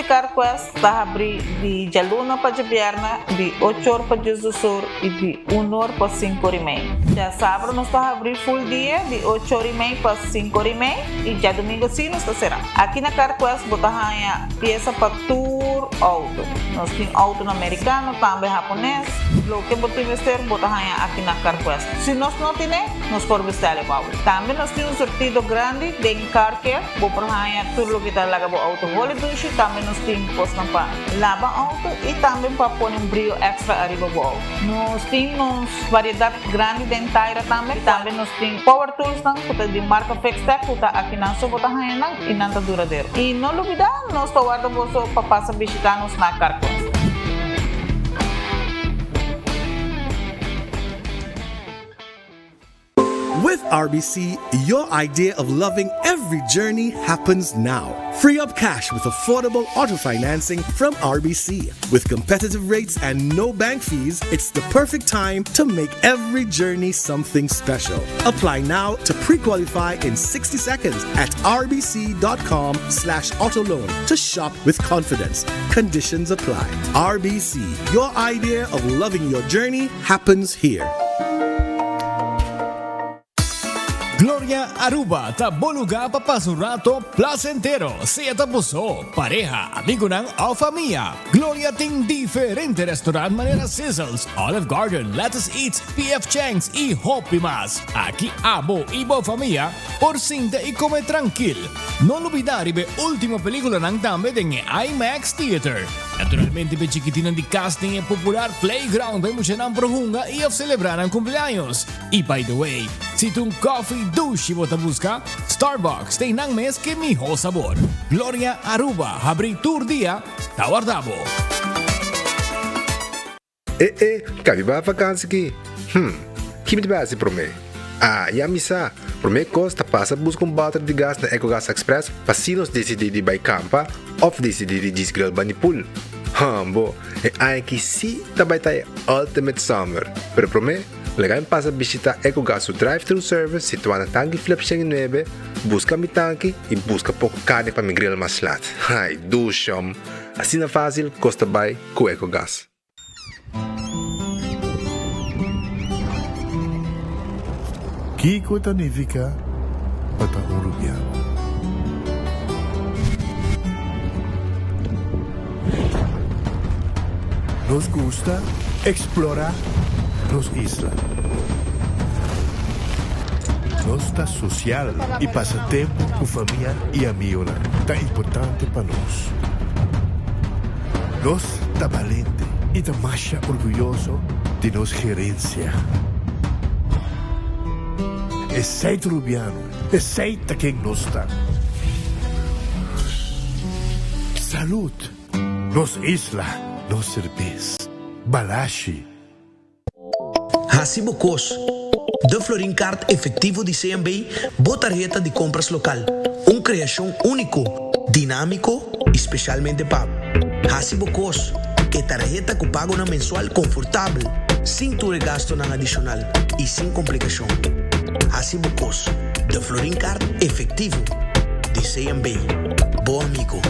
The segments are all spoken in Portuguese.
ficar quest está abrir de dia luna para dia viernes, de 8 horas para dia do sur e de 1 hora para 5 horas e meia. Já sábado nós está abrir full dia, de 8 horas e meia para 5 horas e meia e já domingo sim nós está será. Aqui na CarQuest botar a peça para tour auto. Nós temos auto americano, também japonês. O que você vestir botar aqui na CarQuest. Se nós não temos, nós podemos vestir o auto. Também nós temos um sortido grande de car care, botar tudo o que está lá para o auto. Vale duche, também nós temos posto para lavar auto e também para pôr brilho extra arriba do auto. Nós temos variedade grande de inteira também. Também nós temos power tools de marca Fextech, que está aqui na sua botar e não está duradouro. E não olvida, nós estamos guardando para passar visitar-nos na CarQuest. With RBC, your idea of loving every journey happens now. Free up cash with affordable auto financing from RBC. With competitive rates and no bank fees, it's the perfect time to make every journey something special. Apply now to pre-qualify in 60 seconds at rbc.com/autoloan to shop with confidence. Conditions apply. RBC, your idea of loving your journey happens here. Gloria Aruba, taboluga papasurato placentero, siya puso, pareja, amigo ng o familia. Gloria ting diferente restaurant manera Sizzles, Olive Garden, Lettuce Eats, PF Chang's y Hopi Mas. Aquí abo ibo familia, por cinta y come tranquil. No olvidar ibe última película ng dame ng IMAX Theater. Naturalmente be chiquitinan di casting e popular playground be mo siya ng prohunga i of celebrar ang cumpleaños. Y by the way, si tung coffee douche mo busca, Starbucks tem nang mes que miho sabor. Gloria Aruba, habri tour dia, tawardabo. Cabe ba vakansie aqui? Que base para mim? E a missa, para mim costa passa buscar bater de gás na EcoGas Express para se nós decidir de ir campa ou decidir de desgrill banipul. Bo, aqui sim também tá Ultimate Summer, pero para mim legal passa visitar EcoGas o drive-thru service situado na tanque flip 9, busca mi tanque e busca pouco carne para me grill mais lat. Ai, dushom. Assim na fácil, costa bem com EcoGas. Kiko Tanifica Bata Urubiano. Nos gusta explorar nos islas. Nos está social e passatempo com família e amigos. Tá importante para nós. Nós tá valente e tá mais orgulhoso de nossa gerência. Aceita Rubiano, aceita quem nós está. Salud, nos isla, nos cerveza, balashi. Hacibocos, de Florin Card efectivo de CMB, botarjeta de compras local. Criação único, dinâmico, especialmente para Hacibocos, que tarjeta que pago na mensual confortável, sem tu gasto na adicional e sem complicação. Hacibocos, de Florin Card efectivo de CMB. Bom amigo.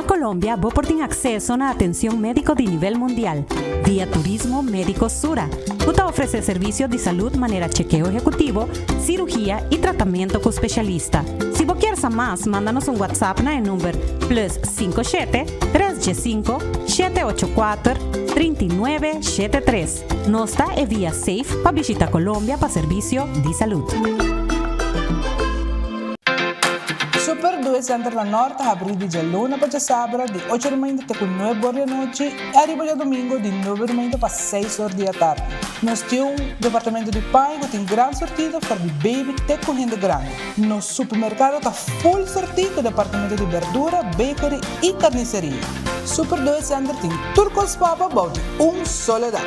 Colombia, vos por tener acceso a atención médico de nivel mundial, vía Turismo Médico Sura. UTA ofrece servicios de salud manera chequeo ejecutivo, cirugía y tratamiento con especialista. Si vos quieres más, mándanos un WhatsApp en el número +57 3G5 784 3973. Nos está vía Safe para visitar Colombia para servicio de salud. Super 2 Center La Norte abre de luna para sábado de 8 da manhã até 9 horas da noite e arriba de domingo de 9 da manhã para 6 horas da tarde. Nós temos um departamento de pai que tem grande sortido para de baby até correndo grande. No supermercado está full sortido departamento de verdura, bakery e carniceria. Super 2 Center tem turcos papa balde soledad.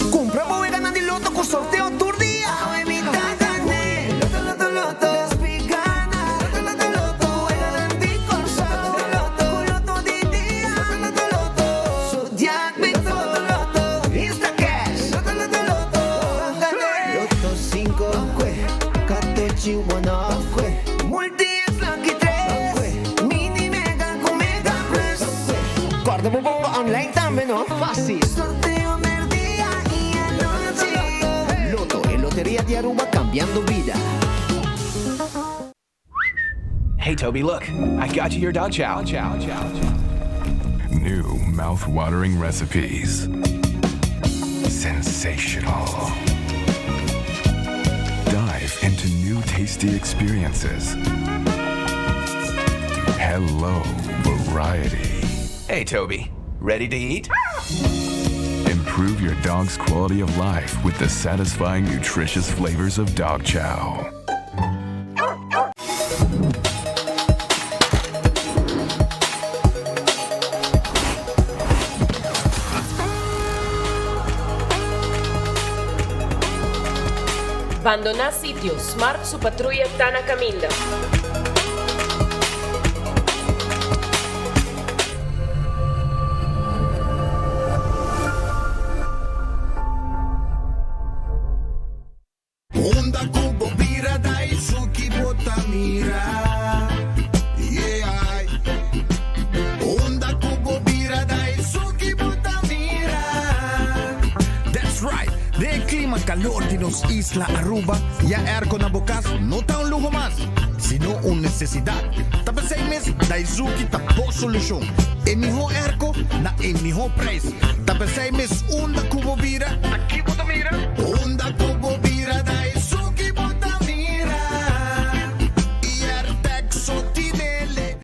Compra bodega na de loto com sorteio tour dia. guarda mo bomba online también, ¿no? Fácil. Sorteo del día y anoche. Loto, en Lotería de Aruba, cambiando vida. Hey, Toby, look. I got you your dog chow. New mouth-watering recipes. Sensational. Dive into new tasty experiences. Hello, variety. Hey, Toby. Ready to eat? Improve your dog's quality of life with the satisfying, nutritious flavors of dog chow. Abandonar sitio, Smart su patrulla Tana Camilla. Honda Kubo Bira Daisuki Botamira. Yeah. Honda Kubo Bira Daisuki Botamira. That's right. De clima calor de nos Isla Aruba, ya aircon na bukas, no ta un lujo más, sino una necesidad. Tapos 6 meses, Daisuki tapo solusyon. Emiho airco na emiho price. Tapos 6 meses, Honda Kubo Bira, aquí Botamira. Honda Kubo Bira Daisuki Botamira. Y Artexo Tinele.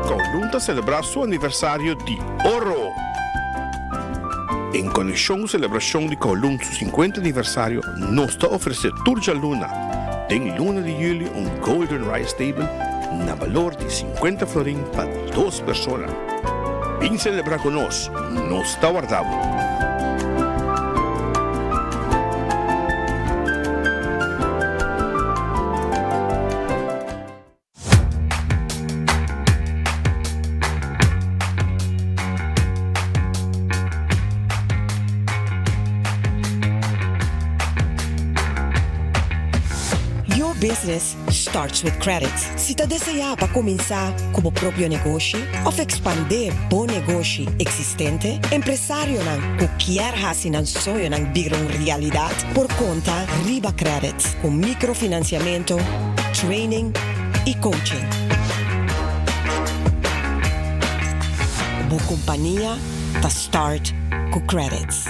Kowloon celebrar su aniversario de oro. En conexión celebración de Kowloon su 50 aniversario, nos está ofreciendo Turja Luna. Den luna de julio un Golden Rice Table na valor de 50 florín para 2 personas. Ven celebrar con nos está guardado. Your business starts with credit. Si ta desea pa comienzar como propio negócio of expandir bom negócio existente, empresario nan cualquier hasi nan sonho nan bigron realidad por conta Riba Credit con microfinanciamiento, training y coaching. Bo companhia ta start con credits.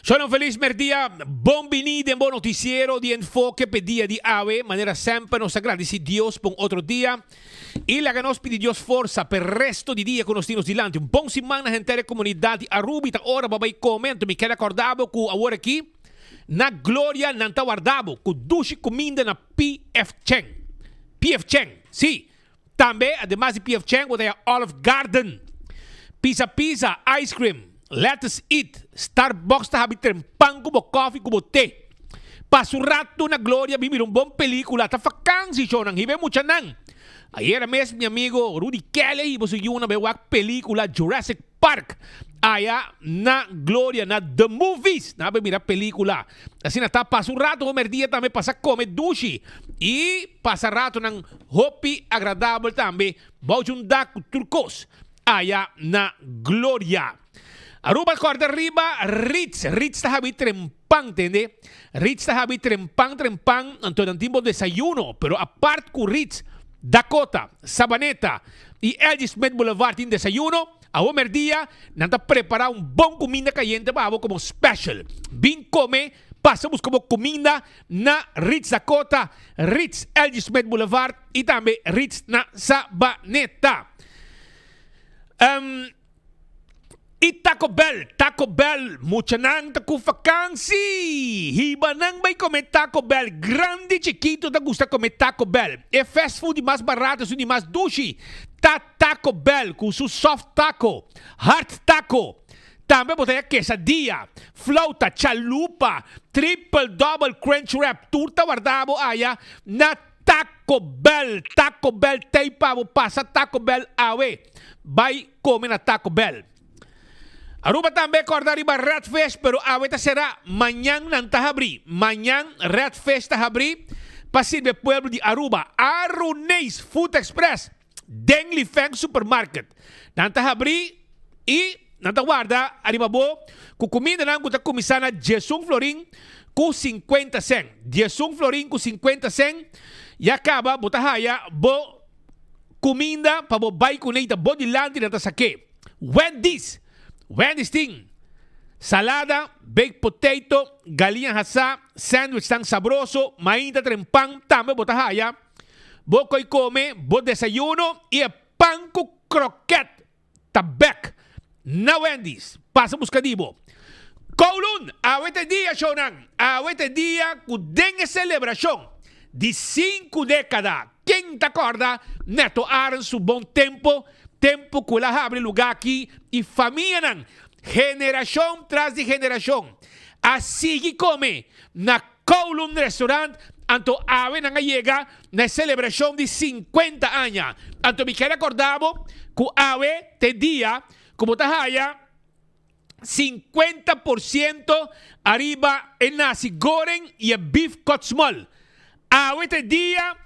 Sono feliz merdia, bom venida en bom noticiero de enfoque pedía de ave, manera sempre nos agradece Dios por otro día y la que nos pide Dios forza per resto di dia con nos dinos dilante. Un bom semana gente de comunidad de Arubita, ora babay comento, me queda acordado que agora aqui na Gloria nanta guardabo, que dushi comida na PF Cheng. PF Cheng, sí. Também, además de PF Cheng, tem a Olive Garden. Pizza Ice Cream. let's eat. Starbucks ta habi trempang kubo coffee kubo te. Pasurato na Gloria bibir un bon pelikula ta vakantie siya nang hibe mo siya nang. Ayer mes mi amigo Rudy Kelly ibo sa yun na bewak pelikula Jurassic Park. Aya na Gloria na The Movies. Na mira pelikula. Kasi na ta pasurato merdia tambe pasa come dushi. E pasarato ng hopi agradable tambe baujunda turcos. Aya na Gloria. Aruba corda arriba, Ritz ta habi trempang, tende? Ritz ta habi trempang, anto ng timbo desayuno. Pero apart ku Ritz, Dakota, Sabaneta y Elgin Smith Boulevard in desayuno, awo merdia, nanta prepara un bon comida caliente babo como special. Bin come, pasamos como comida na Ritz Dakota, Ritz Elgin Smith Boulevard y también Ritz na Sabaneta. I Taco Bell, mucha nang taku vakansi. Hiba nang may comer Taco Bell, grande, chiquito, te gusta comer Taco Bell. É fast food mais barato, e mais dushi. Taco Bell, com su soft taco, hard taco. Também botei quesadilla, flauta, chalupa, triple double crunch wrap, turta guardado aya na Taco Bell, tay pavo, pasa Taco Bell awe. Vai comer na Taco Bell. Aruba também acordar iba Red Fest, pero ahorita será mañana nantahabri. Mañana Red Fest tahabri. Pasilbe pueblo de Aruba. Aruneis Food Express. Dengli Feng Supermarket. Nantahabri e nantaguarda aribabo. Ku comida nang kuta kumisana Jesung Florin ku 50 cent. Jesung Florin ku 50 cent. E acaba botahaya bo comida pa bo bay kunita bo dilante nantasake. Wendy's ting, salada, baked potato, galinha hasa, sandwich tang sabroso, mainta trempang, tame botahaya, bo koy come, bo desayuno, y pan ku croquette, tabek, na Wendy's, pasa buscadibo. Kowloon, awete dia shonang, awete dia ku denge celebración, de 5 décadas, quem te acorda, neto aran su bom tempo que la abre lugar aqui e família nan, geração tras de geração. Assim que come na Kowloon Restaurant, anto ave na llega na celebração de 50 anos. Anto me quer acordavo que ave te dia como tahaya 50% arriba el nasi goreng y el beef cotsmol. Ave te dia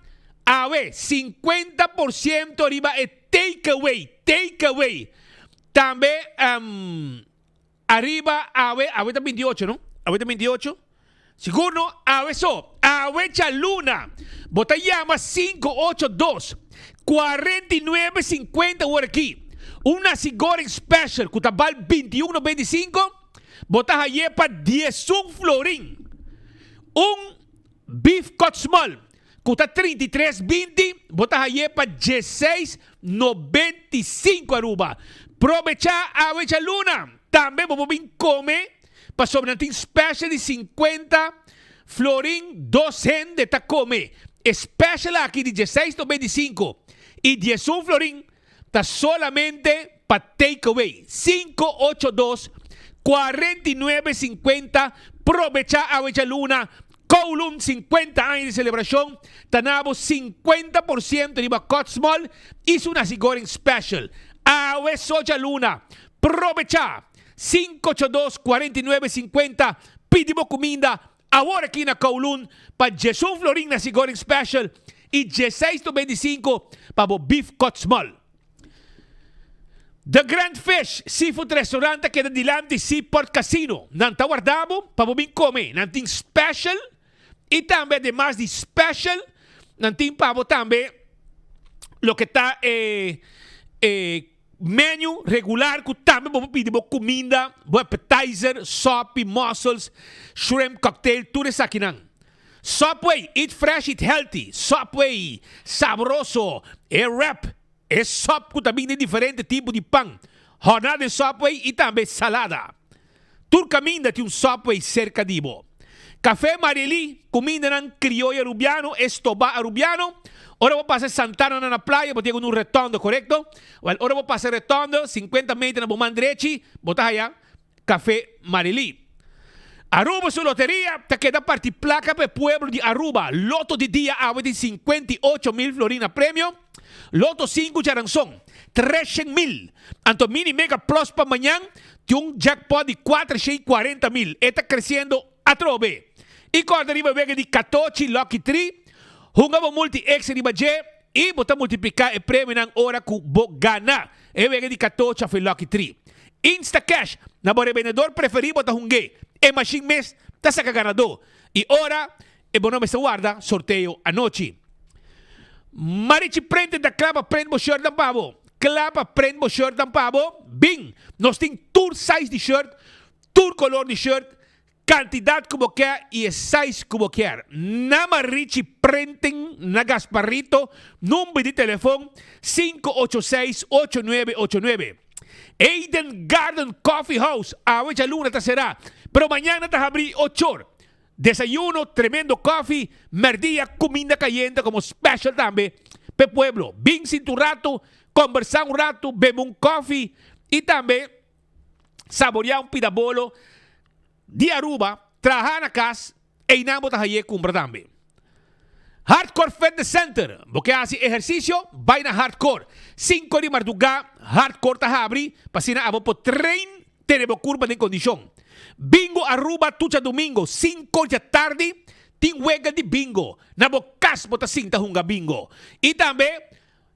ave 50% arriba el takeaway. También arriba ave está 28, ¿no? Ave está 28. Seguro, ave Chaluna. Botellama 582 49.50 por aquí. Una Sigoreng Special, Cutabal 21.25. Botaja yepa 10 florín. Un beef cut small. Custa 33.20, botas ayer para 16.95 Aruba. Provecha avecha luna. También vamos a come para sobre un special de 50 florín 2 de tacome. Special aquí de 16.25 y 10 florín está solamente para takeaway. 582 49.50. Provecha avecha luna. Kowloon 50 años de celebración. Tanabo 50% de Iba Cotsmall. Hizo una Sigoreng Special. Awe Soja Luna. Provecha 582-4950. Pidimo comida. Ahora aquí en Kowloon. Para Jesús Florin na Sigoreng Special. Y 16.25 para Beef Cotsmall. The Grand Fish Seafood Restaurante queda dilante Seaport Casino. Nanta guardabo para bom comer. Nanting special. Y también, además de special, nanting pavo también lo que está menú regular, que también vamos a pedir comida, appetizer, soppy, mussels, shrimp, cocktail, todo eso aquí. Subway, eat fresh, eat healthy. Subway, sabroso, wrap, sop, que también de diferentes tipos de pan. Jornada de Subway y también salada. Turcaminda tiene un Subway cerca de vos. Café Marili, comida ng criolla arubiano, estoba arubiano. Ahora voy a pasar Santana na playa, porque tengo un redondo, ¿correcto? Well, ahora voy a pasar redondo, 50 metros na bumang derechi, botas allá, Café Marili. Aruba su lotería, te queda parti placa per pueblo de Aruba. Loto de día abre de 58,000 florina premio. Loto 5 charanzón, 300,000. Anto mini mega plus para mañana, tiene un jackpot de 440,000. Está creciendo a trove. Y cuando arriba vega de 14 Lucky 3, jugamos multi-ex de budget y bota multiplicar el premio en hora que vos gana. E vega de 14 a Lucky 3. Insta Cash, na bore vendedor preferido bota hungue. E machine mes, ta saca ganador. Y ora, e bono me se guarda, sorteio anoche. Marichi prende da clapa prende bo shirt dan pavo. Clapa prende bo shirt dan pavo. Bing, nos ting tour size de shirt, tour color de shirt, cantidad como quer y size como quer. Na Marichi prenden na Gasparrito, número de teléfono 586-8989. Aiden Garden Coffee House, a veces luna te será, pero mañana te abrí 8 horas. Desayuno, tremendo coffee, merdía, comida caliente como special también. Pe pueblo, bien sin tu rato, conversar un rato, bebe un coffee y también saborear un pidabolo de Aruba, trabajar en la casa e inamos tajaye cumbra también. Hardcore Fitness Center, porque hace ejercicio, vaina hardcore. 5 de madrugada, hardcore tajabri, pasina abo por train, tenemos curva de condición. Bingo Aruba tucha domingo, 5 de tarde, tin huelga de bingo. Nabo cas bota cinta hunga bingo. Y también,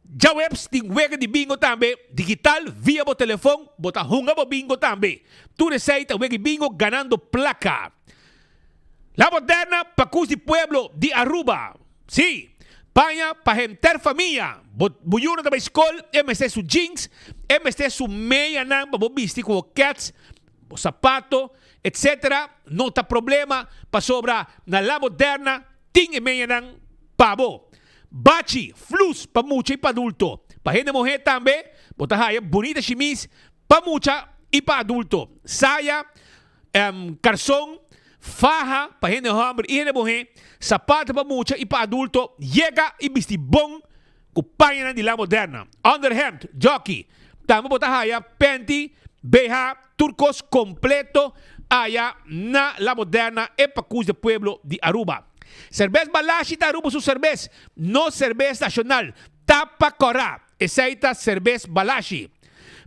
ya webs tin huelga de bingo también, digital, via bo teléfono, bota hunga bo bingo también. Tu receita huelga de bingo ganando placa. La Moderna, Pacus de Pueblo de Aruba. Sí, paña para gente familia. Buyuno de la escuela, MST su jeans, MST su meia nan, para vestir como cats, zapato, etc. No está problema para sobra na La Moderna, ting meia nan, pavo. Bachi, flus para mucha y para adulto. Para gente mujer también, botahaya, bonita chemise, para mucha y para adulto. Saya, calzón, faja para gente hombre y gente mujer, zapato para mucha y para adulto, llega y viste bon con página de La Moderna. Underhemd, jockey, también botas allá, panty, BH, turcos completo, allá na La Moderna, Epacus de Pueblo de Aruba. Cerveza Balashi de Aruba su cerveza, no cerveza nacional, tapa corá, aceita cerveza Balashi.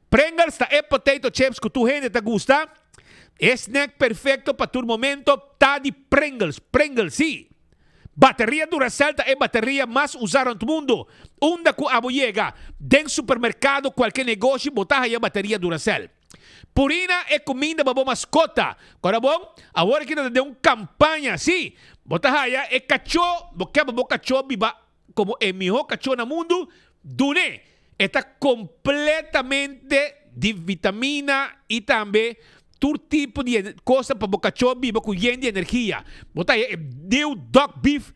Pringles ta potato chips que tu gente te gusta. Snack perfecto para tu momento, tá de Pringles. Pringles, sí. Batería Duracell é batería más usada en el mundo. Onda que aboyega, den supermercado, cualquier negocio, botar aí a batería Duracell. Purina é comida para mascota. Agora bom, agora que nós deu uma campanha, sim. Botar aí é cachorro, porque o cachorro viva como o melhor cachorro no mundo. Dune está completamente de vitamina e também todo tipo de coisa para o cachorro viva com de energia. Botar aí é New Dog Beef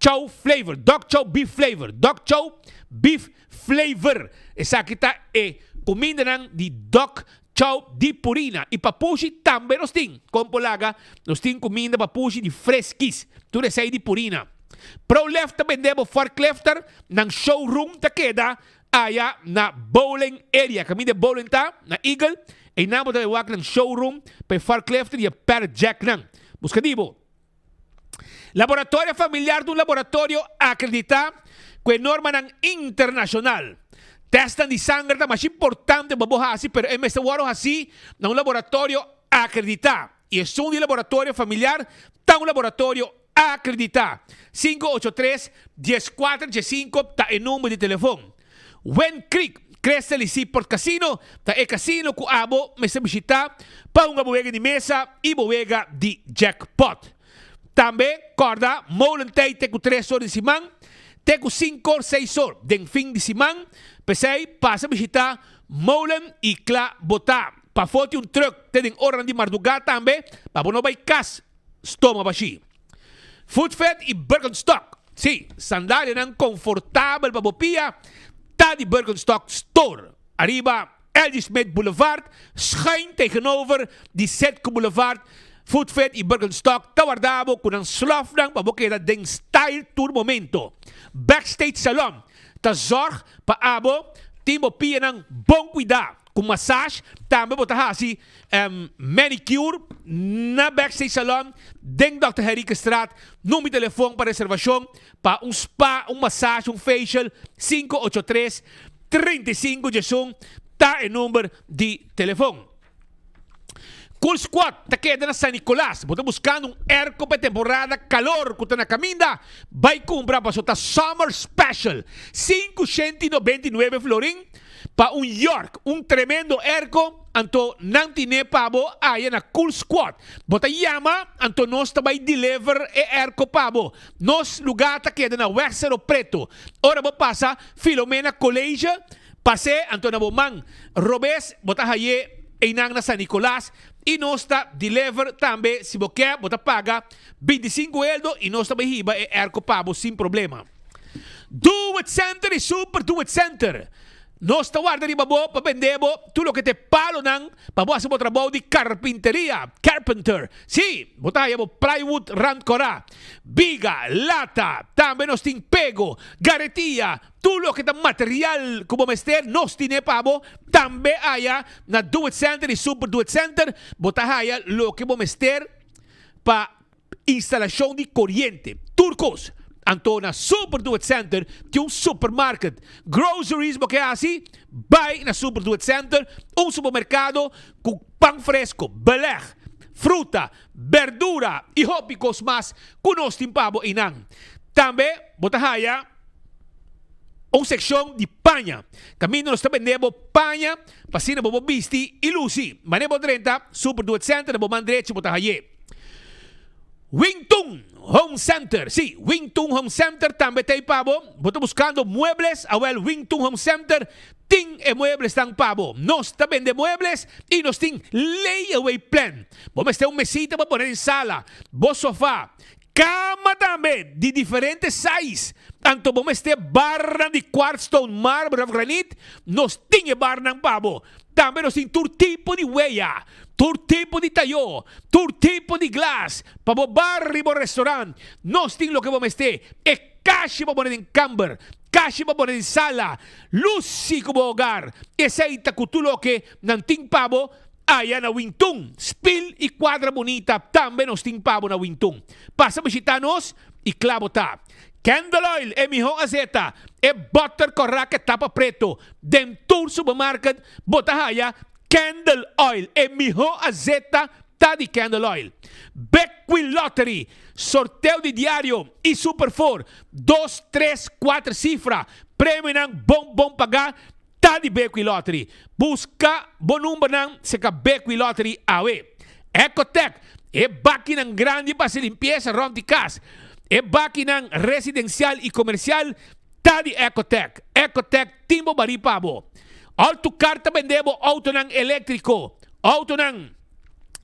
Chow Flavor. Dog Chow Beef Flavor. Dog Chow Beef Flavor. Essa aqui tá é comida de Dog Chow de Purina. E papushi também nós tem. Como polaga, nós tem comida papushi de fresquis. Tudo isso aí de Purina. Pro Left também debo forklifter ng showroom ta queda allá na bowling area. Kami de bowling ta na Eagle. E namo tayo wak ng showroom para forklifter e para jack nang. Buscadibo. Laboratorio familiar de un laboratorio acreditado con norma internacional. Testan de sangre es más importante para así, pero en este lugar así, en un laboratorio acreditado. Y es un laboratorio familiar, está un laboratorio acreditado. 583-1415 está el número de teléfono. Wen Creek, Crescel y Seaport Casino, está el casino que abo me se visita para una bodega de mesa y bodega de jackpot. Também, corda, molentei teco 3 horas de simão, teco 5 horas, 6 horas. Den fim de simão, pensei, passa a visitar molen e clá botar. Para foto truck, tem hora de madrugada também, para não vai cas, estômago baixi. Foodfed e Birkenstock. Sim, sandália não confortável para bopia, tá de Birkenstock Store. Arriba, L.G. Smith Boulevard, schuin tegenover die Zetke Boulevard, Foodfed e Birkenstock, tawardabo con ang slof ng pabukera ding style tour momento. Backstage Salon, ta zorg paabo, timo pia ng bong cuidado. com massage, também botar assim, manicure, na Backstage Salon, dentro Dr. Henrique Straat, número de telefone para reservação, para um spa, um massage, um facial, 583-35 tá o número de telefone. Cool Squad, tá queda na San Nicolás. Você buscando um airco para temporada calor que tá na caminda, vai comprar para sua Summer Special, 599 florin, para um York, um tremendo airco, anto não tiene pabo, aí na Cool Squad. Você chama, anto nós também deliver e airco pabo. Nos lugar tá queda na Wexero Preto. Ora você passa, Filomena College, passe, anto na Bomang, Robes, você aí, Inang na San Nicolás, e nós está deliver também, se você quer, você paga 25 euros e nós também riba e erco pabo sem problema. Do It Center e Super Do It Center. Nós está guarda riba bo, para vender bo, tudo que te palo nang, para você botar trabalho de carpinteria, carpenter. Sim, botar aí bo plywood rancora, biga, lata, também nós tem pego, garetia, tudo que é material como mester, nós tem pabo, também haya na Do It Center e Super Do It Center, botar aí lo que vamos mester para instalação de corriente. Turcos, Antona Super Do It Center, tem um supermarket, groceries, porque é assim, vai na Super Do It Center, um supermercado com pão fresco, beleg, fruta, verdura e hópicos mais, com nós tem pabo inang. Também, botar aí uma seção de panha. Caminho nós também vendemos panha, pasina bobo bisti e luci. Manebo 30, Super Do It Center, bobo mandrete, botar aí. Wingtung Home Center. Sí, Wingtung Home Center também tem pabo. Você buscando muebles, awel Wingtung Home Center tem muebles tão pabo. Nós também de muebles e nós tem layaway plan. Vamos ter uma mesita para pôr em sala, bom sofá, cama também de diferentes sizes. Tanto vamos ter barra de quartzstone, mármore, granite, nós temos barra ng pabo. Também nós temos todo tipo de huella, todo tipo de tallo, todo tipo de glass. Para o bar e o restaurante, nós temos o que vamos ter. E caixa para pôr em camber, caixa para pôr em sala, luz como hogar. E aceita com tudo o que não tem pabo. Aí na Wingtung, spill e quadra bonita, também nós temos pabo na Wingtung. Passa a visitar-nos e clavo tá. Candle Oil é melhor azeta. É butter corra que tapa preto. Dentro do supermarket, bota raya. Candle Oil é melhor azeta. Tá de Candle Oil. Beckwin Lottery. Sorteio de diário e Super 4. 2, 3, 4 cifras. Prêmio ng bom pagar. Tá de Beckwin Lottery. Busca bom número ng seka Beckwin Lottery awe. Ecotech. É baki ng grande para se limpieza rond de casa. É bakinang residencial e comercial, tá de Ecotech. Ecotech, timbo bari pabo. Autocar também debo auto ng elétrico, auto ng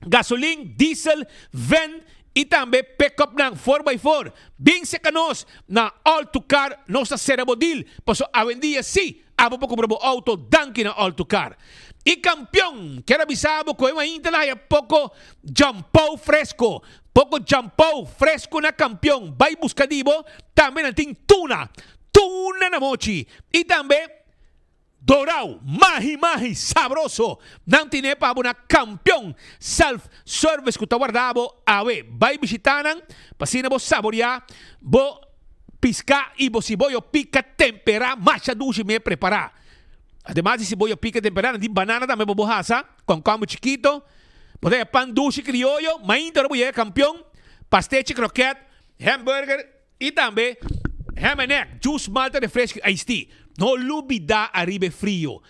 gasoline, diesel, van e também pick-up ng 4x4. Bing se kanos na Autocar nossa serabodil. Paso avendia si, abo po comprabo auto danki na Autocar. E campeão, quero avisar ko yung maintala ya poco jampau fresco. Poco jampau fresco na campeão. Vai buscadibo, também nating tuna na mochi. E também dorau, mahi sabroso. Nang tinepa na campeão self-service ko tawardabo awe. Vai visitanan, pasina bo saborear, bo pisca e bo siboyo pica tempera, macha dushi me preparar. Además de cebolla pica temperada, de banana também bobohasa, com combo chiquito, botella pan dulce criollo, mainta robuye campeão, pasteche croquete, hamburger e também ham and egg, juice malta refresco iced tea. No lubida arriba frio.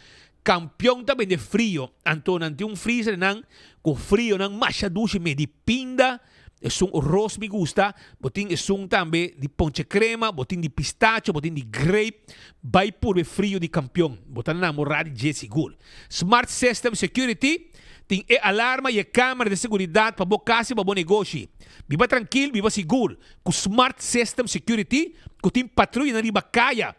Campeão também de frio. Anton ante um freezer nang com frio nang masha dulce me de pinda. Es un arroz me gusta, botin es un também de ponche crema, botin de pistacho, botin de grape, vai por o frio de campeão, botan namorado de Jesse Gould. Smart System Security, tem alarma e câmera de segurança para boa casa e para bom negócio. Viva tranquilo, viva seguro. Com Smart System Security, que tem patrulha na riba caia.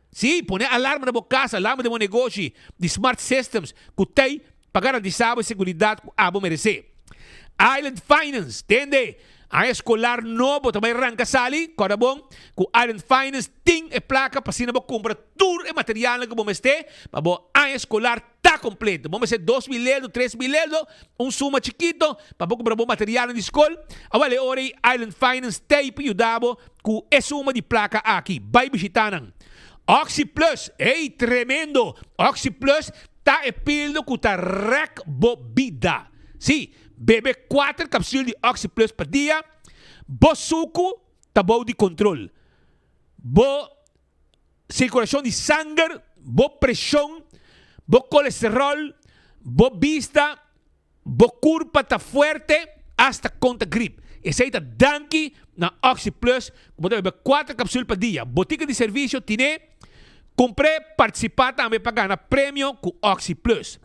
Sim, põe alarma na boa casa, alarma de bom negócio, de Smart Systems, que tem para garantizar a segurança que a bom merecer. Island Finance, entende? A escolar novo também arranca sali, corda bom, com Island Finance tem e placa para cima compra tudo e material que vamos ter, para bom a escolar tá completo. Vamos ser 2 mil euros, 3 mil euros, suma chiquito, para comprar bom material na escola. Agora ora Island Finance tem para ajudar com a suma de placa aqui. Vai visitar nang. Oxy Plus, ei tremendo. Oxy Plus tá e pildo com ta rec bobida. Sim, bebe 4 cápsulas de Oxy Plus por dia. Bo suco, tá bom de controle. Bo circulação de sangue, bo pressão, bo colesterol, bo vista, bo curva tá forte, hasta contra gripe. Esse aí tá danke na Oxy Plus, como bebe 4 cápsulas por dia. Botica de serviço tiene, comprei, participar também para ganhar prêmio com Oxy Plus.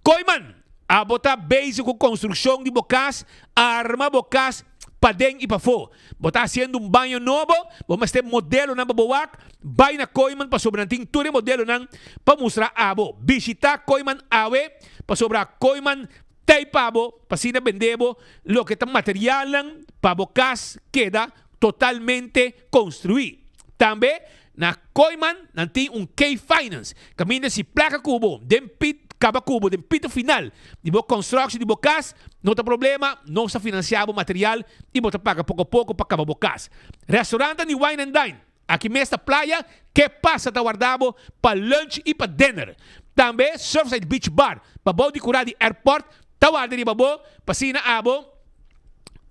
Coiman, a botar base com construção de bocas, arma bocas para dentro e para fora. Botar fazendo banho novo, vamos ter modelo na babuak, vai na Coiman para sobrar tintura modelo nang para mostrar abo. Visita Coiman awe para sobrar Coiman tay pabo, para sina vendebo, lo que está material lang para bocas queda totalmente construído. Também na Coiman nanti K-Finance, camina si placa cubo, den pit caba cubo, den pito final, de bo construction de bocas, não tem problema, não está financiado material e bota paga pouco a pouco para caba bocas. Restaurante de Wine and Dine, aqui nesta praia, que passa tá guardado para lunch e para dinner. Também Surfside Beach Bar, para bom de curar de airport, tá guardado de babo, para sina abo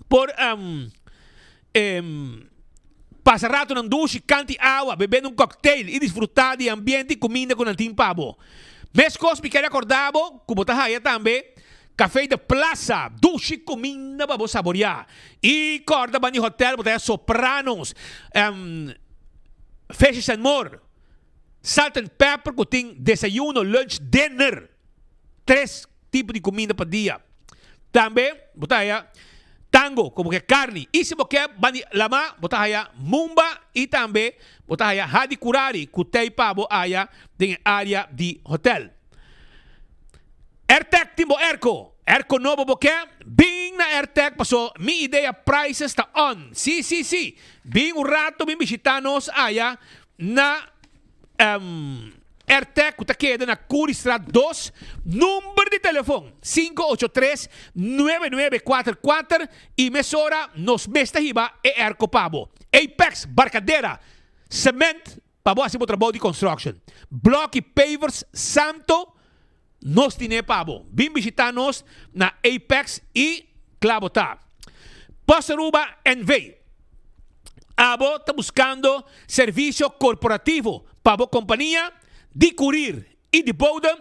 por passar rato na duche, cante água, bebendo cocktail e desfrutar de ambiente e comida com antim pabo. Mes cosas me quero acordar, como tá aí também, café de plaza, duche, comida para saborear. E corda bani hotel, botar Sopranos, Fish and More, Salt and Pepper, que tem desayuno, lunch, dinner. 3 tipos de comida por dia. Também, botar aí, tango, como que carne. E se você bani lama, botar aí mumba e também botar aí hadi curari, kutei pabo aí em área de hotel. AirTech timbo Erco novo porque bing na AirTech passou mi ideia prices está on. Sí. Bing um rato bing visitanos aí na AirTech que queda na Curistrat 2, número de telefone 583-9944 e mesora nos mesta hiba e Erco Pabo. Apex, Barcadeira, Cement, Pabo assim trabalho de construction. Block e pavers, Santo, nos tine Pabo. Bim visitar-nos na Apex e Clavota. Posaruba NV. Abo está buscando serviço corporativo. Pabo companhia de curir e de boda,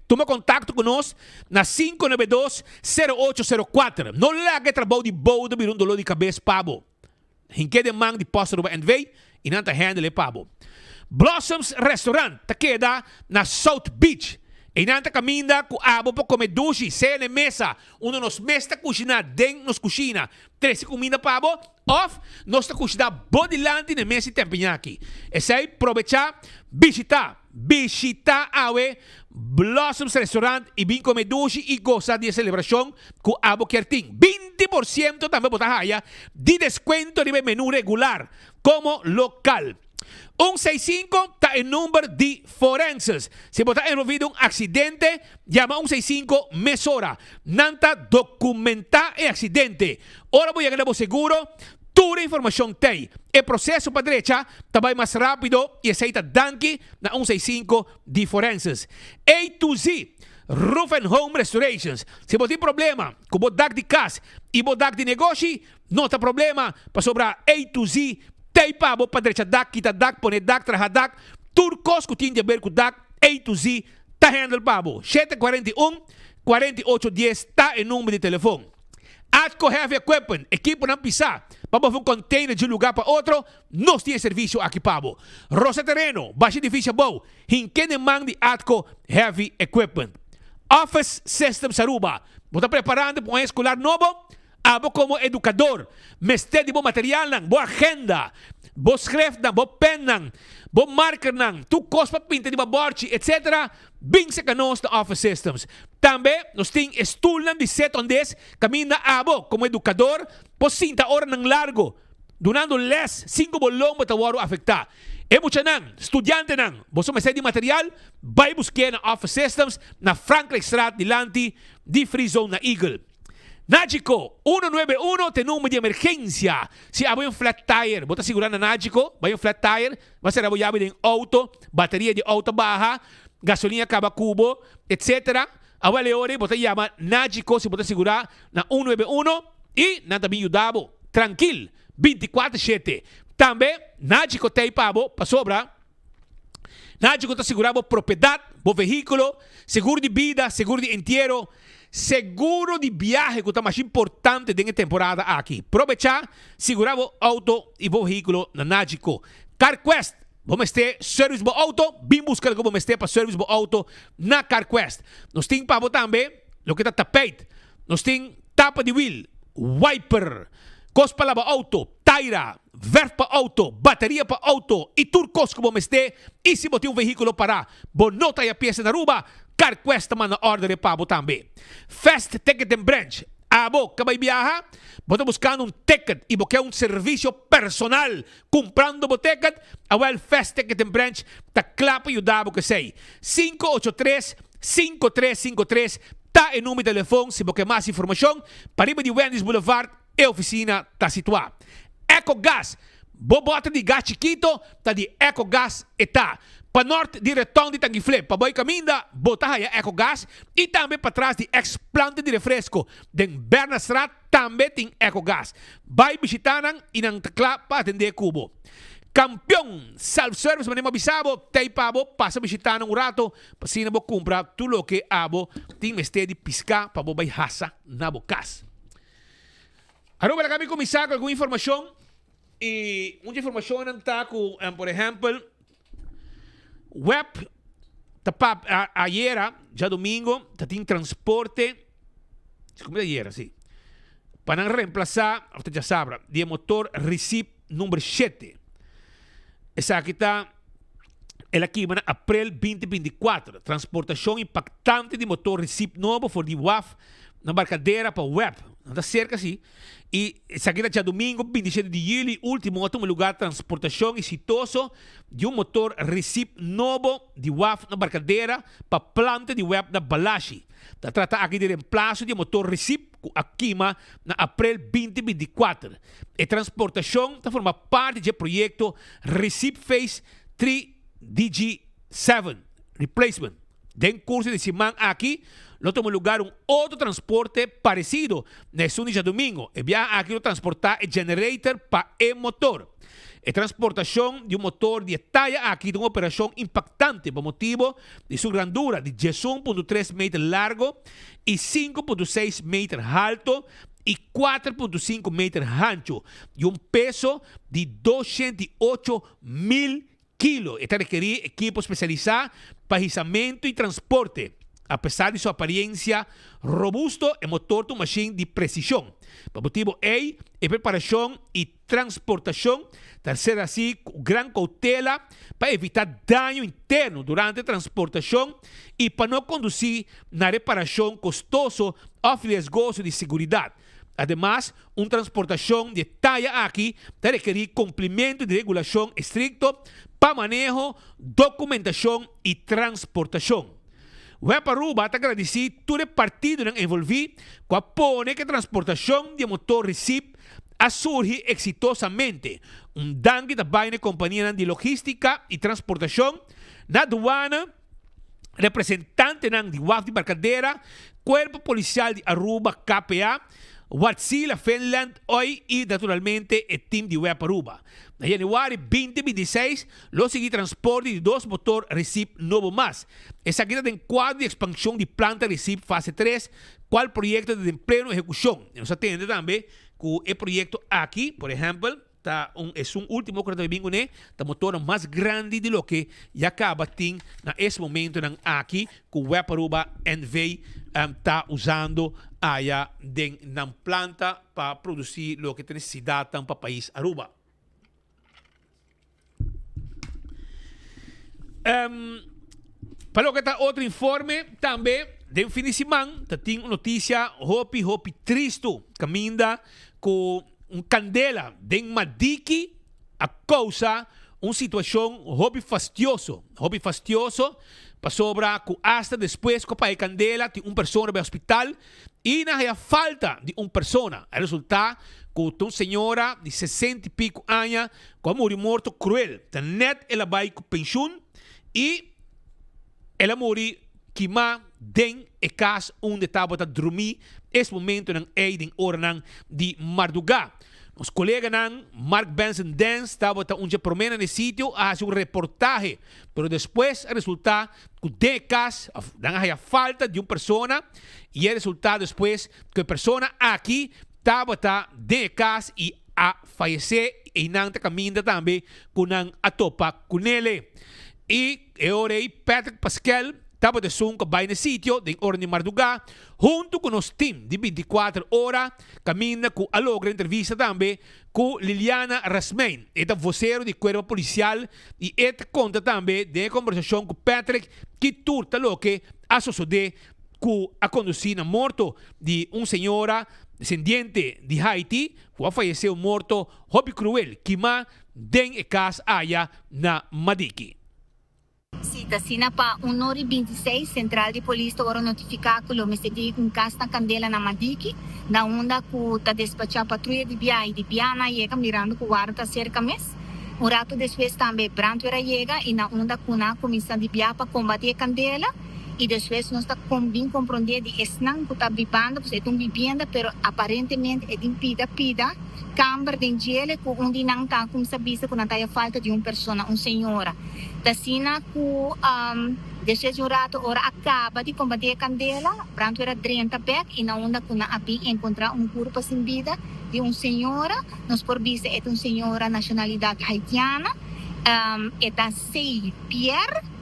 toma contato conosco na 592-0804. Não largue trabalho de boda, vir dolor de cabeça, pabo. Hinke de mang de posta ruba NV, e não tá handle, pabo. Blossoms Restaurant, tá queda na South Beach. E não tá caminda com abo para comer dushi, seja na mesa, nos mesta cozinha, dentro nos cozinha. 3 comida pabo, off, nós tá cozinha bodilante na mesa e tempinhaki. Esse aí, aproveitar, visitar awe Blossoms Restaurant e vir comer dushi e gozar de celebração com abo Kertin. 20% também botar haya de descuento de menú regular, como local. 165 está en número de forenses. Si você está envolvido en un accidente, llama 165 mesora. Nanta documenta el accidente. Ahora voy a ganar seguro. Toda información tem. El proceso para derecha também mais rápido y aceita danke na 165 de forenses. A to Z. Roof and Home Restorations. Se você tem problema com o DAC de casa e o DAC de negócio, não tem problema para sobrar A to Z. Tem pabo para direita DAC, quita DAC, pone DAC, traja DAC. Turcos que tem de ver com DAC, A to Z, tá handle pabo. 741-4810, tá em número de telefone. Atco Heavy Equipment, equipo não pisar. Para um container de um lugar para outro, nós temos serviço aqui, pabo. Rosa Terreno, baixo edifício bom. Hinken man de Atco Heavy Equipment. Office Systems Aruba. Você está preparando para um escolar novo? Abo como educador, meste de bom material nang, boa agenda, bo script nang, bo pen nang, bo marker nang, tu kos pa pinta di ba borchi, etc. Bing sa kanos na Office Systems. Também, nós tem stool nang de set on this, kami na abo como educador, por 5 horas ng largo, donando les 5 bolong matawaro afectar. E mucha nang, estudyante nang, boso may de material, vai busque na Office Systems na Franklin Strat dilante di Free Zone na Eagle. Nagico 191 tem número de emergência. Se abo yung flat tire, bota segurar na Nagico, vai yung flat tire, vai ser abo yabe de auto, bateria de auto baja, gasolina acaba cubo, etc. Awale ore, bota yama Nagico, se bota segurar na 191 e na também Udabo, tranquil, 24/7. Também, Nagico tem pabo, pa sobra, Nagico está segurando propriedade, bo veículo, seguro de vida, seguro de entierro, seguro de viaje, que é mais importante dentro da temporada aqui. Aproveitar, segurar o auto e o veículo na Nagico. CarQuest, vamos ter service do auto, bem buscar como vamos ter para service do auto na CarQuest. Nós temos para também, o que está tapete, nós temos tapa de wheel, wiper, cos para lavar auto, taira, verf para auto, bateria para auto e turcos como vamos ter. E se botar um veículo para, bonota e a peça na Aruba, CarQuest manda order de pabo também. Fast Ticket and Branch. Abo, kabay biyaha, bota buscando um ticket e boquea um serviço personal. Comprando o ticket, awel Fast Ticket and Branch, ta clapa e o dabo que sei. 583-5353, ta em número de telefone, se boquea mais informação, pariba de Wendy's Boulevard, e oficina ta situada. EcoGas, bobota de gás chiquito, ta de EcoGas eta. Para norte, de retorno de Tanguiflé, para boi caminda, botar aí EcoGas. E também para trás de ex-planta de refresco. De Bernastrat, também tem EcoGas. Vai visitar e não tecla para atender cubo. Campeão, self-service, mas não avisado, tem pabo, passa visitar um rato, para se não comprar tudo o que abo, tem mestre de piscar, para boi raça na bocas. Agora, kami começar com alguma informação. E muita informação não está com, por exemplo, web, ayer, já domingo, tem transporte, como ayer, sim, para reemplazar, você já sabe, de motor Recip número 7. Essa aqui está, ela aqui, em abril 2024, transportação impactante de motor Recip novo for de WAF na embarcadeira para web. Está cerca, sim. E essa aqui já domingo, 27 de julho, último lugar de transportação exitoso de motor Recip novo de WAF na embarcadeira para planta de web da Balashi. Está trata aqui de reemplaço de motor Recip aqui na abril 2024. E transportação está forma parte do projeto Recip Phase 3 DG7 Replacement. Den curso de semana aqui, no temos lugar outro transporte parecido nesse único domingo. E via aqui transportar o generator para o motor. A transportação de motor de talla aqui de uma operação impactante por motivo de sua grandura de 1.3 metros largo e 5.6 metros alto e 4.5 metros ancho e peso de 208.000 kilos. Esta requerir equipo especializado para izamento e transporte. Apesar de sua aparência robusto, é motor de machine de precisão. Por motivo é preparação e transportação, terceira assim, com grande cautela para evitar dano interno durante a transportação e para não conduzir na reparação custoso ou riesgoso de segurança. Además, uma transportação de talla aqui requer cumprimento de regulação estricto para manejo, documentação e transportação. O Aruba está agradecido todo o partido envolvido com a pone que a transportação de motor Recip a surgir exitosamente. Danke também na companhia de logística e transportação, na aduana, representante de WAF de Embarcadeira, Corpo Policial de Aruba, KPA, Wärtsilä Finland hoy e naturalmente o time de Web Aruba. En januari 2026, lo seguí transporte de 2 motor Recip novo más. Esa guía de quadro de expansão de planta Recip fase 3, qual proyecto de empleo e execução. Nos atende também com o proyecto aqui, por exemplo, es un último que domingo, né? Tá motor mais grande de lo que já acaba tem nesse momento aqui que o Web Aruba NV está usando allá na planta para produzir lo que tem necessidade para o país Aruba. Para lo que está outro informe também den fin de semana, tem uma notícia hopi tristo, caminda com candela den Madiki a causa uma situação hopi fastidioso para sobra que hasta depois que a candela tem uma pessoa no hospital e não há falta de uma pessoa. O resultado que uma senhora de 60 e pico anos que morreu morto cruel, net ela vai com pensão e ela morreu queimada den e casa onde estava a dormir esse momento ng eiding hora de madrugada. Os colegas Mark Benson Dance estava um dia promena no sítio a fazer reportaje, pero depois resulta que de casa não havia falta de uma pessoa e o resultado depois que a pessoa aqui estava de casa e a falecer e não caminha também com a topa com ele. E eu orei Patrick Pascal estava de som que vai no sítio de hora de madrugada junto com os team de 24 horas caminha com a logra entrevista também com Liliana Rasmein, esta vocero de corpo policial e esta conta também de conversação com Patrick que turta lo que a suceder com a conduzir morto de uma senhora descendente de Haiti que faleceu morto hobby cruel que ma den e casa aya na Madiki. Sita sina pa 1h26 Central de Polícia ora notificar que o mestre com casta candela na Madiki na onda que tá despachar patrulha de Bia e de Biana chega mirando que o ar tá cerca mes. Um rato depois também Brandweer chega e na onda que na comissão de Bia para combater candela e depois nós está bem compreender de esnang que tá vivendo, porque é uma vivenda, pero aparentemente é de pida câmara de gelo que onde não está como sabia que não tem falta de uma pessoa, uma senhora. Da sina que depois de um rato ora acaba de combater a candela, Brandweer 30 pek e na onda que na abi encontrar um corpo sem vida de uma senhora, nós por vista é uma senhora nacionalidade haitiana, é da Sei Pierre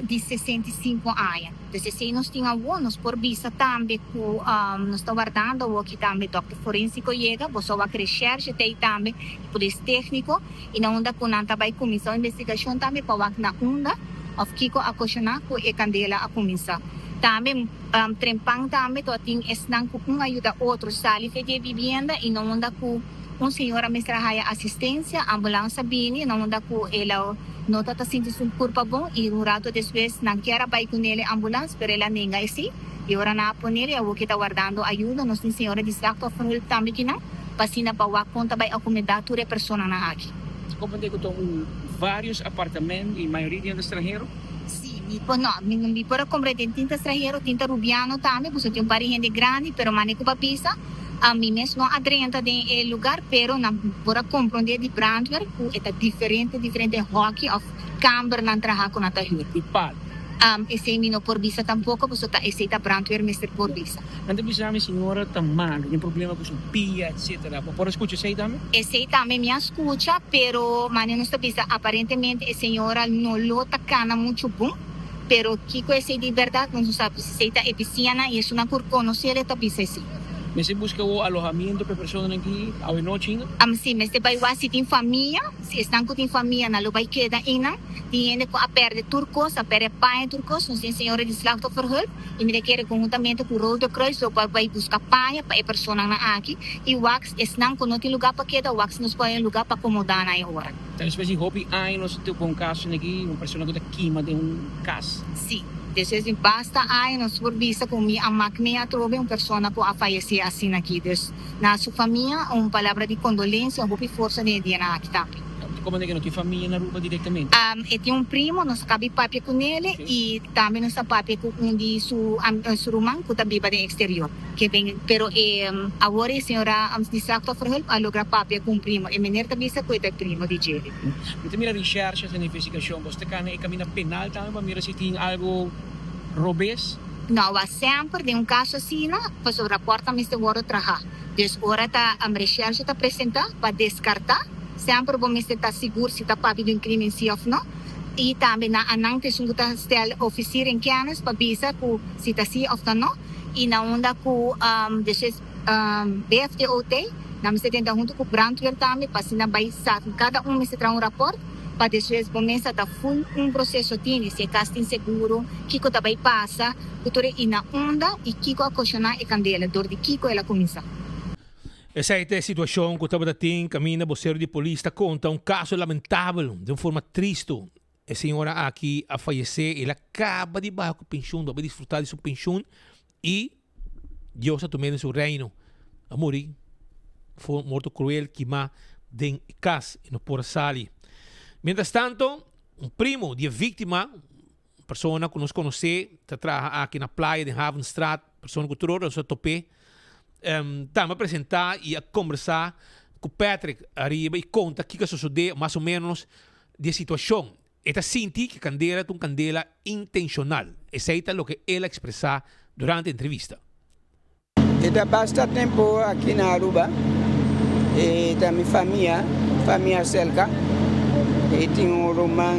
de 65 anos. Então, se nós tínhamos por vista também que nós estamos guardando o que também Dr. Forensico chega, você vai recherche tem também polícia técnico e na onda que não vai começar a investigação também para na onda of kiko a questionar que a candela a começar. Também trempang também to ting esnang que ajuda outro sali de vivenda e na onda que uma senhora me trabalha assistência ambulância bini na onda que ela nota tá sentindo um corpo bom e um rato depois não quer vai com ele ambulância pero ela nem assim e ora na ponere eu que tá guardando ajuda nós tem senhora de saco for também que não passina para o conta vai acomodar toda pessoa na aqui. Como tem que vários apartamentos e maioria de estrangeiro? Sim, mi por compreender tinta estrangeiro, tinta rubiano também, porque tem gente grande, pero maneco papisa. A mim mesmo não adrenta de lugar, pero na por compreender de Brandweer, que é diferente hockey of camber na trabalhar com a tahur. Ipal. Esse mino por visa tampouco, porque tá esse tá Brandweer Mr. por visa. Anda bisa mi senhora tamang, tem problema com sua pia, etc. Por escuta sei também? Esse também me escuta, pero maneno está bisa aparentemente a senhora não lota cana muito bom. Pero que coisa de verdade, não sabe se está eficiente e isso não por conhecer ele tá bisa assim. Mas você busca o alojamento para pessoas aqui ao noite? Sim, mas você vai se tem família, se estão com família, não vai quedar ainda. Tem gente que a perde turcos, a perde pai turcos, nós tem senhora de slachtofferhulp, e me quer conjuntamente com o Rode Kruis, so vai buscar pai para a pessoa na aqui, e o wax estão com não tem lugar para quedar, o wax nos põe lugar para acomodar na hora. Então, espécie de hobby, nós temos um caso aqui, uma pessoa que está queima de casa. Sim. Depois basta nós por vista com a máquina trove uma pessoa que a falecer assim aqui. Na sua família, uma palavra de condolência, uma força de dia na aqui também. Como é que não tem família na rua diretamente? Tem um primo, nós acabamos papi com ele e também nós papi com um de seu irmão que está viva de exterior. Que vem, pero agora a senhora de Slachtofferhulp a logra papi com um primo. E menina também se cuida primo de ele. Então, mira recherche e investigação, você tem caminho penal também para mirar se tem algo robês? Não, sempre de um caso assim, pois o reporta me seguro trabalhar. Então, agora a recherche está apresentar para descartar. Sempre vamos estar seguros se está papi de um crime se ou não. E também na anang te sungo ta stel officer em Kianas para bisa ku se está se ou não. E na onda ku desses BFTOT, nós temos junto com o Brandweer também para se na vai cada um me se traz um rapport para depois começa a full processo tini se casta inseguro Kiko também passa cultura ina onda e Kiko a questionar e candela dor de Kiko ela começa. Essa é a situação que estava dating caminha vocero de polícia conta caso lamentável de uma forma triste. A senhora aqui a falecer, ela acaba de baixo com pensão, vai desfrutar de sua pensão e Deus a tomar em seu reino. A morir. Foi morto cruel que má den casa e não pode sair. Mientras tanto, um primo de vítima, uma pessoa que nos conhece, está trabalhando aqui na praia de Havenstraat, pessoa que trouxe a topé, está a apresentar e a conversar com Patrick arriba e conta o que sucedeu mais ou menos de situação. Esta senti que candela é uma candela intencional. Essa é o que ela expressa durante a entrevista. Está bastante tempo aqui na Aruba. E da minha família Selka. E tem um romã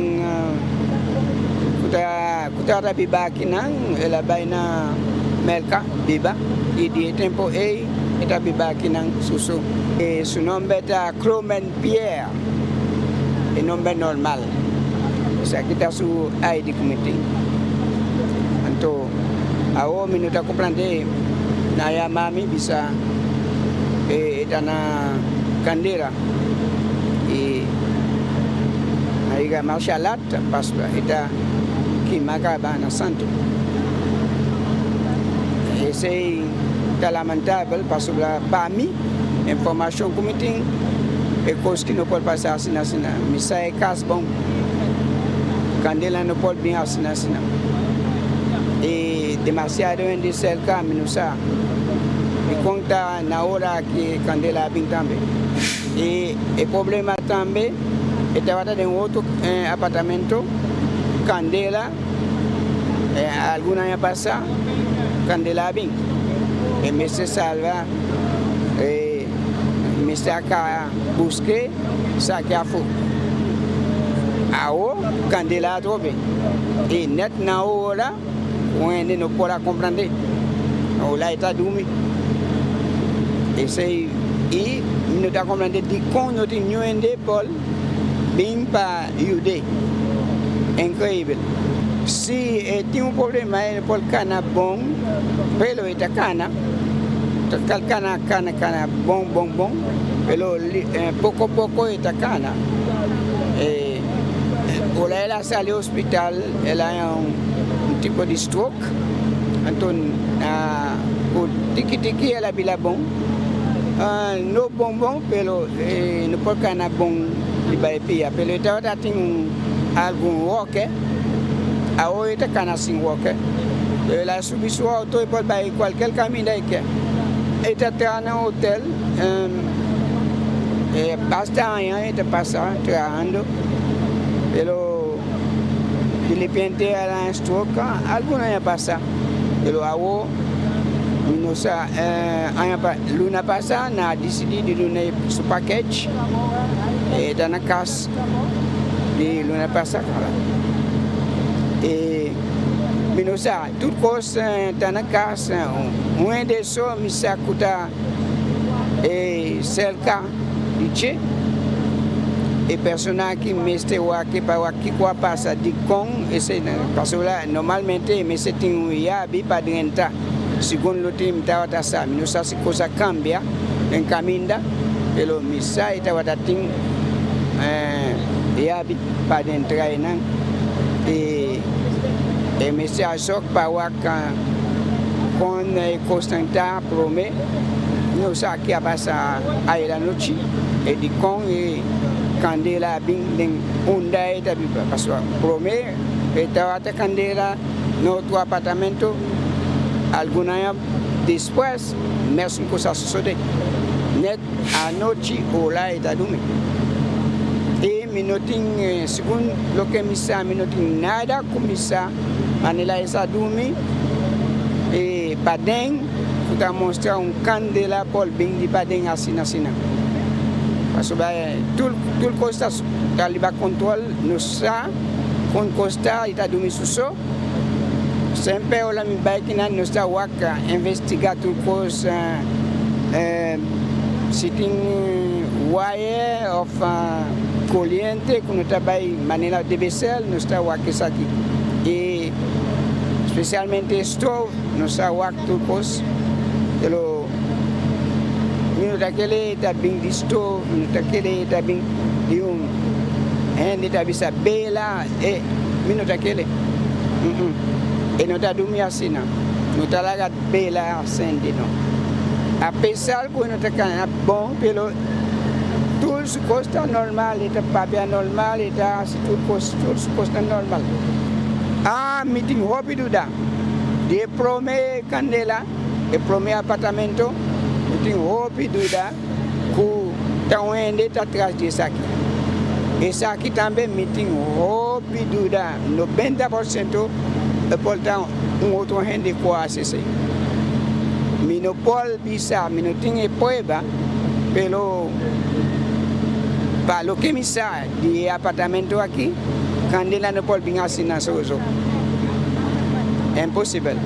que está biba aqui não, ela vai na Melka biba. E de tempo está biba aqui não, susu. E seu nome é Cromen Pierre. E nome normal. Isso aqui está su ID committee. Então, a homem não está compreendendo. Na ya mami bisa está na Candela e aí a marchalat passo está que macaba na santo esse é lamentável passo lá para mim informação que me tem e coisa que não pode passar assim me sai caso bom Candela não pode vir assim e demasiado em de cerca minusa e conta na hora que Candela vem também e o problema também estava em outro apartamento Candela alguma ia passar Candela vem e me se salva e me saca busque saca fogo ao Candela trobe e net na hora onde não pode compreender o lá está dormindo e não está compreendendo de como não tem nenhum de Paul bem para Jude incrível se tem um problema ele pode cana bom pelo está cana bom pelo pouco está cana o lá ela saiu do hospital ela é tipo de stroke então o tiki ela bila bom no bom pelo no pode cana bom de baipia pelo então tem algum walker a hoje está cana sem walker ela subiu sua auto e pode vai qualquer caminho daí que está no hotel basta amanhã está passando trabalhando pelo de repente ela stroke alguma ia passar pelo awo nossa luna passar na decidi de donar su package e da na casa de luna passar e nossa tudo coisa da na casa onde só me sacuda e cerca de e persona que me esteu aqui para aqui com a passa de com esse passou lá normalmente me se tem um iabi para entrar segundo o time estava a não sei se coisa cambia em caminho pelo me sai estava tem iabi para entrar não e me se achou para o com constantar promete não sei que a passar aí da noite e de com e Candela bem undai tapi pasal prome estava até Candela no outro apartamento alguma depois mesmo coisa sucede net a noite o lá está dormindo e me não tem segundo o que me sa me não tem nada começar manela está dormindo e padem kita mostrar Candela Paul bem de padem assim Supaya tul costa taliba control nusa con costa ita dumi suso sempre ola mi baikina nusa waka investigar tul costa sitting wire of corriente, quando trabalha maneira de becel, nós está aqui aqui. E especialmente stove, nós está aqui coisa. Pelo minuto aquele está bem de stove, minuto aquele está bem de gente está bisa bela, e minuto aquele. E não está dormindo assim não. Não está lá bela acende não. Apesar que não está bom pelo tudo costa normal, está papel normal, está tudo costa normal. Meeting rápido dá. De prome candela, de prome apartamento, meeting rápido dá. Que tá onde está atrás desse aqui. Esse aqui também meeting rápido dá. 90% é portar outro gente quase assim. Não pode bisa, não tem prueba, pelo para o que me sai de apartamento aqui, candela não pode vir assim na sua zona. É impossível.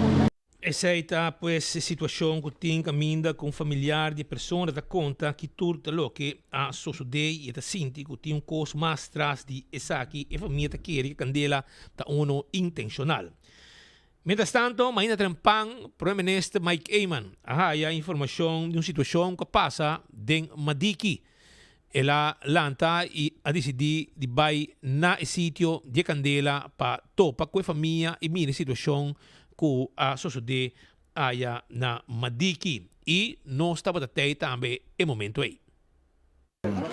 Essa é a situação que tem caminda com familiar de pessoas da conta que tudo o que a sociedade e a sinti que tem coisa mais atrás de essa aqui e a família quer que candela está uno intencional. Mientras tanto, ainda trampang Primeiro-Ministro Mike Eyman a informação de uma situação que passa em Madiki. Ela lanta e a decidir de vai na sítio de Candela para topa com a família e minha situação que a sociedade há na Madiki. E nós estamos até também em momento aí.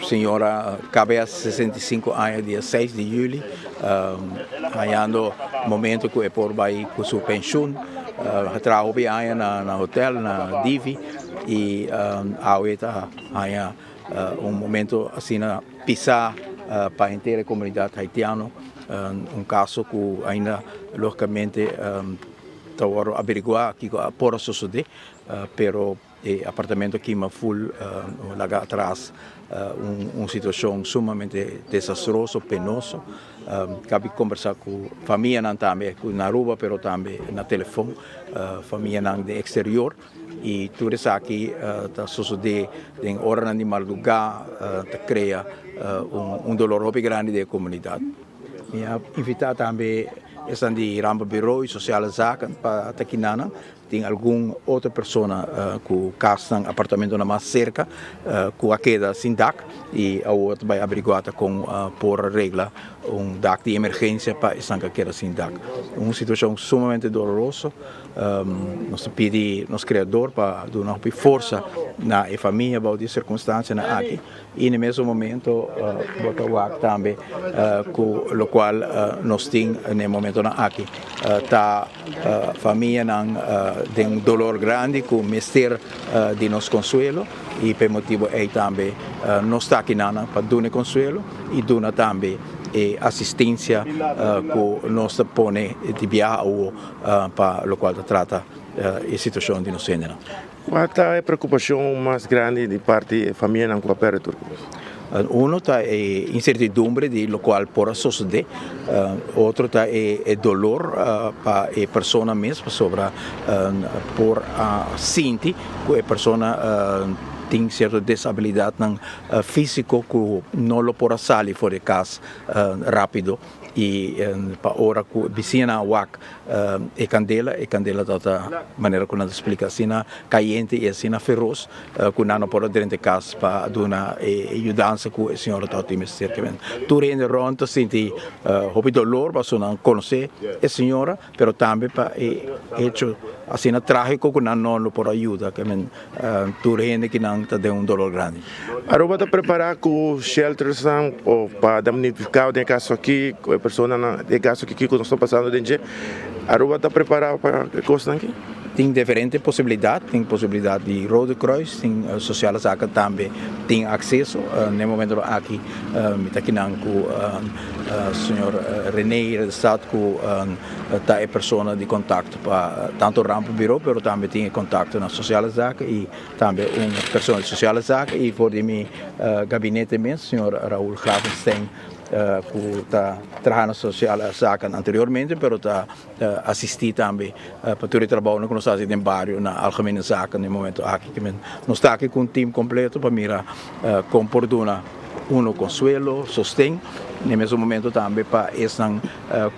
Senhora cabe a 65 anos, dia 6 de julho, ganhando momento que é por vai com sua pensão, trabalho bem na hotel, na Divi, e agora há momento assim na pisar para a inteira comunidade haitiana, caso que ainda logicamente estou a averiguar que por suceder, pero apartamento aqui é full lá atrás uma situação sumamente desastrosa, penosa. Cabe conversar com a família não também na rua, pero também na telefone, família não de exterior. E tudo isso aqui está sucedendo em hora de madrugada, cria dolor muito grande da comunidade. Minha invitar também estão de Ramba Bureau e Social Zaken para Taquinana. Tem alguma outra pessoa que casa em apartamento na mais cerca, que a queda sem DAC e a outra vai averiguar com por regra DAC de emergência para essa queda sem DAC. Uma situação sumamente dolorosa. Nós pedimos nosso criador para dar uma força na família, para as circunstâncias aqui. E no mesmo momento, botar também, com o qual nós temos no momento aqui, a família tem dolor grande, com o mistério de nos consuelo, e por motivo é também nós estamos aqui para dar consuelo e dar também assistência que nós põe de viagem para o qual trata a situação de nós. Qual é a preocupação mais grande de parte da família não coopera turco? Uno está incertidumbre de lo qual por suceder, outro está dolor para a pessoa mesmo sobre por sentir que a pessoa tem certa desabilidade física que não lo pode sair fora de casa rápido. E para hora que vicina a WAC e candela da maneira que nós explica assim caliente e assim feroz que não pode dentro de casa para dar ajudança que a senhora está tendo cercamente. Tu rende ronda sente houve dolor para não conhecer a senhora, pero também para hecho assim trágico que não pode ajudar que tu rende que não está de dolor grande. Aruba está preparado com shelters para damnificar o caso aqui, a pessoa de caso que nós estamos passando dentro. Aruba está preparado para a coisa aqui? Tem diferentes possibilidades, tem possibilidade de Rode Kreuz, tem Social Zaken também, tem acesso, no momento aqui, aqui o senhor René Estado, que está a pessoa de contato para tanto o Rampo Bureau, mas também tem contato na Social Zaken e também uma pessoa de Social Zaken e por mim gabinete mesmo, o senhor Raul Gravenstein, que está trabalhando social zaken anteriormente, mas está assistindo também para todo o trabalho que nós fazemos no bairro, na algemene zaken, no momento aqui. Nós estamos aqui com um time completo para mirar como por uno consuelo, sostém, no mesmo momento também para esses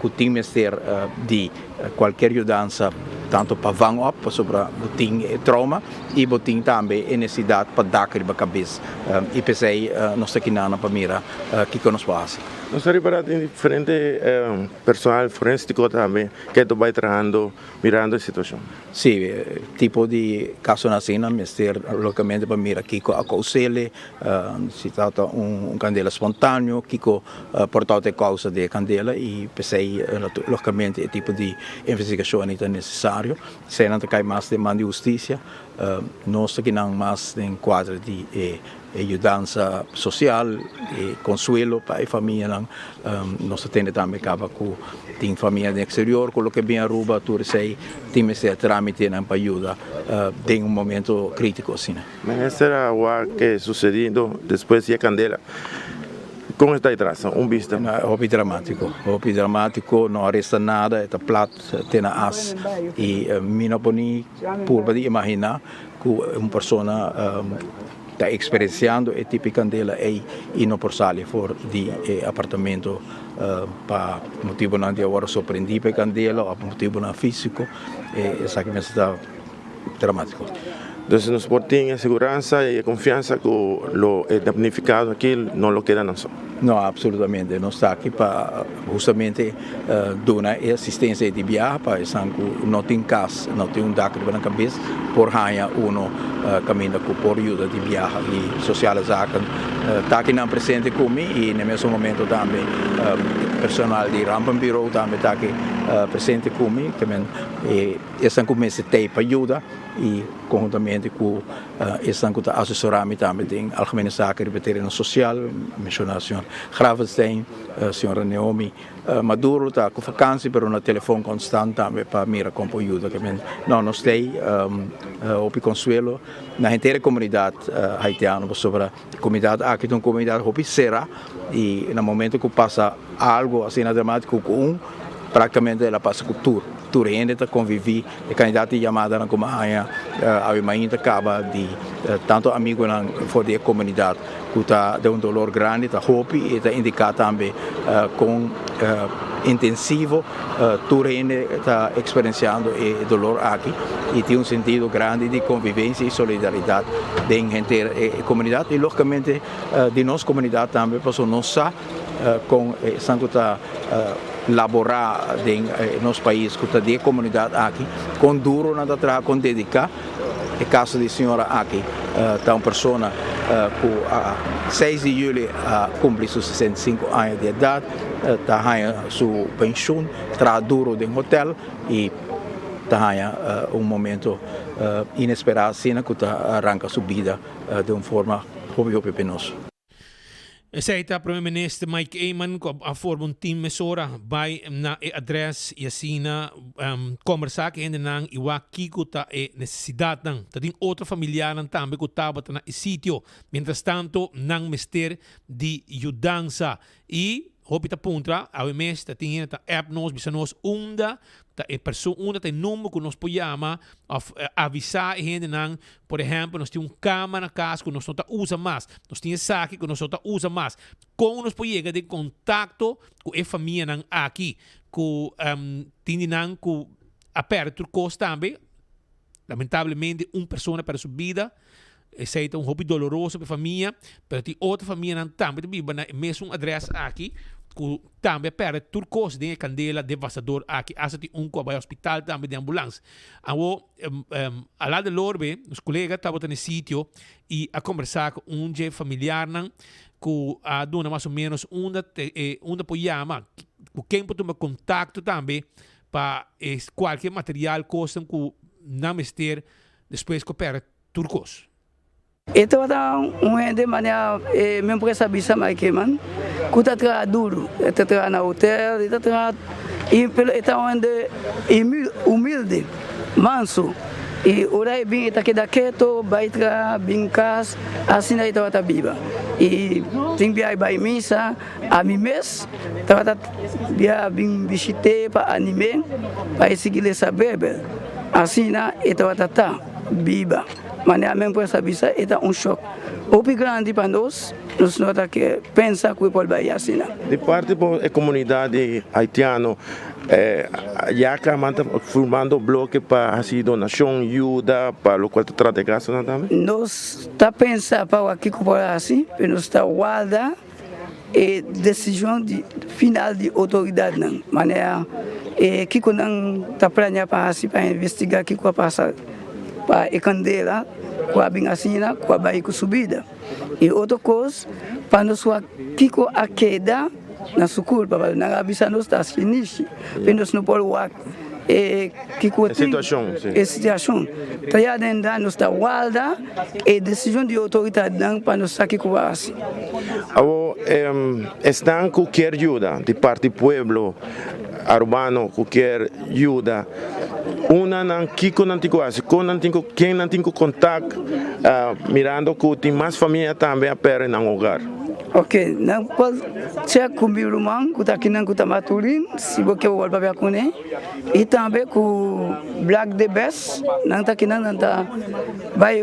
que tem mestre de qualquer ajudança, tanto para van up, sobre botim trauma, e botim também a necessidade para dar a cabeça. E pensei, nós aqui na Pamira, que nos passa. Nós estamos em diferente personal forensico também, que vai trabalhando, mirando a situação. Sim, tipo de caso na cena, mestre localmente para mirar Kiko aconselha, se trata candela espontâneo, Kiko portal de causa de candela e pensei localmente tipo de investigação é necessário. Se não cai mais demanda de justiça, nós aqui não mais em quadro de ajudança social e consuelo para a família. Nós temos também acaba com tem família no exterior, coloca bem a Aruba, tudo sei, tem esse trâmite para ajuda em momento crítico assim. Mas essa era o que sucedeu depois de candela. Como está atrás? Vista? Hobby dramático, não arresta nada, é plat, tem as e mina poni por de imaginar que uma pessoa está experienciando e tipo candela e não por sair fora de apartamento para motivo não de agora surpreendi para candela ou motivo não físico exatamente está dramático. Então, nós temos a segurança e a confiança que o damnificado aqui não lo queda só. Não, absolutamente. Nós estamos aqui para justamente dar assistência de viagem para que não tem casa, não tem dacre na cabeça, por ganhar caminho por ajuda de viagem e socializar. Está aqui na presente comigo e no mesmo momento também personal de Rampan Bureau também está aqui presente comigo também e essa começa a para ajuda e conjuntamente com essa assessoramento também tem algemene zaken de veterano social, mencionar a senhora Gravenstein, a senhora Naomi Maduro está com vacância, mas no telefone constante também para mirar como ajuda que não nós tem o consuelo na inteira comunidade haitiana sobre a comunidade aqui tem uma comunidade hopi será e no momento que passa algo assim dramático com praticamente ela passa cultura ainda está conviver e candidato chamada na comunidade a ainda acaba de tanto amigo na fora da comunidade que está de dolor grande está hope e está indicar também com intensivo tudo ainda está experienciando o dolor aqui e tem sentido grande de convivência e solidariedade dentro da comunidade e logicamente de nossa comunidade também porque nós com sangue laborar em nosso país com a comunidade aqui com duro nada atrás com dedicar é caso de senhora aqui está uma pessoa que 6 de julho cumpre seus 65 anos de idade está ganhando sua pensão está duro em hotel e está ganhando momento inesperado assim que está arranca sua vida de uma forma hobby penosa. Seita Primeiro-Ministro Mike Eyman a forma team mesora by na adres e assina conversar que ainda não iwa kiko ta necessidade não tem outra familiar não também que estava na sítio mientras tanto não mister de ajudança e hopita puntra ao mês ta tinha ta app nos bisa nos unda ta pessoa unda tem número que nos pojama avisar e ainda não por exemplo nós temos cama na casa que nós não usa mais nós temos saque que nós não usa mais com nos pode de contato com a família não aqui que tem não que aperto cos também lamentavelmente uma pessoa para sua vida esse é um hobby doloroso para a família mas tem outra família não também vive na mesmo adresse aqui que também perde turcos de candela devastador aqui asa ti um co vai hospital também de ambulância ao lá de Lorbe os colegas estavam no sítio e a conversar com familiar não que a dona mais ou menos onde pode chamar com quem pode tomar contato também para qualquer material coisa que não mister depois que perde turcos. Itu ada de maneira mesmo para saber mais que man, kuta tra duro, itu tra na hotel, itu tra e pelo itu onde humilde, manso e ora bem está que daqueto, vai tra bem cas, assim aí tá biba e tem biai vai missa, a mim mes, tá dia bem visite para anime, para seguir essa bebê, assim na itu tá biba. Mas mesmo para saber isso, é um choque. Opi grande para nós nota que pensa que pode vai assim. De parte da comunidade haitiana, já que manta formando bloque para assim donação, ajuda para o qual trata de gasto também. Nós está pensando para aqui que pode assim, nós está guarda e decisão final de autoridade não, maneira que quando não está planeando para assim para investigar que vai passar para candela com a bingacina, com a baía subida. E outra coisa, para nós que a queda na sua culpa, na avisa nós está sinistro, para nós não podemos situação. Então, dentro nós está guarda e decisão de autoridade para nós aqui com a assim. Estão com qualquer ajuda de parte do povo urbano, qualquer ajuda. Una não Kiko não tem quase, quem não tem contato, mirando que tem mais família também a pera no lugar. Ok, não pode ser com o meu irmão, que está aqui na Maturin, se você voltar com ele, e também com o Black The Best, não está aqui, não está. Vai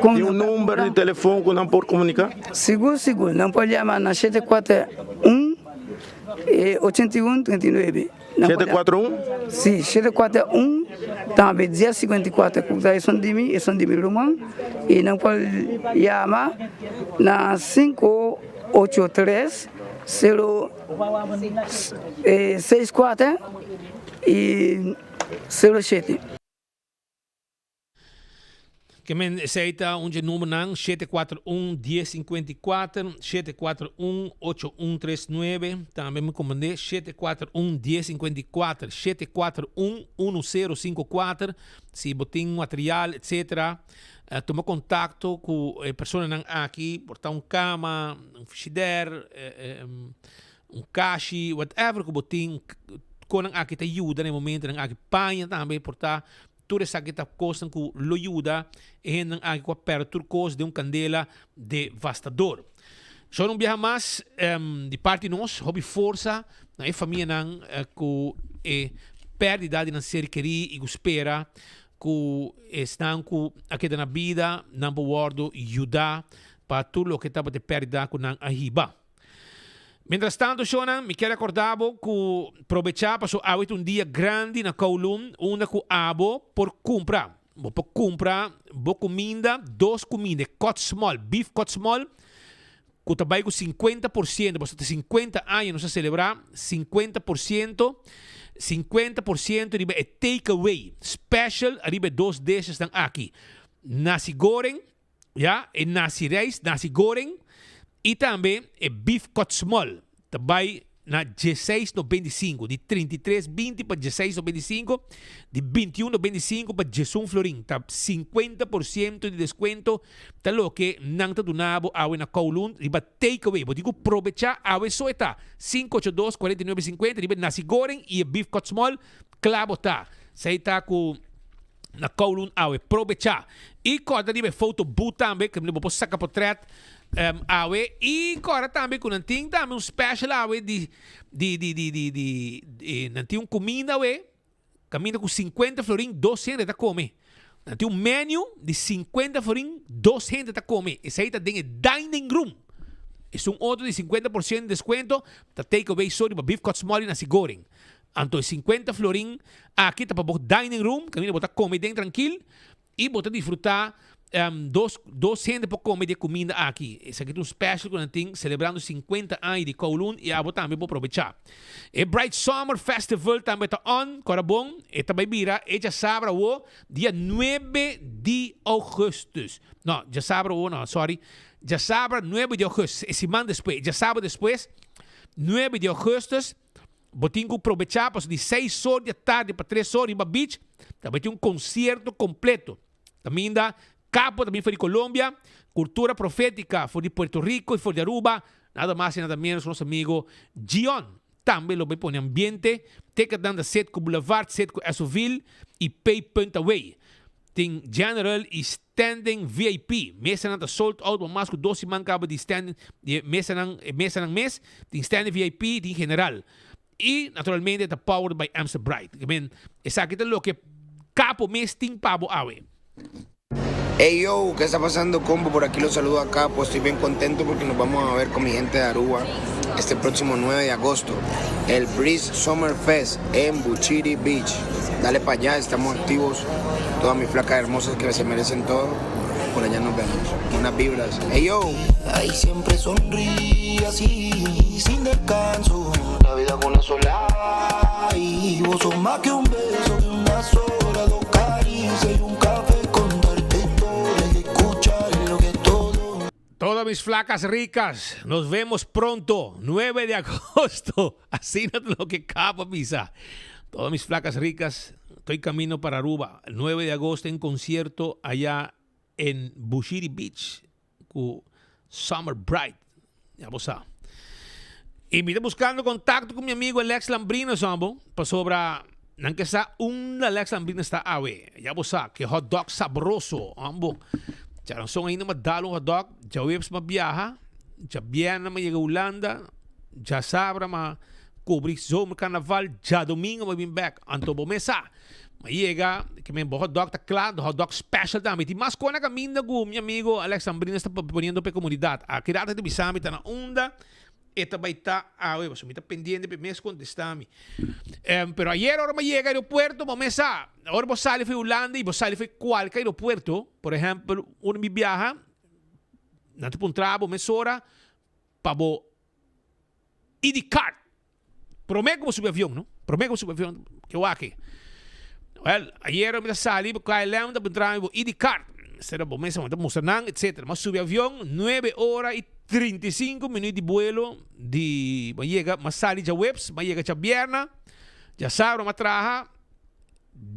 com o número de telefone que não pode comunicar? Seguro, não pode chamar na 741 81 39. 741? Sim, 741, também dia 54, que são de mim, são de meu irmão, e não pode chamar na 583 064 e 07. Que men aceita onde número não 741 1054 741 8139 também me comandei 741 1054 741 1054 se botem material etc. Toma contato com a pessoa não aqui portar cama frigideira caixa whatever que botem quando aqui te ajuda no momento não aqui panha também portar tudo essa que está costando com lo ajuda e não há que perto coisa de candela devastador. Só não viaja mais de parte de nós, hobby força na família não com perda de ser querer e espera que estão com aqui na vida não pode ajudar para tudo o que está de perda com não arriba. Mientras tanto, Shonan, me quero acordar que aproveitar para haver dia grande na Kowloon, onde que abo por comprar. Por comprar, boa comida, duas comidas, cut small, beef cut small, que trabalha com 50%, você tem 50 anos a celebrar, 50% é takeaway, special, arriba 2 desses estão aqui. Nasi goreng, ja, e nasi rice, nasi goreng, e também é beef cut small, também na 16,95, de 33,20 para 16,95, de 21,95 para 11 florin, tá 50% de desconto, tá lo que não tá donado awe na Kowloon, riba takeaway, vou digo aproveitar awe só está 582 49,50, riba nasi goreng e beef cut small, clavo tá, sai tá com na Kowloon awe aproveitar e corda riba foto boot também, que me vou sacar portrait awe e agora também com nanting também special awe de nanting comida awe comida com 50 florin 200 tá comer nanting menu de 50 florin 200 tá comer esse aí tá dentro dining room é outro de 50% de desconto tá take away sorry para beef cut small e nasi goreng então 50 florin aqui tá para dining room comida botar comer dentro tranquilo e botar disfrutar dos gente para comer de comida aqui. Esse aqui é um special que nós temos celebrando 50 anos de Kowloon e eu também vou aproveitar. E Bright Summer Festival também está on, cara bom. E também vira, e já sabe o dia 9 de agosto. Não, já sabe o, não, sorry. Já sabe 9 de agosto. Esse semana depois, já sabe depois, 9 de agosto, vou ter que aproveitar, para de 6 horas da tarde para 3 horas em Beach, também tem um concerto completo. Também dá Capo também foi de Colômbia, cultura profética foi de Puerto Rico e foi de Aruba, nada mais e nada menos nosso amigo Gion. Também lo põe ambiente, teca dando Setco Boulevard, Setco Esoville e Pay Point Away. Tem General e Standing VIP. Mesa nang sold out, mas com 12 man cabo de standing, mesa nang mes, tem Standing VIP, tem General. E naturalmente está powered by Amsterdam Bright. Essa aqui é o que Capo mes tem pabo awe. Hey yo, ¿qué está pasando, combo? Por aquí los saludo acá, pues estoy bien contento porque nos vamos a ver con mi gente de Aruba este próximo 9 de agosto, el Breeze Summer Fest en Buchiri Beach. Dale para allá, estamos activos, todas mis flacas hermosas que se merecen todo, por allá nos vemos, unas vibras. Hey yo. Ahí siempre sonríe así, sin descanso, la vida con una sola. Y vos sos más que un beso, que una sola, dos caricias y un café. Todas mis flacas ricas, nos vemos pronto, 9 de agosto. Así no es lo que capa, pisa. Todas mis flacas ricas, estoy camino para Aruba. El 9 de agosto en concierto allá en Buchiri Beach con Summer Bright. Ya vos sabes. Y me estoy buscando contacto con mi amigo Alex Lambrino, sambo, para sobra. Aunque sea un Alex Lambrino está a ver. Ya vos sabes, que hot dog sabroso, ambo. Já não são ainda madalo hot dog, já webs ma viaja, já viena ma llega Holanda, já sabra ma cobrir zomer carnaval, já domingo ma bin back. Anto bomesa, ma llega que me hot dog tá claro, hot dog special também. E mais quando a caminha com meu amigo Alex Ambrina está poniendo para a comunidade. A querida de bisami tá na onda. Esta vai estar, você me está pendiente para me contestar-me. Pero ayer ahora me llega al aeropuerto, momesa, ahora vos sale fue Holanda y vos sale fue cualquier aeropuerto, por ejemplo, uno me viaja, no te puntrabo, mesora, para vos ID card. Prometo que vos sube avión, ¿no? Prometo que vos sube avión, que eu aqui. Well, ayer me sale, porque aí lembra, puntrabo, ID card. Será bom mesmo, mostrando, etc. Mas sube avião, 9 horas e 35 minutos de vuelo de llega, mas sale já webs, mas llega já viernes, já sábado, mas traja,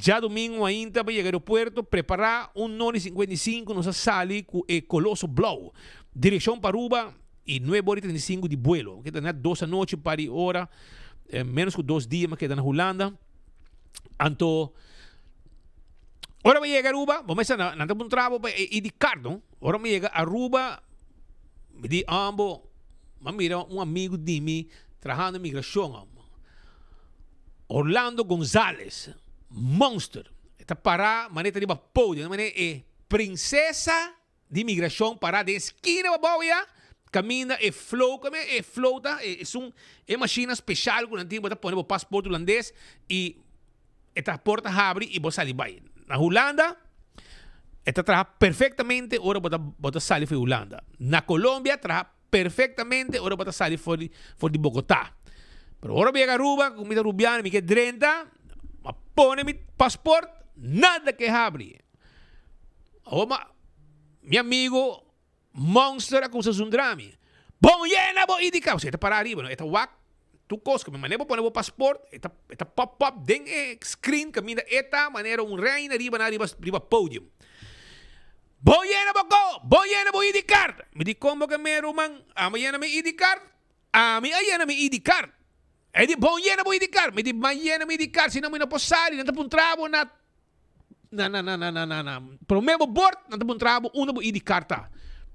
já domingo ainda, mas llega aeroporto, preparar 9:55, nos sale com o Colosso Blow, direção para Aruba e 9 horas e 35 de vuelo, que está 2 da noite para hora, menos que 2 dias, mas queda na Holanda. Anto ahora me llega a Aruba, vamos a ver, no un trabajo y de cardo. Ahora me llega a Aruba, me di ambos, mira, un amigo de mí trabajando en migración. Orlando González, monster. Está parada, maneta de podio, princesa de migración parada de esquina, baboya. Camina e flota, é máquina especial que você pode pôr o passaporte holandês e esta porta abre e você sai vai. Na Holanda, esta trabaja perfectamente, ahora bota salir de Holanda. Na Colombia, trabaja perfectamente, ahora bota salir de Bogotá. Pero ahora voy a Aruba, con mi rubiana, mi que 30, pone mi pasaporte, nada que abre. Ahora, mi amigo, monster, acusa un drama. Bom, llena, bo, indica. O sea, esta para arriba, esta wak, tu cosa que me manejo poner o pasaporte, esta pop-up, den screen, camina esta manera, un reina arriba podium. Voy a ID card. Me di como que me roman, a mañana me ID card, a mí ayer me ID card. E di voy a ID card, me di mañana me ID card, si no me no posso salir, não te pun trabo na. Pero mesmo board, não te pun trabo, uno bo ID card tá.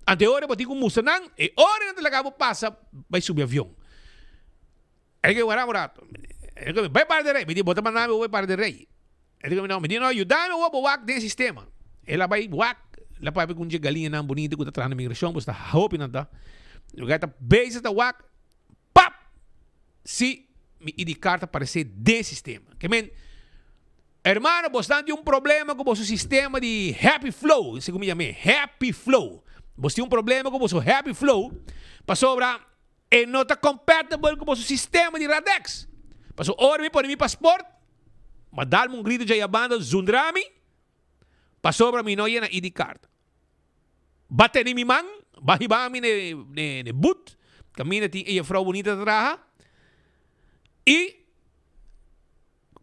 Ante hora boti com musanang, e hora não te lagabo passa, vai subir avião. É que eu era morato. É que vai para de rei, me di bota mandar eu vou para de rei. É que não, me di não, ajudar eu vou wak desse sistema. Ela vai wak la pa kun galinha na bonita que tá trazendo migração, você tá hoping nada. O gato base da wak pap. Se me ID carta aparecer de sistema. Que men hermano, você tem problema com o seu sistema de Happy Flow, isso que me chamei Happy Flow. Você tem problema com o seu Happy Flow, para sobra e não está compatible com o seu sistema de Radex. Passou hora me põe meu passaporte, mas dá-me grito de banda Zundrami, para sobra me não ia na ID carta. Bate ni mi man, bahibami ne boot, camina ti e vrouw bonita traja. E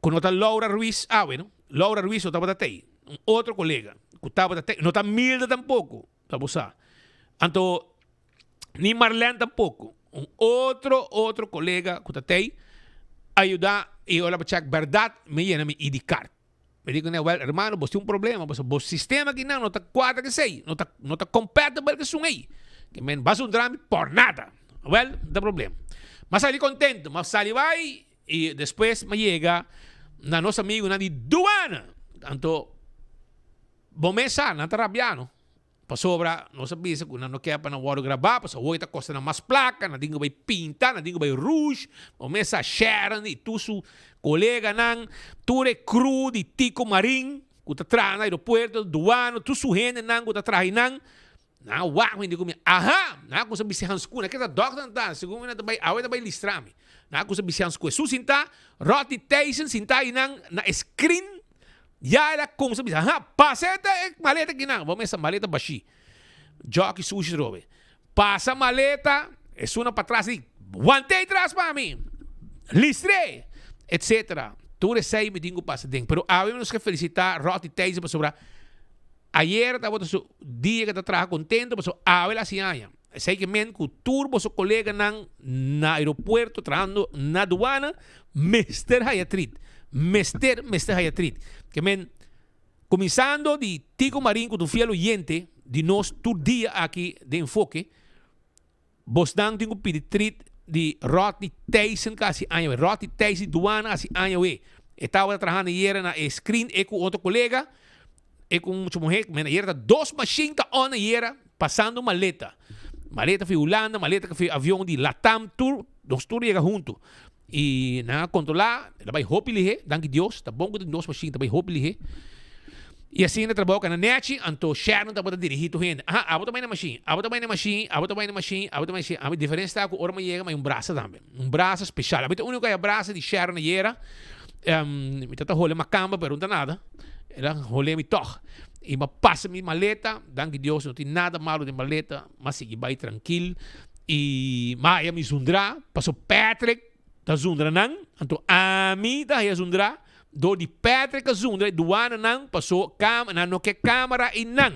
con otra Laura Ruiz, bueno, Laura Ruiz no estaba ahí, un otro colega, que estaba ahí, no está Milda tampoco, la Anto ni Marlene tampoco, un otro colega que está ahí, ayuda y hola pachak, verdad, me llena mi ID card. Me digo, well, hermano, vos tem problema, vos sistema que não está 4 que 6, não está compatible que são aí. Que men, vas drama por nada. Well, não tem problema. Mas salí contento, mas salí vai e depois me chega na nosso amigo na de Duana. Tanto bomesa, não tá rabiano. Pa sobra, não sabia se não quer para não vou gravar, pa so tá costa na mais placa, não dingo vai pinta, não dingo vai rouge, bomesa Sharon e tu su colega nang, tu re cru de Tico Marim, que tá atrás no aeroporto, duano, tu su gente nang, que tá atrás nang. Na wag hindi ko mi aha na ako sa bisihan school na kita doctor ta siguro na tabay away tabay listrami na ako sa bisihan school susinta rotation sinta inang na screen ya era kung sa bisihan ha paseta maleta kinang vamos essa maleta bashi jockey sushi robe pasa maleta es una para atrás y guante atrás para mí listre etc tu sei me dingo pasa ding pero havemos que felicitar rotation para sobra. Ayer estava o dia que está contento, mas a ver assim aia. Sei que men que o turbo seu colega na aeroporto trabalhando na aduana, Mr. Hayatrit, Mr. Hayatrit. Que men começando de Tico Marim com o fiel oyente de nós todo dia aqui de enfoque, vos dan tenho peditrit de Rodney Tyson kasi aia, Rodney Tyson duana assim aia we. Estava trabalhando ayer na screen com outro colega. E com muita mulher, era 2 machines on era passando maleta. Maleta foi Holanda, maleta que foi avião de Latam Tour, nós todos chega junto. E na controlar, ela vai hopili, danke Deus, tá bom que 2 machines, tá vai hopili. E assim ele trabalha na net, então Sharon tá botando dirigido gente. Ah, abota bem na machine, abota bem na machine, abota bem na machine, abota bem na machine. A diferença está com hora chega, mas braço também, braço especial. A única que é braço de Sharon era, me tenta rolar uma cama, pergunta nada. Ela rolei me toch. E me passa minha maleta. Danke Deus, não tem nada malo de maleta. Mas segui vai tranquilo. E Maia me zundra. Passou Patrick. Da zundra não. Então a mim da zundra. Do de Patrick a zundra. Duana não. Passou câmera. Não que câmera e não.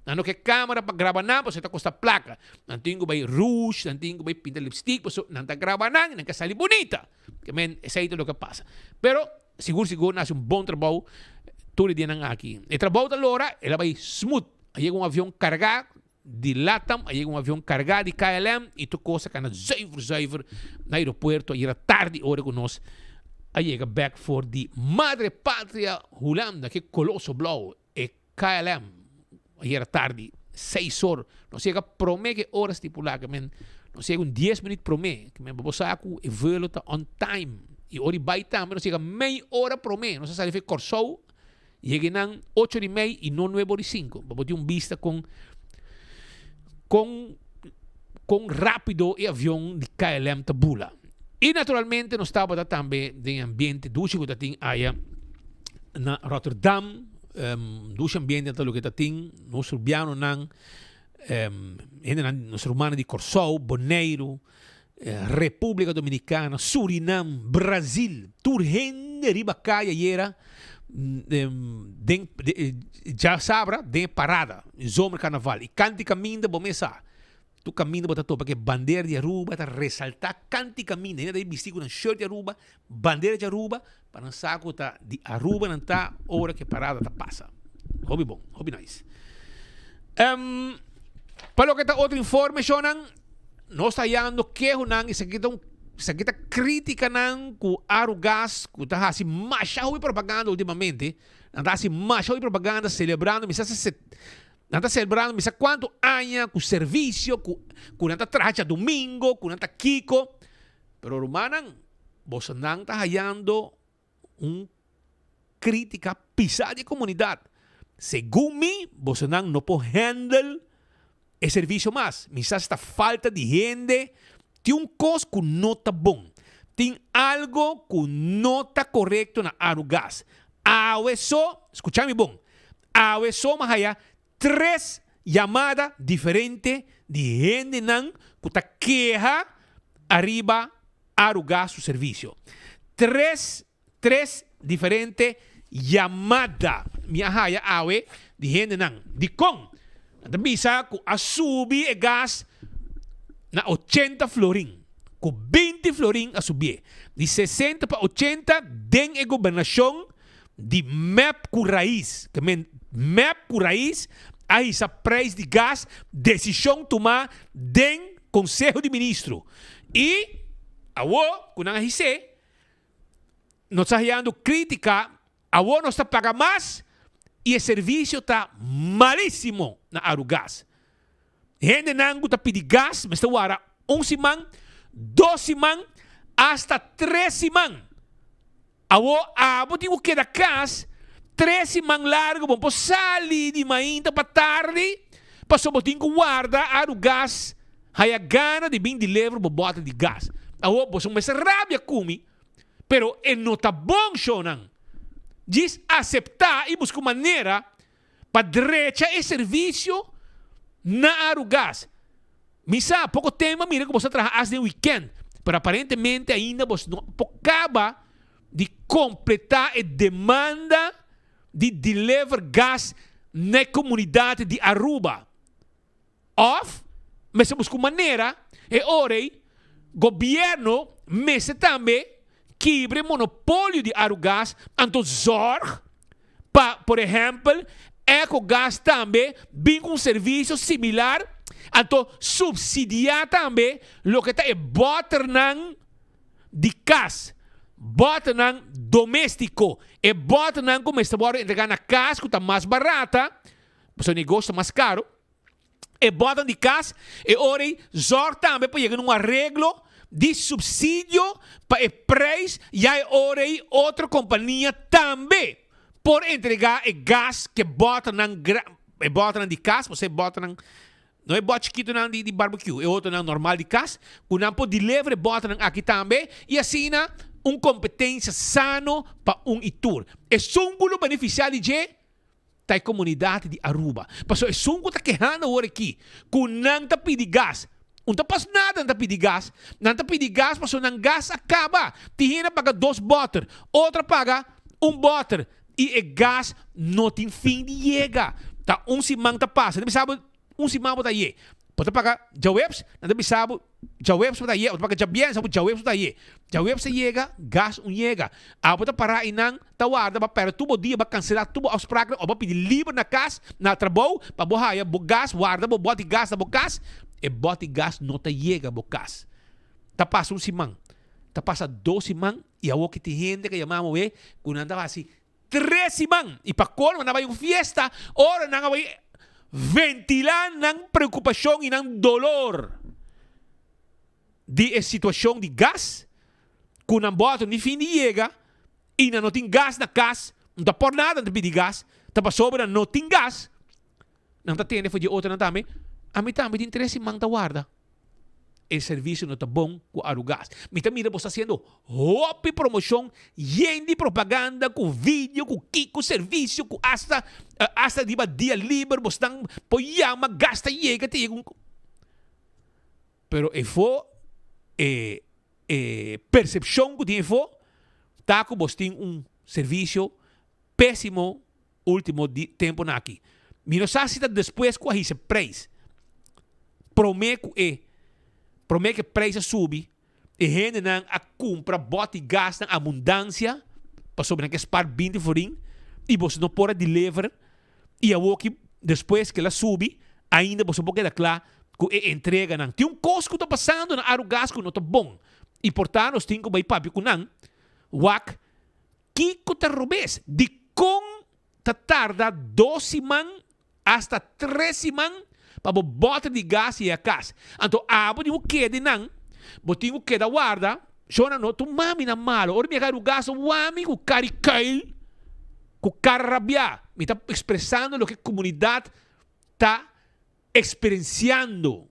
Não que câmera para gravar não. Passou tá costa placa. Não tenho vai rouge. Não tenho vai pintar lipstick. Passou não tá gravar não. Não que sair bonita. Que men, esse aí é o que passa. Pero seguro nasce bom trabalho. Tudo dia nang aqui. E trabalho da Lora, ela vai smooth. Aí avião carregado de Latam, aí avião carregado de KLM, e tu coisa que na zuiver no aeroporto, aí era tarde hora com nós. Aí chega back for the Madre Patria Holanda, que colosso blau, e KLM. Aí era tarde, 6 horas. Não chega promete que horas estipular, que men, não chega 10 minutos promete, que men, vou saco e velo tá on time. E hora vai também, não chega meia hora promete. Não sei se ele fez Corsou, llegué a 8:30 y no 9:05. Vamos a vista con rápido y avión de KLM Tabula. Y naturalmente no estaba también de ambiente duche que tating allá na Rotterdam, duche ambiente de lo que tating, nos urbiano nang, nos romanos de Corsou, Bonaire, República Dominicana, Surinam, Brasil, Turgente, Ribacaya y era já sabra de parada zomer carnaval e canti caminho bom essa tu caminho bota topa porque bandeira de Aruba tá ressaltar canti caminho ainda daí vestido com shirt de Aruba bandeira de Aruba para não saco tá de Aruba não tá hora que parada tá passa hobby bom hobby nice para o que tá outro informe shonan nós tá yando que hunan e se kita crítica nang ku Arugas ku tá assim machahui propaganda ultimamente tá assim machahui propaganda celebrando misa nanta celebrando misa quanto anos com serviço com nanta traja domingo com nanta kiko pero rumanan você não tá hallando crítica pisada de comunidade segundo mim você não pode handle o serviço mais misa esta falta de gente. Tem coisa que não está bom. Tem algo que não está correto na Arugas. Escucha-me bom. Só mas 3 chamadas diferentes de gente que está queja arriba Arugas o serviço. 3 diferentes chamadas. Minha haya de gente de com. Bisa que a subir o gás na 80 florin, com 20 florin a subir. De 60 para 80, den a governação de MEP com raiz. Que MEP com raiz, aí essa preço de gás, decisão tomar den Conselho de Ministro. E, com a RC, nós estamos crítica, não está pagando mais, e o serviço está malíssimo na Arugás. Gente não está pedindo gás, mas está agora 1 semana, 2 semanas, hasta 3 semanas. Abo tenho que dar casa, 3 semanas largo, bom, para sair de manhã para tarde, para só botar com guarda, Arugás, aí a gana de vir de levar para bota de gás. Você não vai rabia comigo, pero não está bom, Shonan. Diz aceitar e buscar maneira para direita e serviço na Arugás. Misa, pouco tempo, mira que você trabalha no weekend, pero aparentemente ainda você não acaba de completar a demanda de deliver gás na comunidade de Aruba. Mas você busca maneira, e ora, governo, mas também, quebre monopólio de Arugás, então zorg, para, por exemplo, Ecogás também, vem com um serviço similar, então subsidiar também, o que está é botanan de casa, botanan doméstico, e botanan como está agora entregar na casa, que está mais barata, o seu negócio está mais caro, e botam de casa, e ora, zorg também para chegar num arreglo, de subsídio para o preço e aí outra companhia também por entregar o gás que bota na de casa, você bota não é bota chiquito de barbecue, é outro normal de casa, o não pode levar bota aqui também e assim uma competência sano para itur. É sungulo beneficiário de da comunidade de Aruba. Porque é sungulo está querendo agora aqui, com não está pedindo gás. Não está passando nada, não está pedindo gás. Não está pedindo gás, porque o gás acaba. Tihina paga 2 botter, outra paga 1 botter. E o gás não tem fim de chega. Tá, 1 semana está passando. Não sabe, 1 semana está aí. Pode pagar jawebs, não sabe, jawebs está aí. Pode pagar jabian, sabe, jawebs está aí. Jawebs chega, gás não chega. Pode parar e não, está guarda, para perder tudo dia, para cancelar tudo aos pragas, ou para pedir livre na casa, na trabalho, para borrar, gás, guarda, bote gás na casa. E bote gás não te chega a bocas. Tá passa 1 semana. Tá passa 2 semanas. E a que tem gente que chamamos quando andava assim 3 semanas. E para quando andava em fiesta, ora andava ventilar não preocupação e não dolor de situação de gás. Quando não bota de fim de chega e não tem gás na casa, não tá por nada de pedir gás. Tá para sobra, não tem gás. Não tá tendo, foi de outra, não também. A mim também tem 3 semanas da guarda. O serviço não está bom com Arugás. Mira, você está fazendo hop promoção, de propaganda, com vídeo, com kiko, serviço, com hasta dia livre, você está apoiando, gasta e chega. Pero percepção que tem tá que você tem serviço péssimo último tempo aqui. Mira, se depois com esse preço, promete que o preço sube e gente não a compra, bota e gasta abundância para sobre que spar 20 forinhos e você não pode deliver e a que depois que ela sube ainda você pode dar claro que entrega não. Tem custo que está passando na Arugás que não está bom e portanto nós temos que ir para o não que está robês de com tarda 2 semanas hasta 3 semanas para bota de gás e a casa. Então, pode que de não, pode que da guarda, chora não, tu mami na malo, ora me agarra o gás, o amigo, o caricail, o carrabia, me está expressando o que a comunidade está experienciando.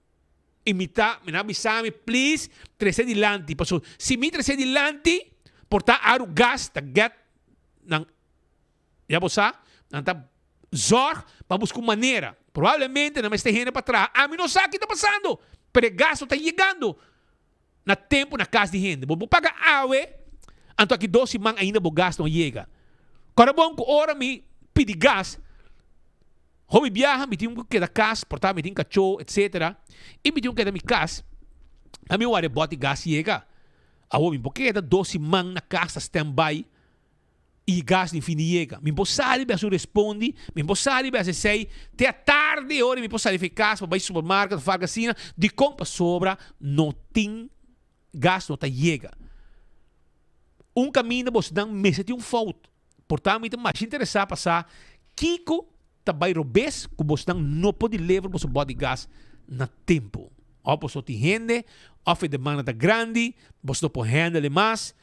E me avisando, please, trazer adiante. Se me trazer adiante, portar o gás, tá get, já você, não está zorg, para buscar maneira. Provavelmente não está gente para trás. A mim não sabe o que está passando. Pero o gasto está chegando na tempo na casa de gente. Vou pagar água. Então aqui 2 semanas ainda o gasto não chega. Quando bom que hora me pede gás, eu viaja, me tenho que dar casa, portar, me tenho cachorro, etc. E me tenho que dar minha casa. A minha hora bota gás chega. Eu me porque 2 semanas na casa stand-by. E gás nem fim de chega. Me possari be a responde, me possari be a sei, te a tarde ora me possari ficar, para ir supermercado, fargacina, de compra sobra, não tem gás, não tá chega. Caminho você não me sente falta. Portanto, me mais interessar passar kiko tabay robes kung bos nang no po deliver mo sa body gas na tempo. O po so tihende, of demanda da grande, bos no po handle mas,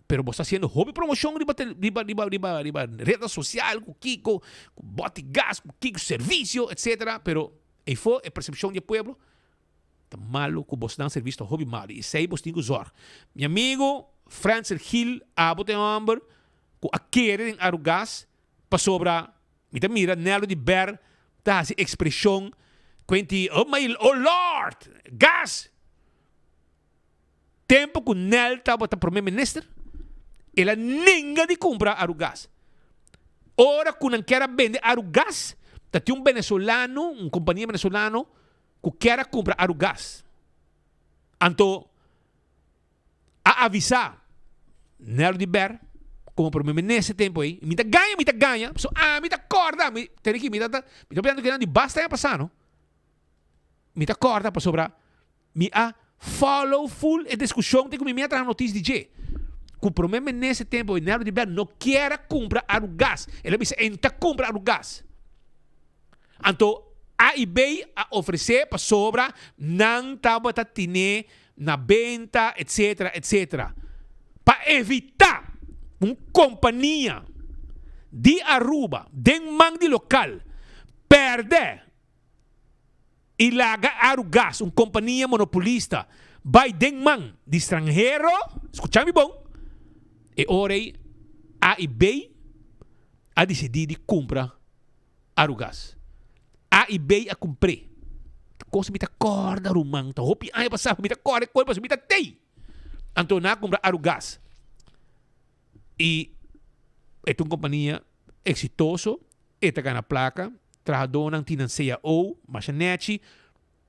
pero bos está haciendo hobby promoção riba rede social, com kiko, com body gas, com kiko serviço, etc. Pero e foi a percepção do pueblo, tá malo com bos nang serviço hobby malo. E sei bos tingo zor. Meu amigo Francis Hill, abote amber, com a querer em Arugas, pa sobra, mira, Nelo de Ber, tá essa expressão, quenti, oh Lord, gas! Tempo que Nel estava para primeiro-ministro, ela ninguém de comprar Arugas. Ora, quando não quer vender Arugas, tem um venezolano, uma companhia venezolana, que quer comprar Arugas. Então, a avisar Nelo de Ber, como primeiro-ministro tempo aí, me ganha, so, me acorda, tem que me tá pensando que não basta ya passar, não? Me acorda para sobrar, me follow full a discussão tem que me entrar na notícia de G. Que o primeiro-ministro tempo aí, Nelo de Ber, não quer comprar Arugas. Ele disse, não compra Arugas. Então, a eBay a oferecer para sobra, não estava a ter na venda, etc. Para evitar uma companhia de Aruba, de mando local, perder e largar Arugas, uma companhia monopolista, vai de man de estrangeiro, escutame bom, e ora a eBay a decidir de comprar Arugas. A eBay a comprar. Coisa me acorda, rumang, ta hopi ay passar, me acorda, coisa me tei. Então na comprar Arugas. E é uma companhia exitosa, esta ganha placa, trabajador não tinha CAO, machinete,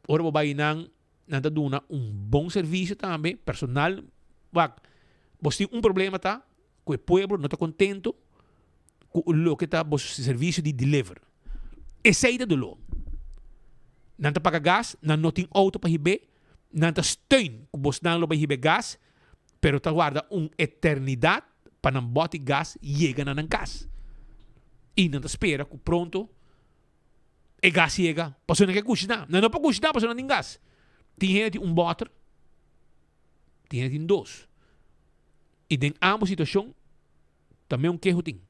ora vai não dá bom serviço também, personal, você tem problema tá, com o povo não está contento com o que está o serviço de deliver. E saída do lo. Não está paga gas, não tem auto para ribe, não está steun com você não vai ribe gas, pero está guarda uma eternidade para não botar gas chega na gas. E não espera que pronto e gas chega. Passou não quer cozinhar. Não para cozinhar, passou não tem gas. Tem gente um boter, tem gente dois. E em ambas situações, também queijo tem.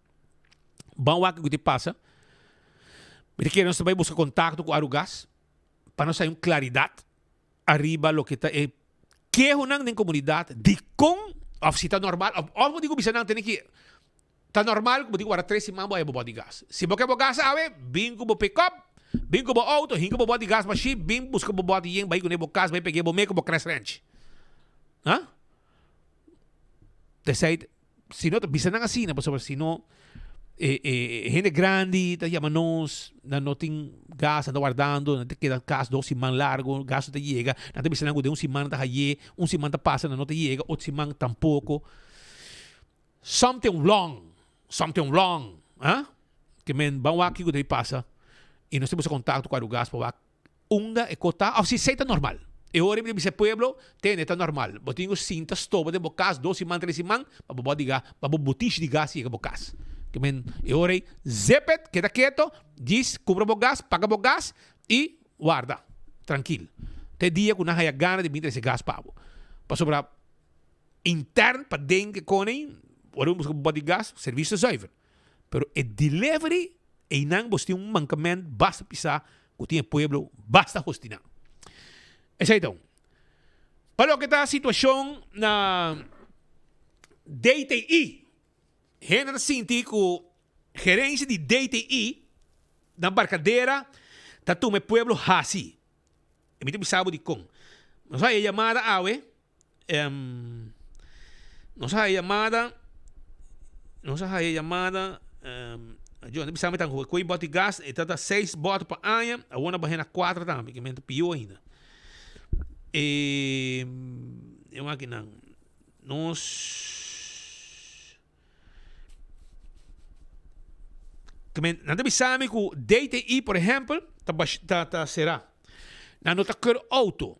Bom o que te passa, mas que nós também buscar contato com o Arugas, para nós ter claridade arriba lo que está queijo não tem comunidade, de com ou se está normal, ou digo bisa não tem que está normal, como digo, para 3 semanas vai botar gas. Se você quer gas, vem com o pick-up, vem com o auto, vem com o botar gas, mas vem buscar o botar yen, vai com o gas, vai pegar o meio com o crash ranch. Hã? Se não, bisa não assim, se não, gente grande, está chamando-nos, não tem gas, está guardando, não tem que dar gas 2 semanas largo, gas não chega, não tem bisa não de 1 semana está aí, 1 semana passa, não chega, 8 semanas tampouco. Something wrong, hein? Que men, vamos aqui que passa, e nós temos contato com o gas para unda e cota, ou se está normal. E ora me dice pueblo, tem está normal. Botinho cintas, toba de bocas, 2 semanas, 3 semanas, para botar para botiche de gas e bocas. Que men, e ora zepet, queda quieto, diz, compra gas, paga gas e guarda, tranquilo. Tem dia que não há gana de vir esse gas pavo. Para sobrar interno, para dentro que conem, ora busca botar gas, serviço zuiver. Pero o delivery, e não você tem mancamento, basta pisar, que tem pueblo, basta hostinar. Essa então. Para o que está a situação na DTI, gente sente que a gerência de DTI na barcadeira está tomando pueblo assim. E me sabe de como. Nós a chamada awe, nós a chamada, eu não sabe tanto que bota gas, e tá 6 botas para anha, a outra barrena 4 também, que mente pior ainda. E eu aqui não, nós também não deve saber que o DTI, por exemplo, tá será na nota que auto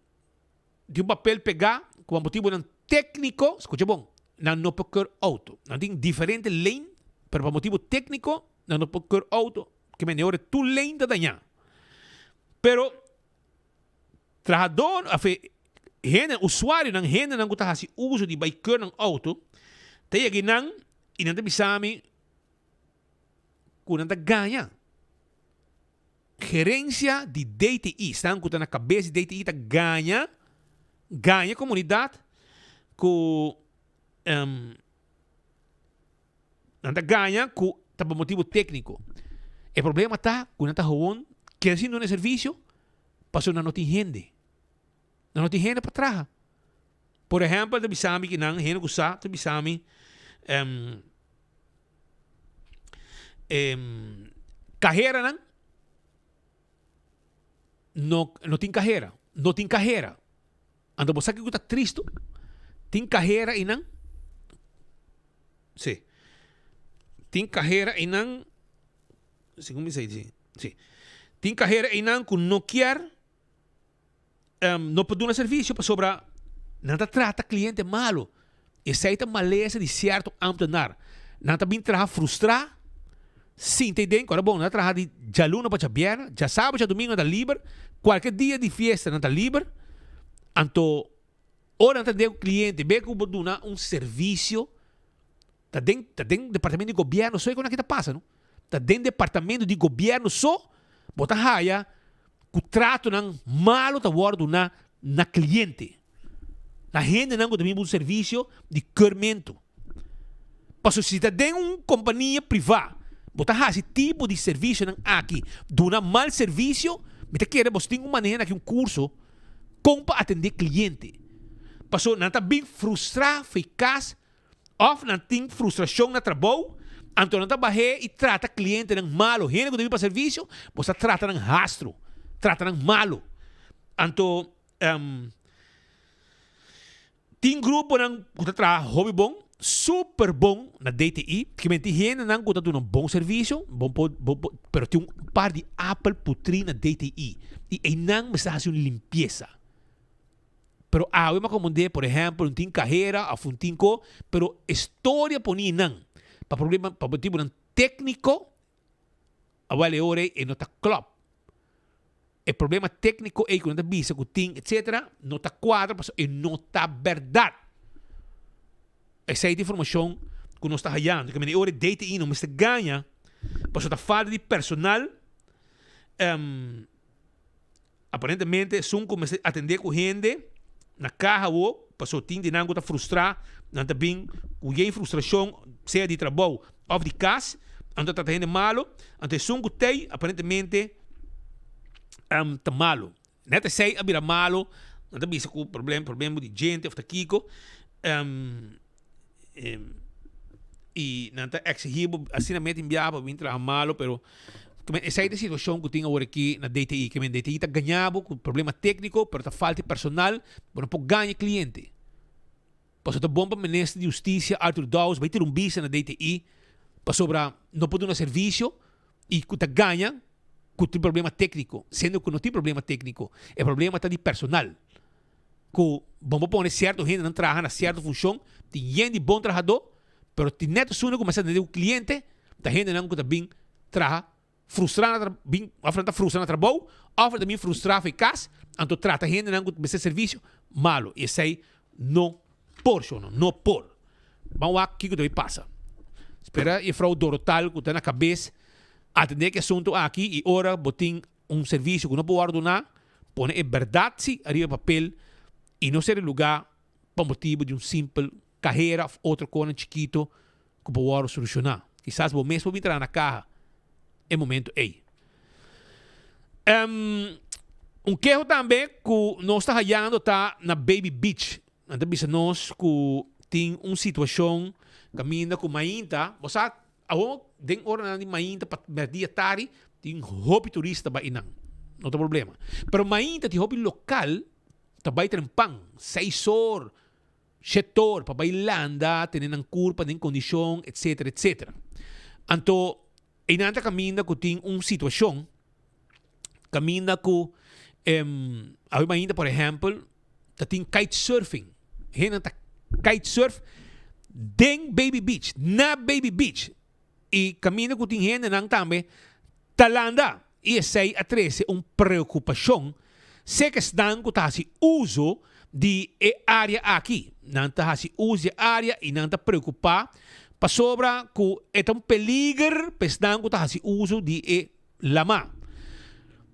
de papel pegar com um motivo não técnico, escuta bom, na nota que auto, não tem diferente lane, pero por motivo técnico não pode cor auto que me neore tu lenta danha. Pero trabajador, usuário ng hena nang kutahasi uso di biker ng auto, tayo ginang inanta bisami kunanta ganha. Gerência de DTI, estão com na cabeça de DTI tá ganha comunidade com anda ganha com tá por motivo técnico. O problema tá quando tá gewoon que assim não é serviço, passou na noti gente. Na noti gente para trás. Por exemplo, da bisami que não gente gusta, da bisami carreira não no tem carreira. No tem carreira. Ando você que está triste, tem carreira e não. Sim. Tem carreira e não. Como me diz? Sim. Tem carreira e não que não quer não pode dar serviço para sobrar. Não trata cliente malo. E aceita maleza de certo ambtenar. Não bem trabalhar frustrar. Sim, entendem? Agora, bom, não trabalha de jaluna para chabiar, já sábado, já domingo, está livre, qualquer dia de fiesta, não está livre. Então, ora, não tem cliente, vê que eu vou dar serviço, está dentro do departamento de governo, só é quando está passando. Está dentro do departamento de governo, só, bota raia, que o trato não malo está guardado na cliente. Na gente não tem um serviço de cormento. Porque se está dentro de uma companhia privada, botar esse tipo de serviço aqui, dá mal serviço, me quer você tem uma maneira que um curso como para atender cliente. Passou não está bem frustrado, eficaz, ou não tem frustração no trabalho, então não está barré e trata cliente não malo, gente que deve para serviço, você trata não rastro, trata não malo. Então tem grupo não que trabalha hobby bom, super bom na DTI, que mente gente não está dando um bom serviço, pero tem par de Apple putri na DTI e não está fazendo limpeza. Pero eu me acomodei, por exemplo, não tem carreira, não tem co, pero história poni não. Para problema, para motivo não técnico, vale ore e não está club. O problema técnico é que não está bisa, que tem, etc. Não está quadro, e não está verdade. Essa é a informação que nós estamos ganhando. Que a hora de DTI não se ganha, porque a falta de personal, aparentemente, são como atender com gente na carro, porque tem de não estar frustrado, não está bem, com frustração, seja de trabalho ou de casa, então está gente malo, então são que tem, aparentemente, está malo. Não é sei a vira malo, não está bem com problema de gente, ou está kiko, e não está exigido assinamento enviado para vir trabalhar malo, pero essa é a situação que eu tenho agora aqui na DTI, que a DTI está ganhando com problema técnico, pero está falta de personal, para não pode ganhar cliente. Porque está bom para o ministro de Justiça, Arthur Dawes, vai ter visa na DTI, para sobrar, não pode dar um serviço, e que está ganha com tem problema técnico, sendo que não tem problema técnico, o problema está de personal. Que vamos pôr certo gente não trabalha na certa função, tem gente bom trabalhador, pero tem neto suno começa a atender o cliente, tem gente não que também trabalha frustrada, bem, afronta frustrada no trabalho, afronta também frustrada eficaz, então trata gente não que vai ser serviço malo, e isso aí não por, não por. Vamos lá, o que deve passar. Espera e frau Dorotal que está na cabeça, atender que assunto aqui e ora botem serviço que não pode ordenar, põe a verdade se arriba papel e não ser lugar para motivo de simples carreira ou outra coisa chiquito que pode solucionar. Quizás você mesmo entrar na carro é momento aí. Queijo também que nós está hallando está na Baby Beach. Então, nós que tem uma situação caminhando com mainta, você tem hora de mainta para dia tarde, tem hobby turista para inang. Não tem problema. Pero mainta tem hobby local, também tem pang, 6 horas, 7 horas, para bailanda, tenen ang curva, tenen condição, etc, etc. Então, inanta caminha que tem uma situação, caminha que, ainda, por exemplo, tem kitesurfing. Gente tá kitesurf, den Baby Beach, na Baby Beach. e caminho que tem gente não também talanda e 6 a 13 preocupação se que estão que tá se uso de área aqui não tá se uso de área e não tá preocupar para sobra que é peligro para estão que tá se uso de lama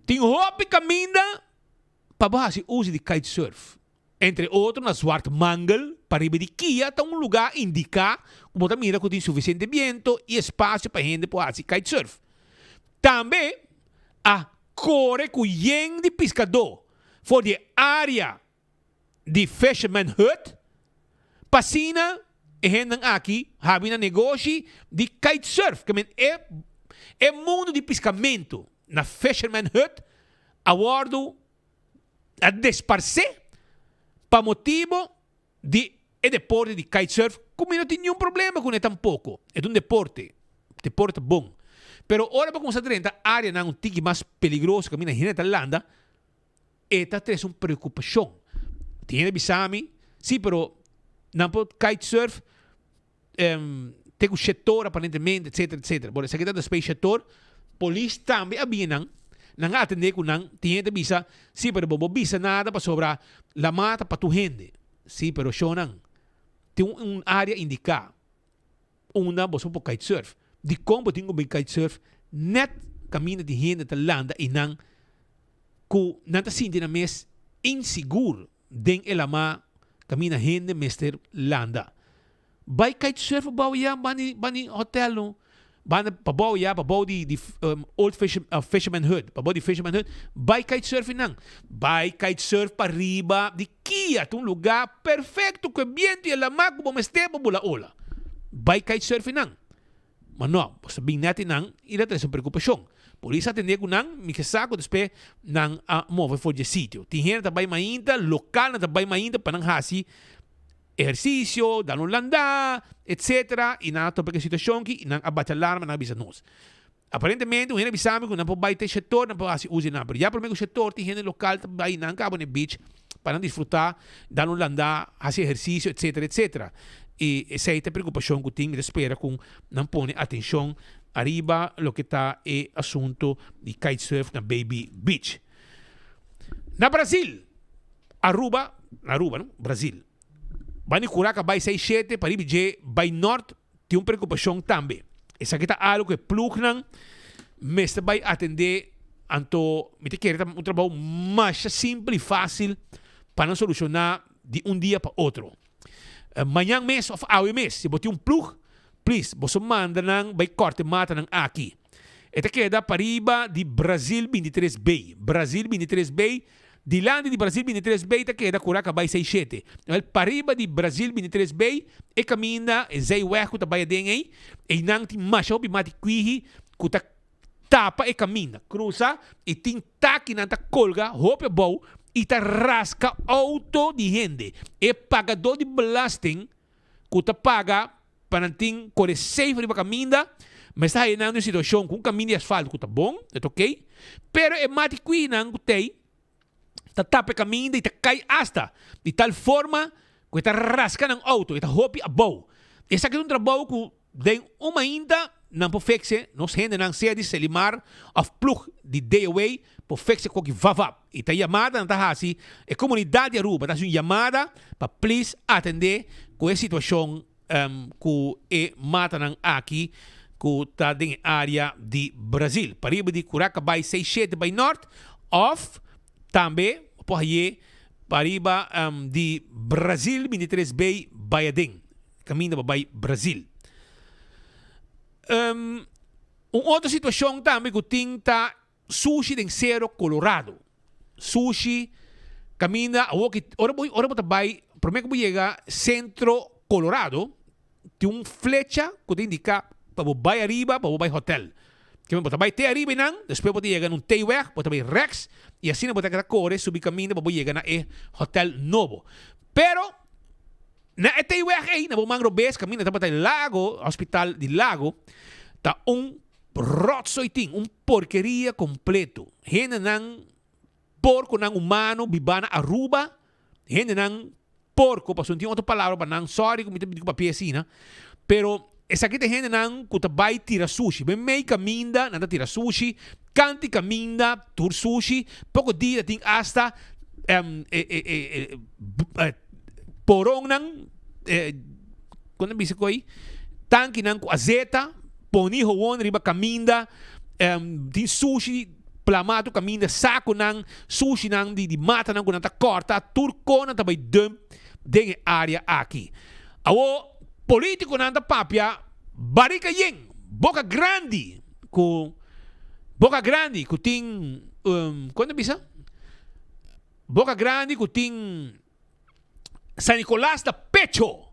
tem hopi caminda para se uso de kitesurf entre outros na Zwarte Mangel para ir de Kia está lugar indicar como também que tem suficiente vento e espaço para gente poder fazer kitesurf também a corre com de pescador for de área de Fisherman Hut passina e gente aqui havem um negócio de kitesurf que é mundo de pescamento na Fisherman Hut a bordo a desparcer para motivo de deporte de kitesurf como não tem nenhum problema com ele tampouco é deporte bom pero ora para começar a área não tique mais peligrosa que a minha gente landa esta é uma preocupação tem bisami sim pero não pode kitesurf tem o setor aparentemente etc por isso que está space setor polícia também havia não atender com não tem gente bisa sim pero bobo bisa nada para sobrar la mata para tu gente sim pero show não tem área indicar uma você pode kitesurf de como tem um kitesurf net caminho de gente da landa e não que não está sentindo mais inseguro den elama caminho gente mister landa vai kitesurf bau ya bani hotel no bani pabau ya pabau di old fisherman hut pabau di fisherman hut vai kitesurf não vai kitesurf para riba de Kia um lugar perfeito que viento e elama como mister bula ola vai kitesurf não mas não, você bem nete não, e não tem essa preocupação. Por isso atender com não, me que saco depois não move fora de sítio. Tem gente também ainda, local também ainda para não fazer exercício, dar um landar, etc. E não topa que situação que não abate alarma, não avisa nós. Aparentemente, o gente avisa que não pode ter setor, não pode fazer uso nada. Já para o meu setor, tem gente local também não acaba no beach para não desfrutar, dar um landar, fazer exercício, etc. E essa é a preocupação que tem, espera com não põe atenção arriba lo que está é assunto de kitesurf na Baby Beach. Na Brasil, Aruba, não? Brasil. Bani Curaca vai 6-7, para ir vai norte, tem uma preocupação também. Essa aqui está algo que plugam, mas vai atender anto, me te quer um trabalho mais simples e fácil para não solucionar de um dia para outro. Manhã mês ou awe mês, se botar plug, please, você manda vai corte mata aqui. Esta queda para riba de Brasil 23B. Brasil 23B, de lande de Brasil 23B, esta queda curaca vai 6-7. Para riba de Brasil 23B, e caminha, e zai uerco ta baia den aí, e não tem mais ou mati quihi, que ta tapa e caminha, cruza, e tem taque na ta colga, roupa bom, e ta rasca auto de gente. E pagador de belasting, que ta paga para não correr safe para caminha, mas está aí na situação com caminho de asfalto que tá bom, é ok? Pero é mati qui não tem, ta tapa e caminha e ta cai hasta de tal forma que ta rasca ng auto, e ta hopi a bow. Essa aqui é um trabalho que tem uma ainda não pode fazer, nós gente não sei de selimar of plug de day away por fazer com que vavap. E tá chamada não tá assim, é comunidade de Aruba, tá uma chamada para please atender com a situação que é mata aqui que está em área de Brasil. Para ir de Curaca vai 6-7 by norte, off também pode para ir de Brasil 23B by Adem, caminho para Brasil. Uma outra situação também que tem tá sushi em Cerro Colorado. Sushi caminha ora bota vai primeiro que chega Centro Colorado tem flecha que indica para vai arriba para vai hotel. Que bota vai ter arriba não, depois pode chegar num Teiweg, bota vai Rex e assim bota que corre subir caminho para chegar na hotel novo. Pero na Teiweg aí na Mangro Base caminho tá para lago, hospital de lago, tá rotsoiting, porqueria completo. Gente não porco não humano bibana Aruba, gente não porco, para não outra palavra para não sorry como te digo para assim, pero essa aqui tem gente não que vai tirar sushi. Bem meio caminda, nada tira sushi. Canti caminda, tur sushi. Pouco dia tem hasta porong nang quando é que foi? Tanque nang com azeta, poni hoon riba caminda, tem sushi plamato caminda, saco nang sushi nang di mata nang kunanta corta, turco nang tabay dum deng área aqui. Awo político nang papia barika yeng Boca Grande com ting quando bisa? Boca Grande com ting San Nicolás da Pecho.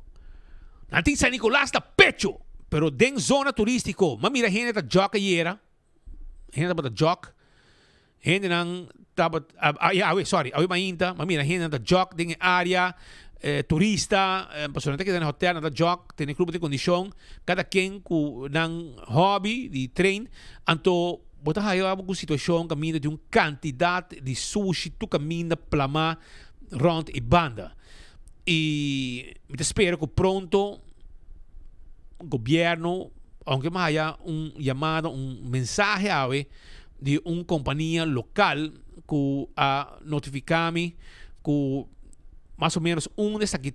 Nating San Nicolás da Pecho. Pero den zona turístico, mamira gente da jock yera. Gente da jock. Gente nang tabat awi mainta, mamira gente da jock den área turista, personalmente que tem hotel da jock, tem clube de condição, cada quem com nang hobby de trein, anto bota hayo alguma situação caminho de quantidade de sushi tu caminha plama rond e banda. E me espero que pronto o governo, aunque mais haya chamado, mensaje de uma companhia local que a notificar-me que mais ou menos dessa aqui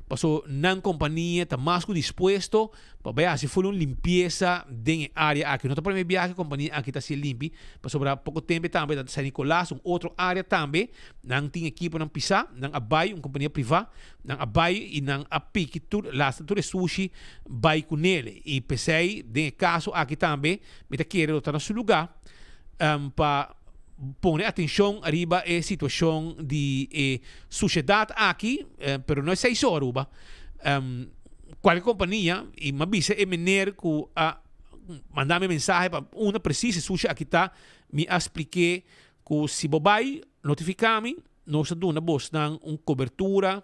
passou na companhia está mais que disposto para ver se for uma limpeza da área aqui. Não está para mim viagem a companhia aqui está se limpa, para sobrar pouco tempo também da San Nicolás, outra área também, não tem equipe não pisar, não abai uma companhia privada, não abai e não apique tudo, lá tudo sushi, vai com ele. E pensei, de caso aqui também, me tá querendo estar no seu lugar para pone atenção arriba a situação de sociedade aqui, pero não é 6 horas, qualquer companhia, e me avisa é maneira que mandar-me mensagem para uma precisa sushi aqui está, me expliquei que se vai notificar-me, nós damos uma cobertura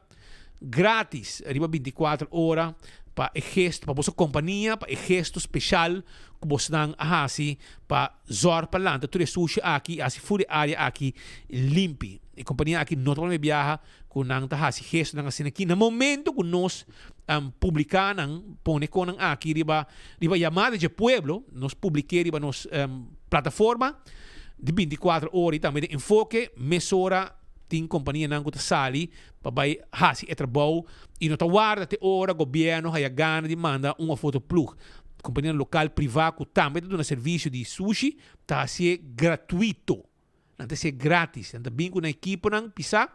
grátis, arriba 24 horas, para gesto, para vossa companhia, para gesto especial que você dá assim para zor para lá, tudo sushi aqui, assim fora área aqui limpe. E companhia aqui não pode viajar com nang assim gesto nang assim aqui. No momento que nós publicar nang pone com nang aqui riba chamada de pueblo, nós publiquei riba nos plataforma de 24 horas e também de enfoque, mesora tem companhia nang que sali para vai hasi e trabalho e não tá guarda até hora governo haya gana de manda uma foto plug companhia local privada que também dá um serviço de sushi tá se gratuito não tá se grátis não tá bem com a equipe nang pisa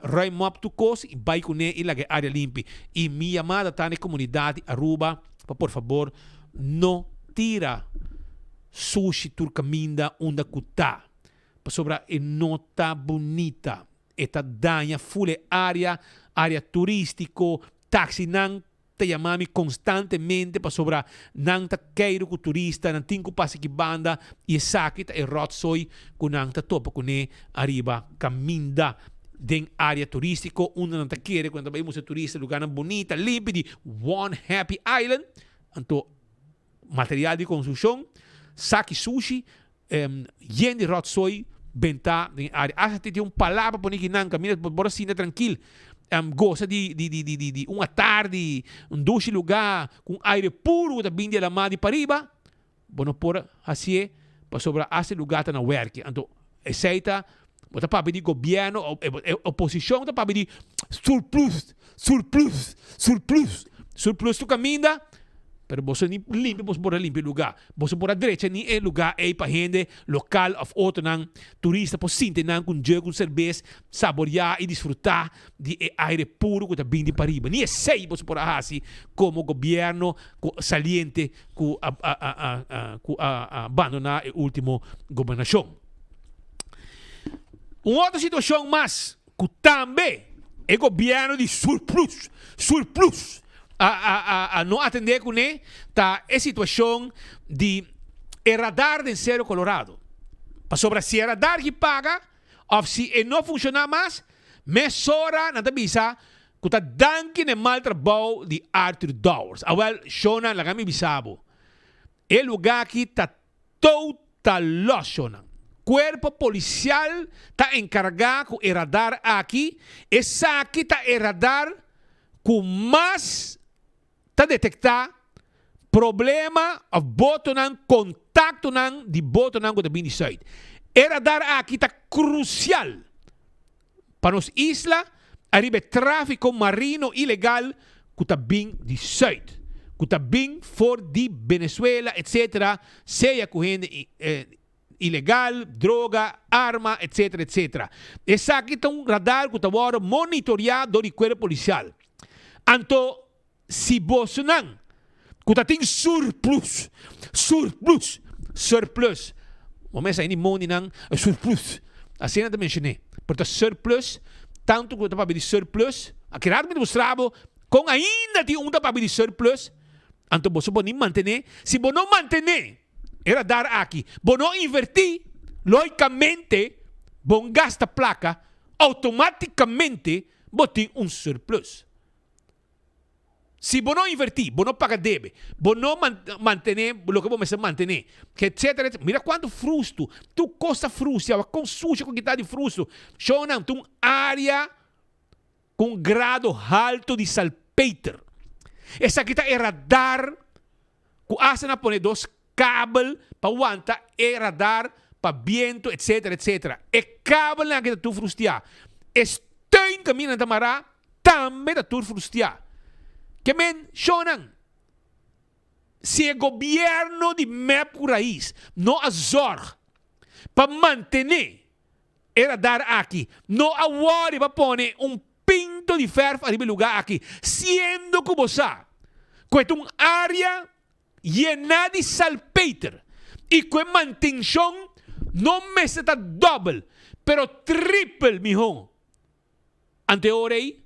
roi mop tu cos e vai com ele lá área limpa e minha chamada tá na comunidade Aruba para por favor não tira sushi turcaminda onda kuta para sobrar e nota bonita. Eta danha full área turístico, taxi nang te chamami constantemente para sobrar nang ta queiro com turista, nang tinko passa que banda e sakit e rotsoi com nang ta topa com ne arriba caminda den área turístico, onde nang ta queira quando vamos turista lugar bonita, limpo de One Happy Island, anto material de construção, saki sushi, yen de rotsoi benta em área. Acha que tem palavra para ninguém não caminha, bora assim tranquilo. Gosta de uma tarde, doce lugar com aire puro da bindi la mar de pariba. Bono por assim para sobrar esse lugar tá na work. Então, aceita, bota para pedir governo, oposição tá para pedir surplus tu caminha. Pero você nem limpa, você pode limpar o lugar. Você pode direita nem é lugar é para gente local ou outro não turista por sentir não com jogo com cerveja, saborear e desfrutar de aire puro que está bem de pariba. Nem é sei você pode assim como governo saliente que abandonar a última governação. Uma outra situação mais que também é governo de surplus. Não atender com ele, tá a situação de radar de Cerro Colorado. Para sobre se radar que paga, ou se não funciona mais, mesora na tabisa, que está dando no mal trabalho de Arthur Dowers. Awel, Shona, la gami bisabo. O lugar aqui está total locionando. Cuerpo policial está encargado com radar aqui. Essa aqui está radar com mais está detectar problema of boto ng kontakto ng di boto ng kuta bini side. Era dar aqui tá crucial para nos isla arriba tráfico marino ilegal kuta bing di side. Kuta bing for di Venezuela etc. Seja correndo ilegal, droga, arma, etc, etc. Essa aqui tá radar kuta waro monitoreado di quella policial. Anto si boso nang kuta ting surplus. Momento ini money nang surplus. Assim eu mencionei. Portanto, surplus, tanto que para de surplus, aqui raro me mostrava com ainda tem para de surplus, anto você pode manter, se você não manter, era dar aqui, você não invertir, logicamente, você gasta placa, automaticamente, você tem surplus. Se você não invertir, você não paga débito, você não manter o que você manter, etc. Mira quanto frusto, tu costa frusto, com sujo, com guitarra de frusto, shonan tu área com grado alto de salpeter. Essa aqui é radar, que asa na pone dos cabel para aguanta, é radar para viento, etc, etc. É cabel na que tu frustia. Stein caminho na tamara, também tu frustia. Que men, shonan, se o governo de MEP raiz não azor para manter era dar aqui, não awari para pôr pinto de ferro arriba lugar aqui, sendo que você com área llena de salpeter e com manutenção não me está double, pero triple, mijo. Ante ora aí,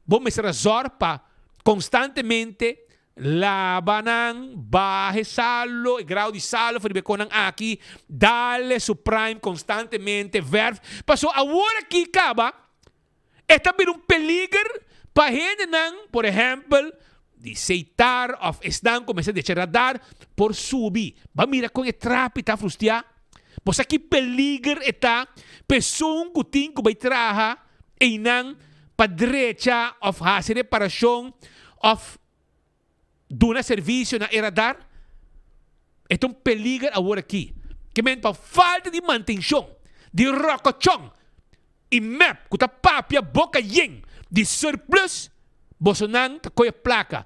vamos ser azor para constantemente labanan, baje salo, el grado de salo, feribeconan aquí, dale su prime constantemente, verb. Pasó ahora aquí acaba, está bien un peligro para gente, por ejemplo, de aceitar, of están comenzando a radar por subir. Va mira con el trap está frustrado. Pues aquí peligro está, pessoa que tem que vai trabalhar e não para direita of fazer reparação of do serviço na radar. É um peligro agora aqui. Que men para falta de manutenção, de rocochão e map, que tá papia boca yen de surplus, você não coi placa.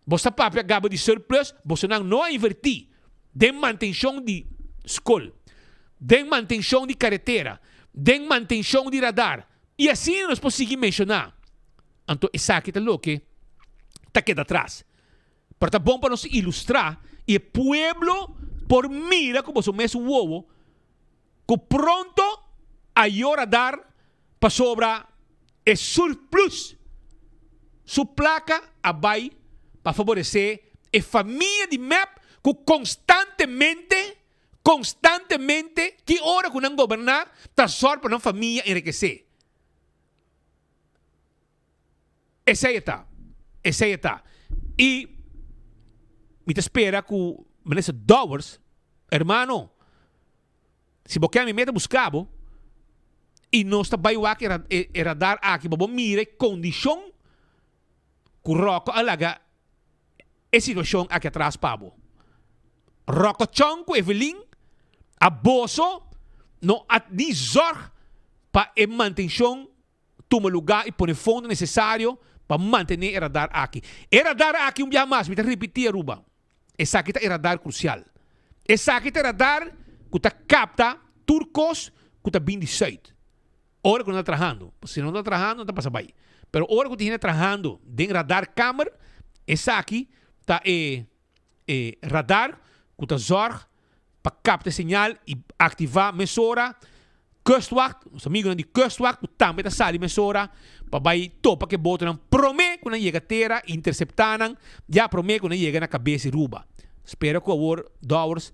Você papia gabo de surplus, você não invertir de manutenção de escola, de manutenção de carretera, de manutenção de radar. E assim nós podemos seguir mencionar. Então, essa aqui está louco, está aqui atrás. Para tá bom para nos ilustrar, e o pueblo, por mira, como se mesmo ovo, que pronto a radar para sobra é surplus. Sua placa vai para favorecer a família de MEP que constantemente, que hora que não governar, está só para uma família enriquecer. Essa aí está. E me espera que Vanessa Dowers, hermano, se você me mete buscar, e não está bem o que era dar aqui, para mira condição que o roco alaga a situação aqui atrás, pabo. Roco chão com Evelyn, a boso, não há de zorg para a manutenção toma lugar e põe fundo necessário para manter o radar aqui. O radar aqui dia mais, me repetir, Aruba. Essa aqui é radar crucial. Essa aqui é radar que está capta turcos que está bem de site. Ora que não está trabalhando. Se não está trabalhando, não está passando bem. Pero ora que está trabalhando de radar câmera, essa aqui está radar que está zorg para captar sinal e ativar mesura. Kustwacht, os amigos de Kustwacht, que também está sali mesura, para vai topa que botam promê quando chega terra, interceptaram, já promê quando chega na cabeça e ruba. Espero que agora, Dowers,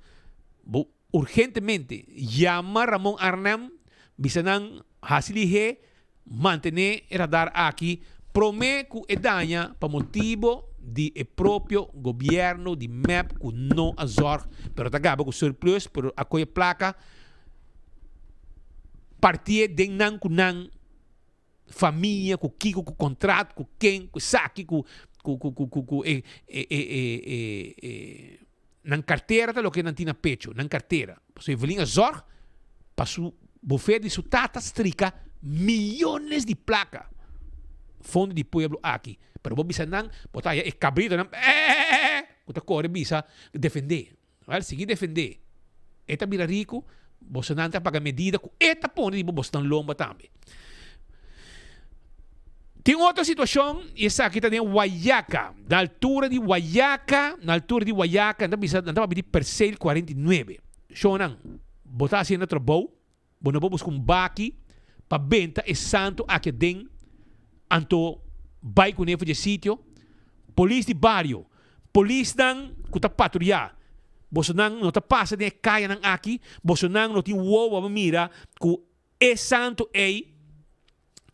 urgentemente, chama Ramon Arnam, bisanang hasilihe, mantener o radar aqui, promê que é danha para motivo de próprio governo de MEP que não azor, pero tagaba com surplus, pero acolhe placa, partir de nan família, com kiko, com contrato, com quem, com saque, com Nang carteira tá lo que não tinha pecho, nang carteira. So Evelina zorg, para su buffet de su tata strica millones de placa. Fundo de pueblo aqui. Pero vos bisa nang, botar é cabrito nang, Você corre bisa defender. Vale, seguir defender. Eta vira rico, você não paga medida, eta põe de você não lomba também. Tem outra situação, e essa aqui está em Guayaca. Na altura de Guayaca, não estava a pedir percel 49. Shonan, botar assim no trabalho, não vou buscar baki, para venda, é santo, aqui dentro, anto, vai com ele de sítio, polícia de barrio, polícia não, que está patrulhar, você não está passa de caia não aqui, você não tem uou a mira, que é santo,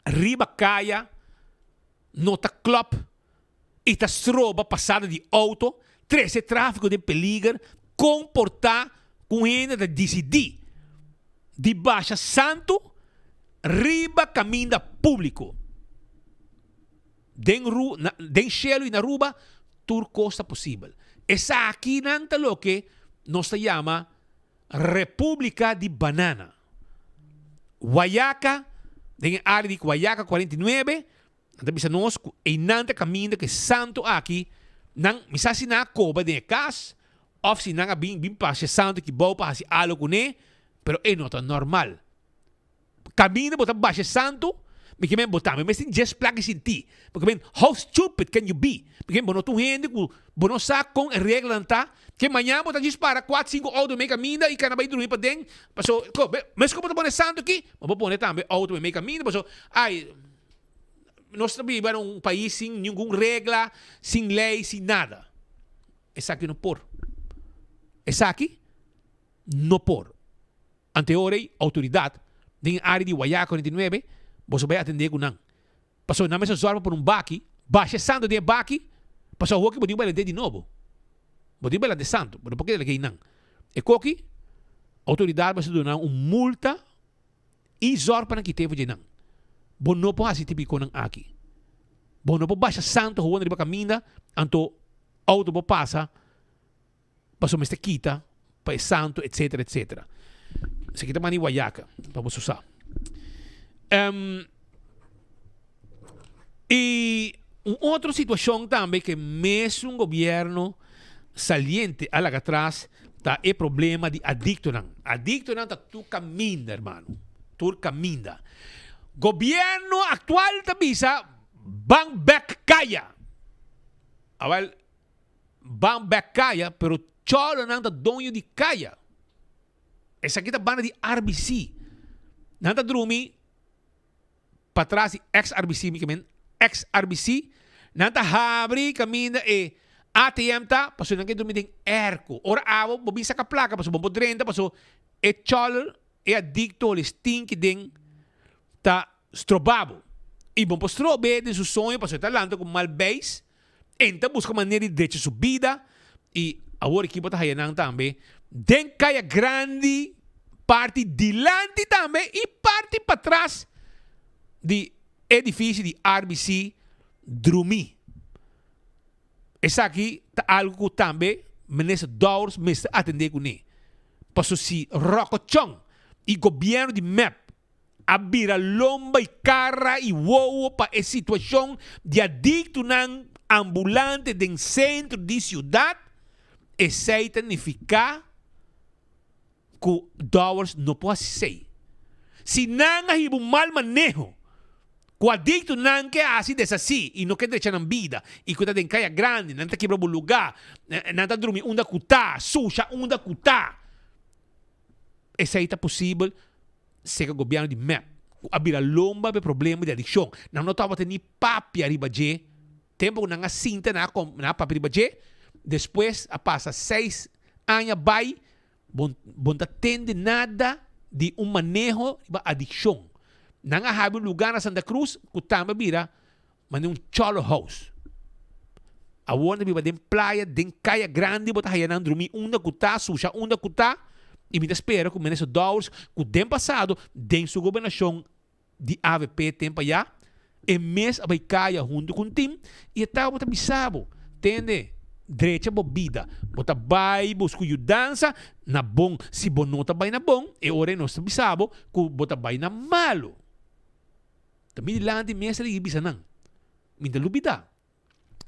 riba caia, nota club, e tá stroba passada de auto, 13 tráfico de peligro, comportar com ele de decidir, de baixa santo, riba caminho público, den cielo e na ruba, tur costa possível. Essa aqui não é o que nos chama República de Banana. Guayaca, den área de Guayaca 49, então, bisa nós, e nanta caminho que santo aqui, não, misa se na coba de cas, of se não bim passe santo que bom para se algo com ele, pero é nota normal. Caminho botar baixo santo, me que men botar, mas tem just plaque sin ti, porque men how stupid can you be? Porque bono tu gente, bono sa com regra tá, que amanhã botar dispara 4, 5 auto meio caminho e cara vai dormir para dentro, passou, mas como botar santo aqui, vou pôr também auto meio caminho, passou, ai nós vivemos em um país sem nenhuma regra, sem lei, sem nada. Essa aqui não por. Essa aqui não por. Anteorei, autoridade, na área de Guayaca 49, você vai atender com não. Passou na mesa zorba por baki, baixa santo de baki, passou o que pode ir de novo. Pode ir de santo, mas por que ele não? E coque, autoridade vai dar uma multa e zorba na que teve de não. Bom não pode típico ng aqui. Bom não pode baixar santo huwag na caminho, anto auto po passa, paso mas kita, pa santo, etc. etc. Sa kita man ni Guayaca, pa po susa. E outra situação também que mesmo governo saliente a lá atrás tá é problema de adicto não. Adicto não tá tu caminho, hermano. Tu caminho. Governo actual ta bisa bang back kaya. Awal bang back kaya pero cholo nang ta donyo di kaya. Esa kita bana di RBC. Nang ta drumi patrasi ex-RBC mi kamen ex-RBC nang ta habri kami na ATM ta paso nang drumi ding erko. Ora awo bobisa ka plaka paso bombo 30 paso cholo adicto le stinky ding ta strobabo. E bom para strobe de seu sonho, para seu talento com mal base, então busca maneira de deixar sua vida e agora equipe está hayanang também. Den kaya grande parte dilante também e parte para trás de edifício de RBC Drumi. Essa aqui tá algo também, mas dólares me atender com ele. Passo se Rocochong e governo de MEP abira lomba e cara e uou para a situação de adicto ng ambulante do centro de cidade e significa que dólares não pode ser. Se não há um mal manejo, o adicto não quer assim desassi e não quer deixar na vida e que está em caia grande, não está quebrando o lugar, não está dormindo onde está, suja onde está. Essa é possível se o governo de MEP abrir lomba para problema de adicção. Não estava tendo papi arriba de tempo que não cinta na papi arriba de depois passa 6 anos vai bom tende nada de manejo de adicção. Não há um lugar na Santa Cruz que também vira mas cholo house. A onda viva de praia, de caia grande, bota hayanang dormir onde está, suja onde está. E me espera que menos dólares que o tempo passado, dentro da governação de AVP tempo já, e mês vai caia junto com o time e tá bota bisabo, entende? Direita bobida, bota vai busco dança na bom, se bom nota vai na bom, e ora nós bisabo que bota vai na malo. Também lá de mês ali bisa nang, minta lubida.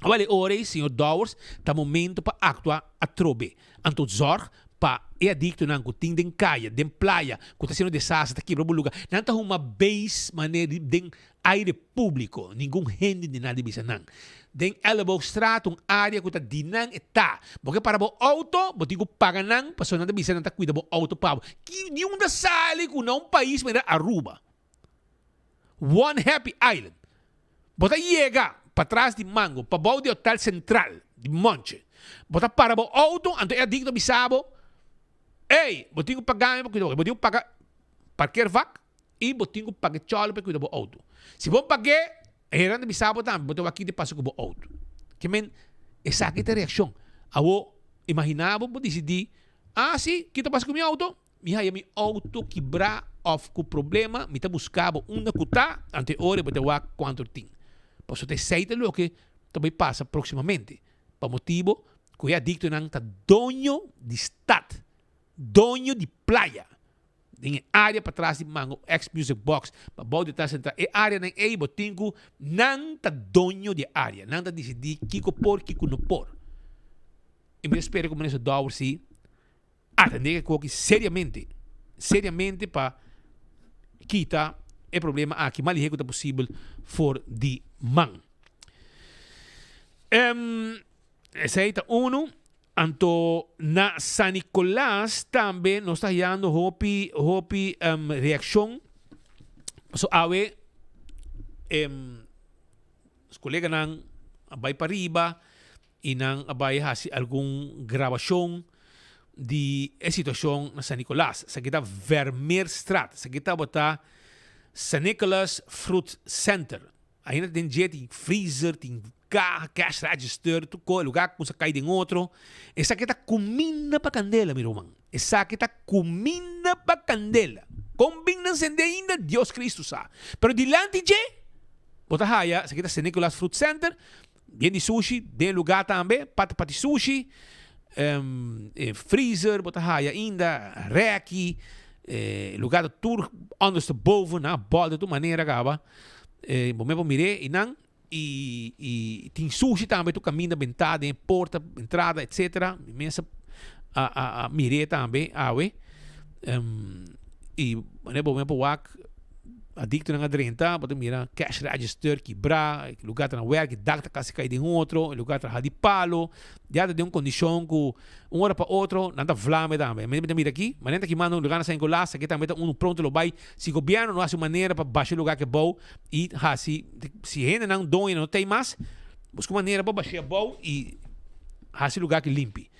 Vale, ora senhor Dowers, tá momento para actuar a trobe, anto zorg pa e adicto nang kuting den kaya, den playa, kuta sino desastre tá quebra lugar. Nanta uma base maneira den aire público, ninguém gente de nada bisa nang. Den elbow straat um área kuta dinang eta. Porque para bo auto, botigo paga nang, paso nada bisa nanta cuida bo auto pa. Que nenhum da sale com não país maneira Aruba. One Happy Island. Bota chega para trás de Mango, para bo de hotel central de Monte. Bota para bo auto, anto é adicto bisabo. Ei, botinho pagar, botinho pagar parquear vac e botinho pagar cholo para cuidar do auto. Se bom pagar, era de bisabo também, botinho aqui de passo com o auto. Que men, essa aqui é a reação. Awo imaginava, vou decidir, sim, que tá passando com meu auto, meu auto quebrar off com problema, me tá buscando uma cuta, ante hora botar o quanto tem. Posso ter certeza lo que também passa proximamente. Para motivo que é adicto não tá dono de estado. Dono de playa. Em área para trás de Mango, ex-music box, para bode tá central. E área nem é botingo, não tá dono de área. Não tá decidir kiko por, kiko no por. E me espero como nesse Dowers se atender que seriamente para quitar o problema aqui, mais rápido possível for de man. Essa aí tá Anto na San Nicolás também nós está dando hopi reação. So awe os colegas nang abay para riba e nang abay hasi algum gravação de situação na San Nicolás. Sa kita Vermeerstraat, sa kita bota San Nicolás Fruit Center. Aí tem gente, freezer, tem cash register, tu ko lugar kung sa kay ding otro. Esa kita kumina pa candela, mi romang. Esa kita kumina pa candela. Combin ng sende ainda Dios Cristo sa. Pero dilante je, bota haya, sa kita San Nicolás Fruit Center, bien di sushi, den lugar tambe, pati sushi, freezer, bota haya ainda, reki, lugar de tour, ondersteboven, na bal de tu maneira gaba. Momento mire inang e tem sushi também tu caminho da ventada em porta entrada etc imensa a mire também awe e momento wak adicto na adrenta pode mirar cash register que bra lugar na werk data kasi cai de outro lugar tra de palo já de condição que hora para outro nada flame também me mira aqui mas que mano lugar na San Nicolás que também pronto lo vai se governo não hace maneira para baixar lugar que bom e se ainda não dói não tem mais busca maneira para baixar bom e hace lugar que limpe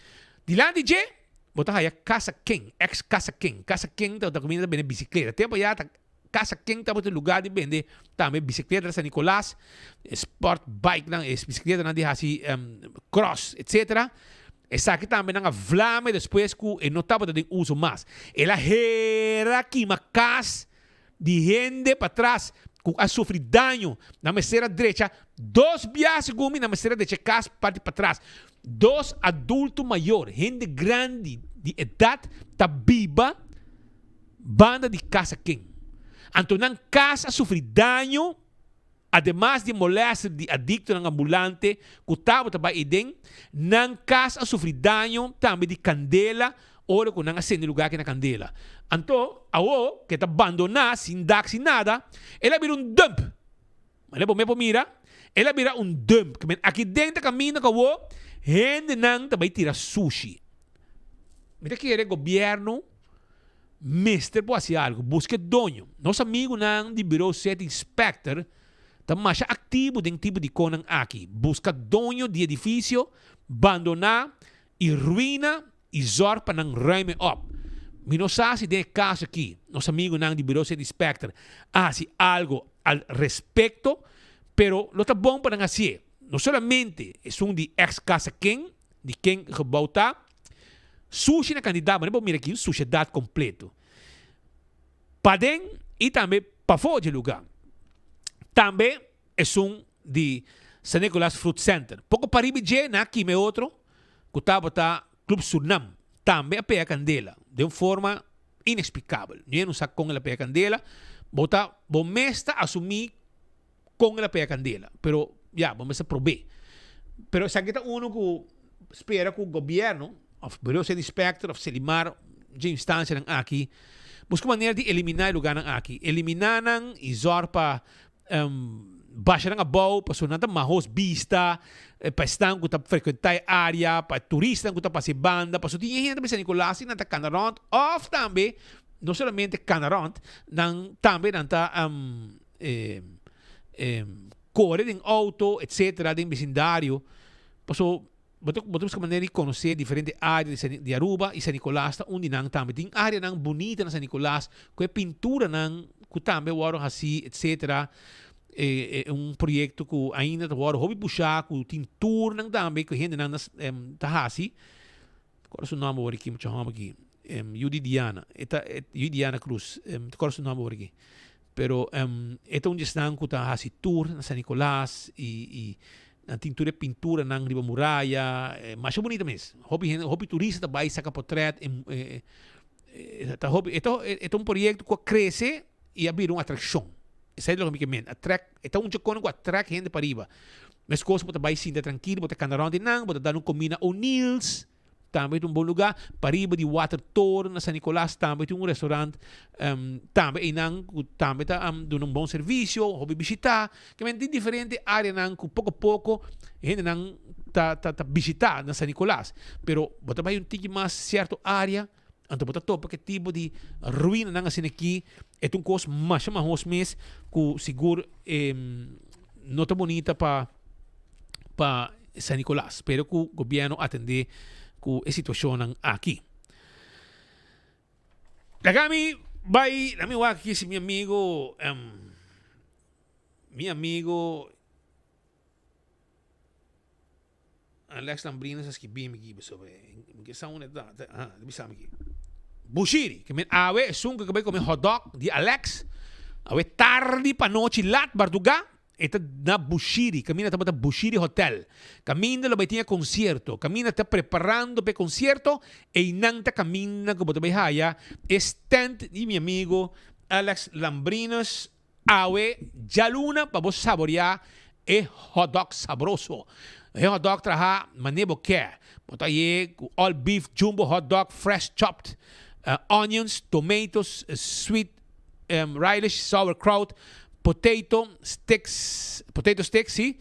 de lá de je botar aí Casa King ex Casa King da comida bem bicicleta tempo já tá Casa King tá no lugar de vender também bicicleta da San Nicolás, sport bike na bicicleta na de assim cross, etc. Essa aqui também na vlame depois que não tava de uso mais. Ela era aqui uma casa de gente para trás que a sofrer dano na mesera direita, dois viagens gumi na mesera direita, casa parte para trás. Dois adultos maiores, gente grande de idade, tá viva, banda de Casa King. Então, não casa sofrer dano, además de molestar de adicto ng ambulante, que estava também idem, não casa sofrer dano também de candela, ora que não há sendo lugar que na candela. Então, awo que está abandonado, sem dar, sem nada, ela vira dump. Mas me mira, ela vira dump. Aqui dentro caminha com o gente não também tira sushi. Mira que o governo Mister pode fazer algo, busque dono. Nosso amigo não de Bureau Set Inspector está mais ativo dentro tipo de conan aqui. Busca dono de edifício, abandonar e ruína e zorg para não ruime up. Me não sabe se tem caso aqui. Nosso amigo não de Bureau Set Inspector hace algo al respeito, pero lo está bom para não fazer. Não somente é de ex-casa King, de quem gebouwd está, sushi na candidato, mas não mira aqui, sushi dado completo. Padem e também para fora de lugar. Também es un de San Nicolás Fruit Center. Poco paribi je na aqui me outro, kutaba Club Surnam, também a pea candela, de uma forma inexplicável. Não é um saco com a pea candela, bota bom mesta assumir com a pea candela, pero ya, vamos a probar. Pero essa aqui tá que espera que o governo, of Bureau de Inspector, of Selimar, de instância aqui, busca maneira de eliminar o lugar aqui. Eliminar e zorpa baixar a boa, para sonata mahos vista, para estar que está frequentar a área, para turista que está passando banda, para tinha gente para Nicolás e nanta Canaront, ou também, não somente Canaront, também nanta corre de auto, etc., de vecindário. Passo, botamos com maneira de conhecer diferentes áreas de Aruba e San Nicolás, onde não também tem área não bonita na San Nicolás, com a pintura não, que também waram assim, etc., um projeto que ainda está agora hobby puxar que tem tour não também que gente não está assim qual é o nome agora aqui muito chama aqui Yudi Diana Cruz qual é o nome agora aqui pero é um destino que está assim tour na San Nicolás e na tintura pintura na riba muralha mas é bonito mesmo hobby turista vai sacar portrait é um projeto que cresce e abrir uma atração. Isso é o que me attract. Então um jogo que attract gente para riba. Mas coisa bota vai sim tranquilo, bota canarão de nang, bota dar comida O'Neill's, também um bom lugar. Para riba de Water Tour na San Nicolás também tem um restaurante, também nang também tá dando um bom serviço, hobby visitar. Que tem diferente área nang pouco a pouco gente nang tá visitar na San Nicolás. Pero bota vai tique mais certo área. Então, bota topa que tipo de ruína não assim aqui é um coisa mais mês que seguro não tão bonita para San Nicolás. Espero que o governo atender com a situação aqui. Lagami vai, na minha aqui esse meu amigo Alex Lambrinas as que bem aqui sobre que são uma da bisa aqui Bushiri que me awe sunga que vai comer hot dog de Alex awe tarde para noite lat barduga eta na Bushiri camina tá Bushiri Hotel camina lo vai tinha concerto camina tá preparando para concerto e não tá camina que botou haya stand de meu amigo Alex Lambrinas awe jaluna para vos saborear e hot dog sabroso. Hot dog traha manebo care. Bota aí all beef jumbo hot dog fresh chopped onions, tomatoes, sweet relish, sauerkraut, potato sticks, sim,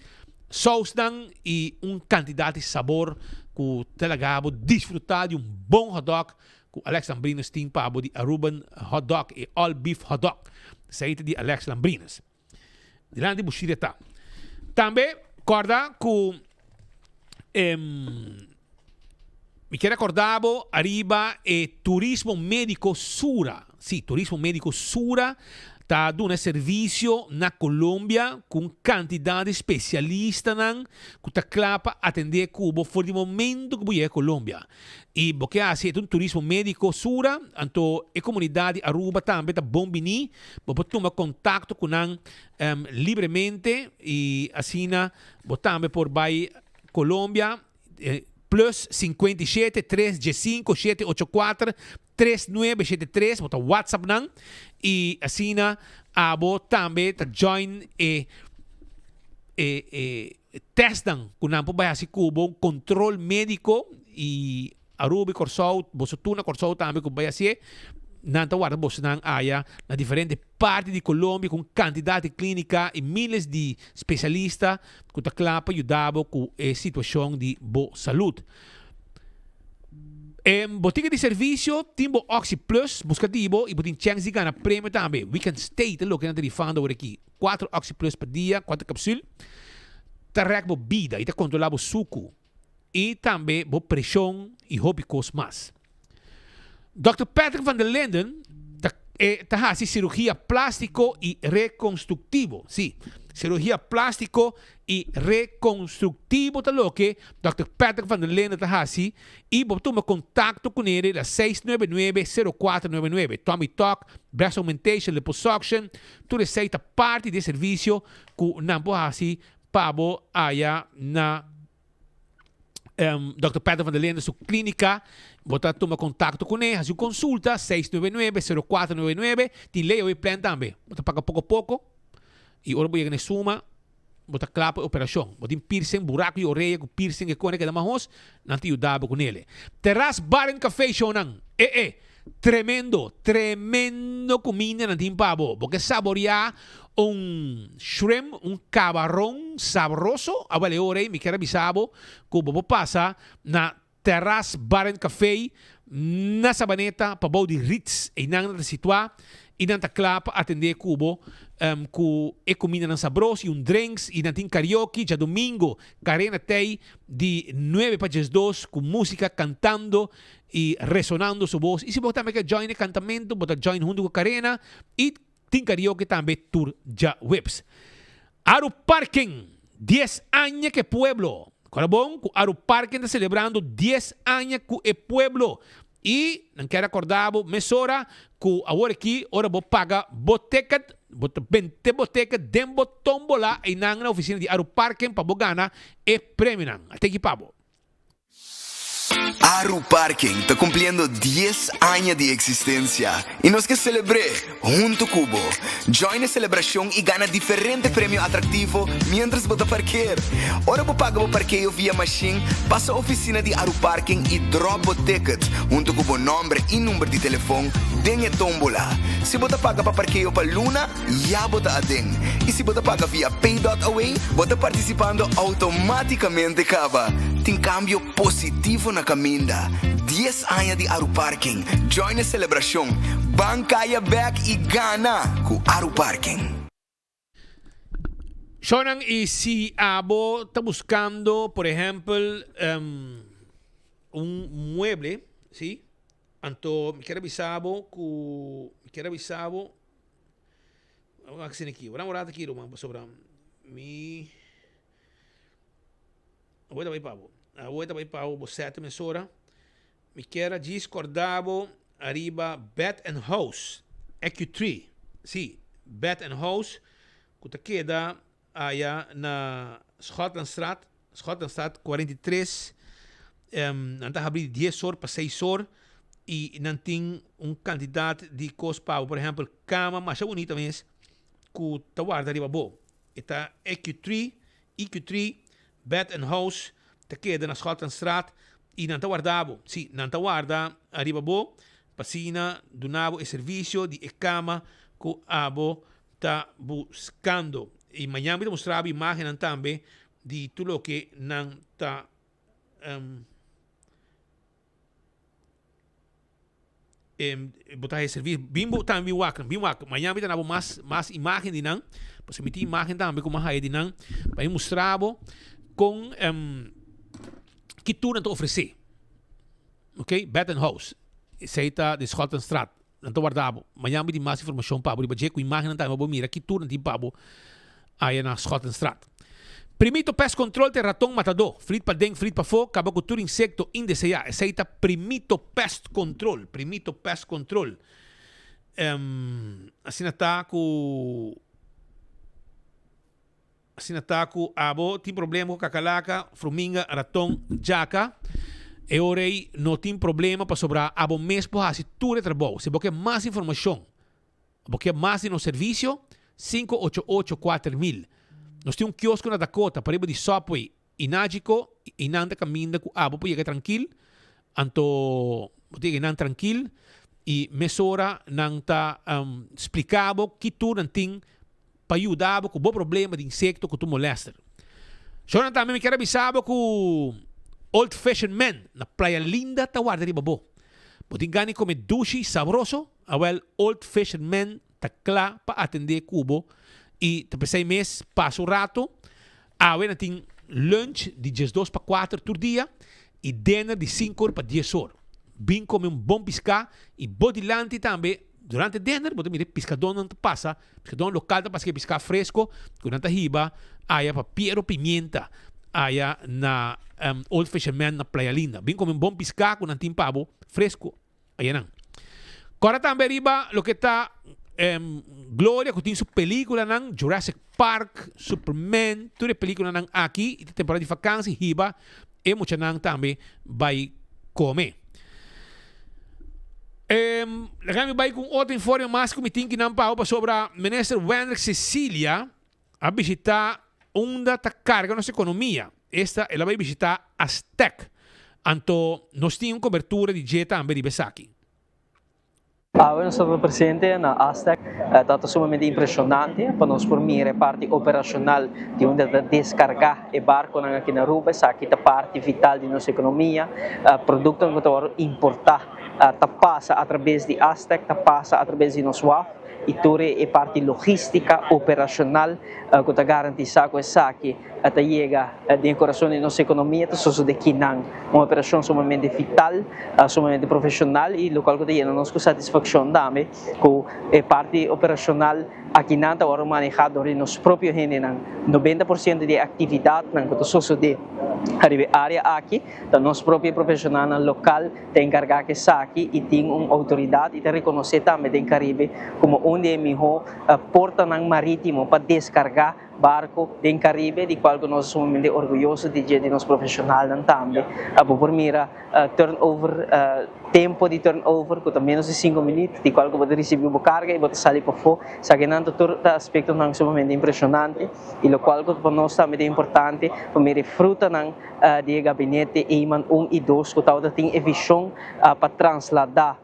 sauce dan e quantidade de sabor que talagabo desfrutar de bom hot dog que Alex Lambrinas tem para de Aruban hot dog e all beef hot dog. Saída de Alex Lambrinas. De lá de Bushireta. Também corda que me quero acordar arriba turismo médico Sura. Sim, turismo médico Sura está dando serviço na Colômbia com quantidade de especialistas que está claro atender Cuba for de momento que vai a Colômbia. E o que é um turismo médico Sura, então a comunidade Aruba também está bom venir, pode tomar contato com livremente e assim, também por vai Colômbia, plus 57 3G5 784 3973, bota WhatsApp nang e assim abo também ta join testan kunang po ba si kubo control médico e Aruba Corsou, Bosotuna Corsou também com ba si nanta guarda Bosnang aya na diferente parte de Colômbia com quantidade clínica e milhares de especialistas que ta clapa ajudava com a situação de boa saúde. Botica de serviço, timbo Oxy Plus, buscativo e botin chance de ganhar prêmio também. Weekend Stay, te logo que não rifando over aqui. 4 Oxy Plus por dia, 4 capsules. Tarek bo vida e te controlar bo suco. E também bo pressão e hobby cos mais. Dr. Patrick van der Linden está fazendo cirurgia plástico e reconstrutivo. Sim, cirurgia plástico e reconstrutivo talo que Dr. Patrick van der Linden tahasi e toma contato com ele na 699-0499. Tommy Talk, breast augmentation, liposuction, tu receita parte de serviço que não hasi pabo aya na Dr. Patrick van der Linden, sua clínica. Bota toma contato com ele, faz consulta 699-0499. Tem lei o plan também. Bota paga pouco a pouco. E ora boia na suma, bota clapa operação. Bota piercing, buraco e orelha com piercing e cone que dá mais, não te ajudava com ele. Terrace Bar and Café Shonan. Tremendo comida não tem pabo. Porque saborear shrimp, camarão sabroso. Agora ora me quero bisabo que bobo passa na Terrace Bar and Café na Sabaneta para bom de Ritz e não na situar e não tá clapa atender cubo com comida não sabrosa e drinks e não tem karaoke já domingo Karena Tei de 9 para 2 com música cantando e ressonando sua voz e se você também quer join cantamento bota join junto com Karena e tem karaoke também tour já webs Aru Parking 10 anos que pueblo agora bom o Aru Parking está celebrando 10 anos com o pueblo e não quero acordar mesora que agora aqui ora vou pagar boteca bota 20 boteca dembo tombola e na oficina de Aru Parking para bogana e prêmio até que pabo Aru Parking está cumpliendo 10 años de existencia y nos que celebre junto Cubo. Join la celebración y gana diferentes premios atractivos mientras vos parquear. Ahora vos paga vos parqueo vía machine, pasa a oficina de Aru Parking y drop vos ticket junto con vos nombre y número de teléfono, dengue tómbola. Si vos paga para parqueo para Luna, ya vos adén. Y si vos paga vía Pay.away, vos participando automáticamente cava. Tem cambio positivo na caminda. 10 anos de Aru Parking. Join a celebração. Bancaya back e gana com Aru Parking. Shonan, y si abo está buscando, por ejemplo, un mueble, ¿sí? Anto, me quiero avisabo, vamos a hacer aquí, vamos a aquí, sobre mi... Agora vai para você a emissora. Me quero discordar arriba Bed and House EQ3. Sim, Bed and House que queda aí na Schotlandstraat 43. Não está abrindo 10 horas para 6 horas e não tem quantidade de coisa para, por exemplo, cama, mas é bonita mesmo que está guardada arriba bom. Está EQ3 Bed and House, te queda na Schotlandstraat e não está guardado. Sim, não está guardado. Arriba bo, passina, donavo e serviço de cama que abo está buscando. E amanhã me mostrava a imagem também de tudo o que não está botar esse serviço. Bimbo também bimbo. Amanhã me dá mais imagem de não. Você me tem imagem também com mais de não. Para mostrar com que tu não te oferecer. Ok? Bed and House. Seita de Schotlandstraat. Não te guardava. Amanhã me dá mais informação para você com imagem também. Vou mirar que tu não te pabo aí na Schotlandstraat. Primito Pest Control te ratão matador. Frit para dentro, frit para fora. Acaba com todo insecto indesejado. Seita Primito Pest Control. Primito Pest Control. Assim está com... Assim está com abo. Tem problema com cacalaca, fruminga, ratão, jaca. E orei não tem problema para sobrar abo mesmo assim tudo é trabalho. Se você quer mais informação, você quer mais de no serviço, 588-4000. Nós temos quiosco na Dakota, para ir de Subway, inágico, e não caminha com abo, para chegar tranquilo. Anto, você não tranquilo, e mesora não está explicado que tu não tem para ajudar com o bom problema de insecto que tu molesta. Eu também me quero avisar com Old Fashioned Man, na Praia Linda, tá guarda de babo. Você ganha comer dushi sabroso, well, Old Fashioned Man tá claro para atender cubo. E depois de mês, passa o rato, agora tem lunch de 2 para 4 por dia e dinner de 5 para 10 horas. Bem comer bom piscar e bodilante também, durante dinner, bote mire pescador não passa, pescador local tá passa que pescar fresco, durante a riba, aí papiro pimenta, aí na Old Fisherman na Playa Linda. Bem como um bom pescar com um pavo fresco, aí não. Agora também riba, lo que tá Gloria, que tem sua película ng Jurassic Park, Superman, toda película ng aqui, e temporada de vacância, riba, e muita nang também vai comer. Kami vai com outra informação mais que me tem que não para sobre a ministra Wendrick Cecilia a visitar onde está carga nossa economia. Ela vai visitar Aztec. Então, nós temos cobertura de jeta também de Besaki. Nuestro presidente na Aztec está sumamente impressionante para nós formar a parte operacional de onde descargar o barco aqui na Aruba, aqui a parte vital de nossa economia, produto que nós importar, passa através de Aztec, passa através de nosso WAF, e toda a parte logística operacional que está garantizada com essa aqui, até chega de coração de nossa economia, só de Kinang, uma operação sumamente vital, sumamente profissional e local que tem nossa satisfação também com a parte operacional aqui não está agora manejado por nosso próprio gente, 90% de atividade que só de área aqui, da nosso próprio profissional local tem encargado que essa aqui e tem uma autoridade e tem reconhecer também do Caribe como onde é melhor porta marítimo para descargar barco do Caribe, de qual nós somos muito orgulhosos de nosso profissional também. Por mira turnover, tempo de turnover, que menos de 5 minutos, de qual você recebe uma carga e você sai para fora, sabe todo aspecto não sumamente impressionante e o qual para nós também é importante, para mira fruta de gabinete e 1 e 2 que tal tem a visão para trasladar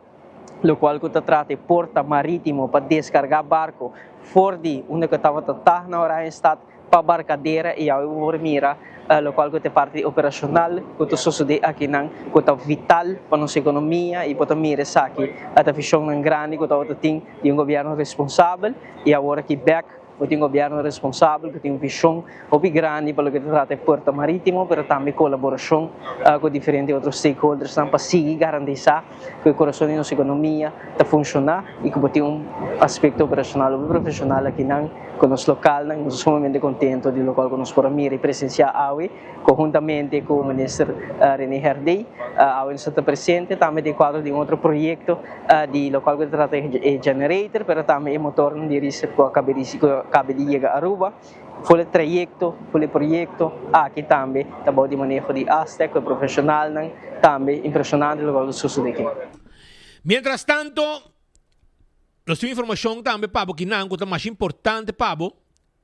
lo qual que trata de porta marítimo para descargar barco fora de onde que estava na hora em estado para barcadeira e ao mira lo qual que é parte operacional que sucede aqui não que é vital para nossa economia e para mira essa aqui a visão grande que tem de governo responsável e agora que back tem governo responsável, que tem uma visão muito grande para o que trata de porta marítimo, mas também colaboração com diferentes outros stakeholders para seguir garantizar que o coração de nossa economia está funcionando e que tem um aspecto operacional e profissional aqui com nosso local, nós somos sumamente contentes de local que nós podemos ir presenciar hoje, conjuntamente com o ministro René Herdey, hoje está presente, também de quadro de outro projeto de local que trata de generator, mas também motor de risco que cabe de chegar a Aruba, foi o projeto, aqui também, também de manejo de Aztec, profissional, também impressionante o que sucede aqui. Mientras tanto, nós temos informação também, Pablo, que não é mais importante, Pablo,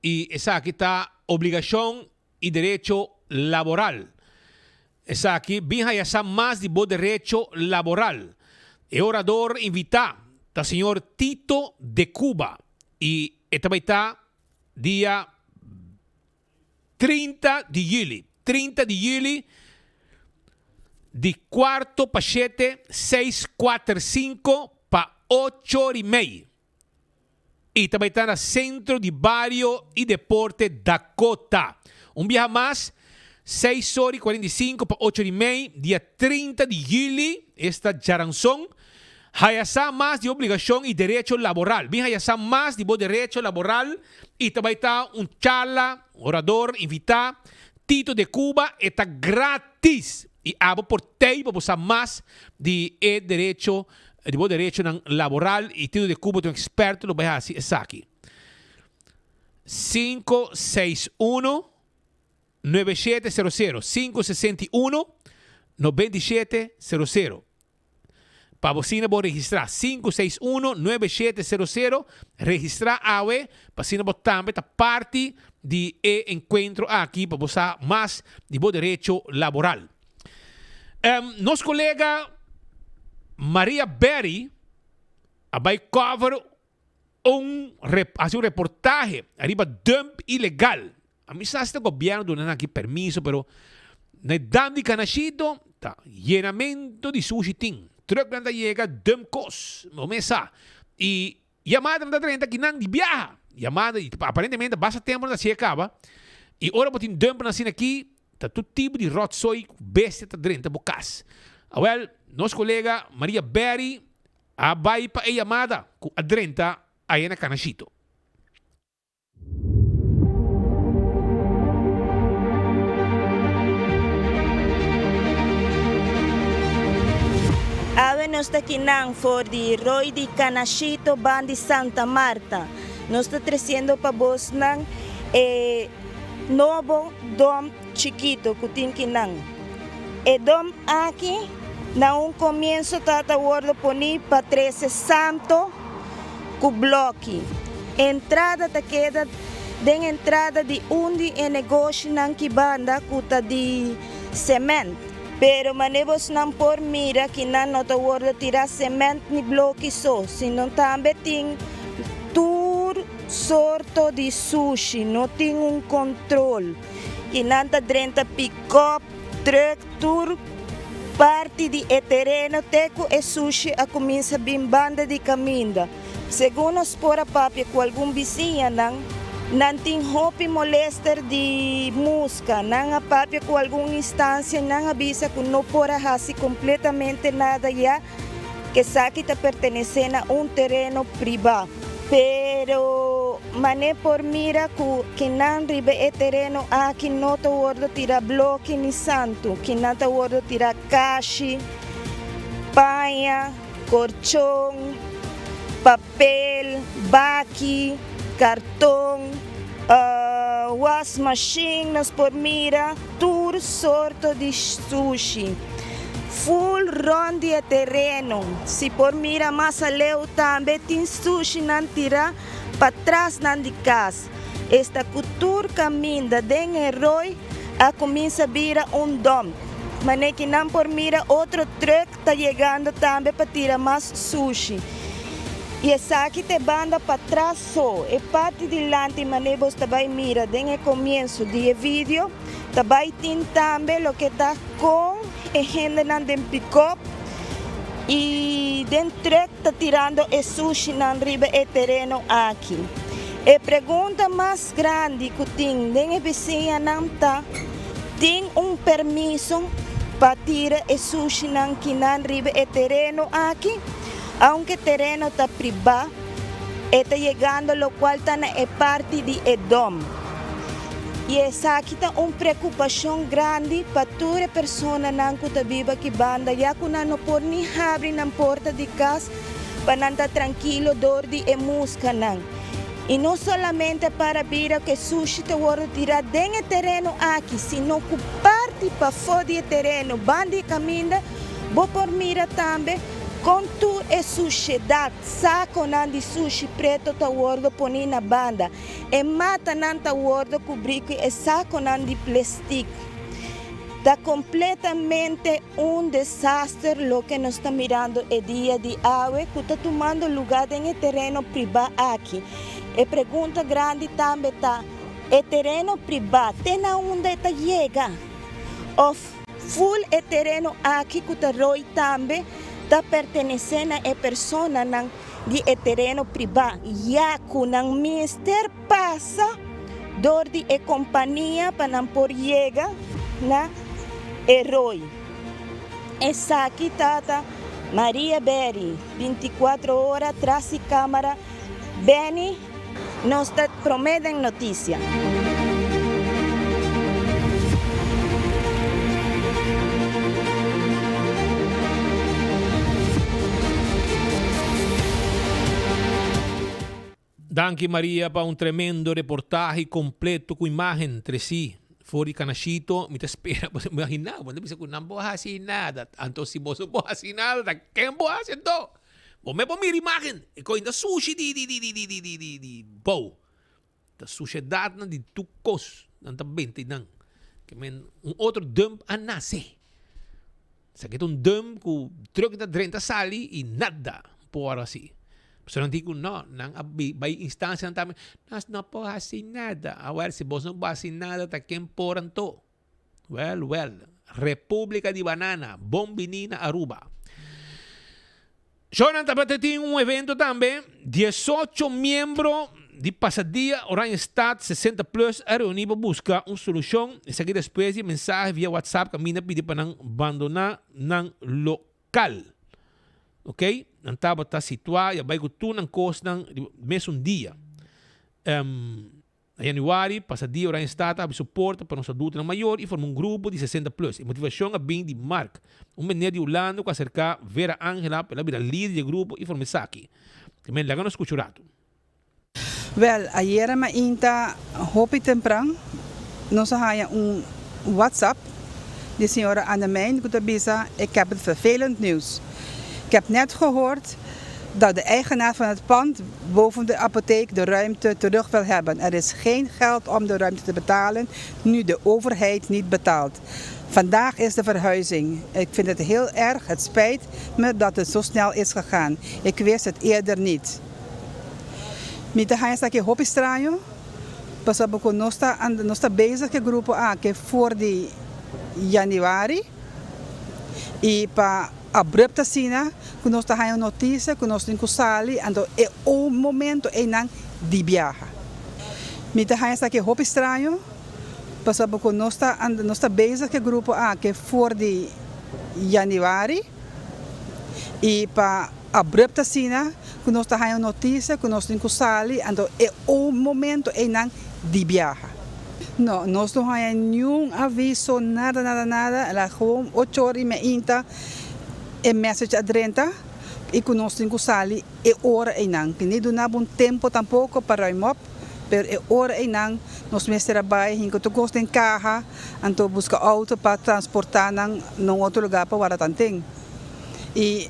e essa aqui está obrigação e direito laboral. Essa aqui, bem essa mais de bom direito laboral. O orador invita o senhor Tito de Cuba e esta vai estar dia 30 de julho. 30 de julho, de 4 para 7, 645 para 8h30. E também está no Centro de Barrio e Deporte Dakota. Dia mais, 6h45 para 8h30, dia 30 de julho, esta Jaranson. Hayasa mais de obrigação e direito laboral. Bem, hayasa mais de bom direito laboral. E também está charla, orador, invitar, Tito de Cuba, está grátis. E abo por tempo, para mais de direito, de bom direito laboral. E Tito de Cuba, um experto, lo vai assim, é aqui. 561 9700 561 9700. Para você pode registrar 561-9700, registrar AWE, para você também estar parte de encontro aqui para você mais de bom direito laboral. Nosso colega Maria Berry vai cover um reportaje arriba dump ilegal. A mim sabe que o governo não dá aqui permiso, pero na dump de canachito, tá llenamento de sushi ting. Truck na llega dump cost, mesa. E chamada na 30 que não viaja. Chamada, aparentemente, basta tempo na se acaba. E ora botin dump na sina aqui, tá todo tipo de rotsoi, bestia tá 30 bocas. Well, nosso colega Maria Berry Abay pa e llamada ku adrenta ayan na Canachito. Ave nos está quinang for di Roy di Canachito Bandi Santa Marta. Nos está trazendo para vos nang novo dom chiquito kutin quinang. E dom aqui na un comienzo tata wordo poni pa 13 santo ku bloque. Entrada ta queda den entrada di undi e negócio nang kibanda kuta di cement. Pero manevos não por mira que não te wordo tirar semente ni bloque só, sino também tem tur sorto de sushi, não tem controle. Que não te drenta pick-up, truck, tur parte de terreno, teco e sushi a começa bem banda de caminda. Segundo os pora papi com algum vizinha não tem hopi molester de música, não a papi com alguma instância, não avisa que não pora hasi completamente nada já, que sabe está pertencendo a terreno privado. Pero mané por mira que não ribe e terreno aqui não te wordo tirar bloque ni santo, que não te wordo tirar caixi, panha, colchão, papel, baqui, cartão, wash machine, nas por mira, tur sorto de sushi. Full run de terreno. Se por mira mais leu também tem sushi não tira para trás não de casa. Esta cultura caminha den herói a começa a virar dom. Mas que não por mira outro truck está chegando também para tirar mais sushi. E essa aqui te banda para trás só. E parte de lante manebos também mira den começo de vídeo. Também tem também o que está com e gente não tem pick-up. E dentro está tirando o sushi na riba e terreno aqui. E pergunta mais grande que tem, den vizinha não tá, tem permisso para tirar o sushi na riba e terreno aqui. Aunque terreno está privado, está chegando lo qual está na parte de Edom. E essa aqui está preocupação grande para toda pessoa que está viva aqui banda, já que não pode nem abrir na porta de casa para não estar tranquilo, dor de música não. E não somente para vir que sushi te vou tirar dentro do terreno aqui, sino que parte para fora do terreno, banda e caminha, vou por mira também. Com tu e sushi dat, saco nan de sushi preto ta wordo poni na banda. E mata nan ta wordo cobrir e saco nan de plástico. Está completamente desastre lo que nos está mirando el día de hoy, que está tomando lugar en el terreno privado aquí. E pergunta grande também está, el terreno privado, tem onde está llega? O full el terreno aqui que está roi também, está pertenecendo a persona de terreno privado. Já que o ministério passa, dor de companhia para não por chegar na herói. Essa aqui está Maria Berry, 24 horas atrás de câmara. Benny, nos prometem notícia. Danke Maria para tremendo reportaje completo com imagem entre si. Fora Canachito, me te espera, pues imagina, quando bisa ko não vou fazer nada. Anto se você não fazer nada, quem vou fazer então? Vou me pôr imagem, e com ainda sushi di bow. Da sociedade de tukos, nanta 20 nang. Que men outro dump a nasce. Sakit dump ku truck da 30 sali e nada por assim. So não digo não by instância não também nós não podemos fazer nada. Agora se você não pode fazer nada, tá quem poranto. Well, República de Banana, Bombinina, Aruba. Jonan também tem evento também, 18 membros de Pasadilla, Orange Stat 60 plus a reunir para buscar uma solução. E seguir depois de mensagem via WhatsApp que a mina pede para não abandonar não local. Ok? ang taba ta sitwa ya bay ko tu ng cost ng mes un dia. Januari, passadia ora in stata, abi suporta para nossa adulta maior e forma um grupo de 60 plus. E motivação é bem de Mark, menino de Orlando que acerca Vera Angela, pela vida líder do grupo e forma aqui. Também lá nos escuturato. Wel, ayer ma inta hopi temprano, nós haya WhatsApp de senhora Annemijn, que bisa, ik heb het vervelend nieuws. Ik heb net gehoord dat de eigenaar van het pand boven de apotheek de ruimte terug wil hebben. Er is geen geld om de ruimte te betalen, nu de overheid niet betaalt. Vandaag is de verhuizing. Ik vind het heel erg, het spijt me dat het zo snel is gegaan. Ik wist het eerder niet. Mita haya aqui hopi estranho, passava com nós está bezig que grupo A que for de januari e para abrupta sina, que nós está haya notícia que nós temos sali, então é o momento é não de viajar. Mita haya aqui hopi estranho, passava com nós está bezig que grupo A que for de januari e para abrupta sina, que nós está haya notícia que nós temos sali, então é o momento é não de viajar. No, nós não há nenhum aviso, nada. Ela gewoon 8h30 e message a 30 e que nós temos sali é hora e não. Que nem do nada tempo tampouco para ir mop, pero é hora e não. Nós mesmos trabalhamos, enquanto nós temos carro, então busca auto para transportar num outro lugar para o tanting. E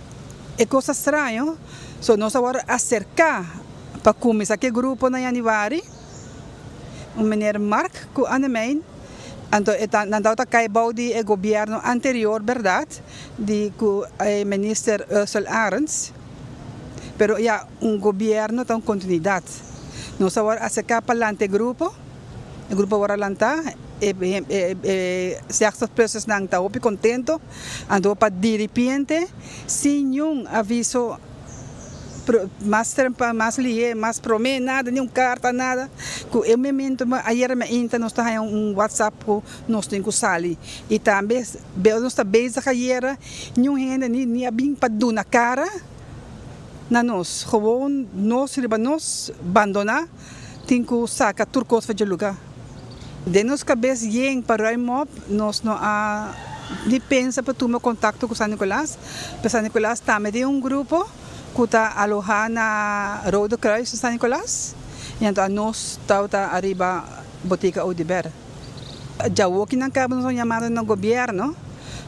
é coisa estranha, so nós agora acercar para começar aquele grupo na januari. Meneer Mark com Annemijn, então não está caibau de governo anterior, verdade, de com minister Ursula Arends, pero ja governo tem continuidade. Nós agora acercar para lante grupo, o grupo agora lanta, certas pessoas não estão contento, então para de repente, sem nenhum aviso mais lié, mais promê, nada, nenhum carta, nada. Com eu mesmo, ayer me inta, nós está WhatsApp com nós temos sali. E também, nós está bezig ayer, nenhum gente, nem abim para do na cara, na nós, gewoon, nós abandonar, temos saca turcos para lugar. De nós cabeça, yen para Raimop, nós não há, de pensa para tomar contato com San Nicolás, para San Nicolás também tem grupo, kuta aloha na Rodo Kruis San Nicolás. E então nós estamos arriba botica Audiber. Já ouvi na cabo nós chamado no governo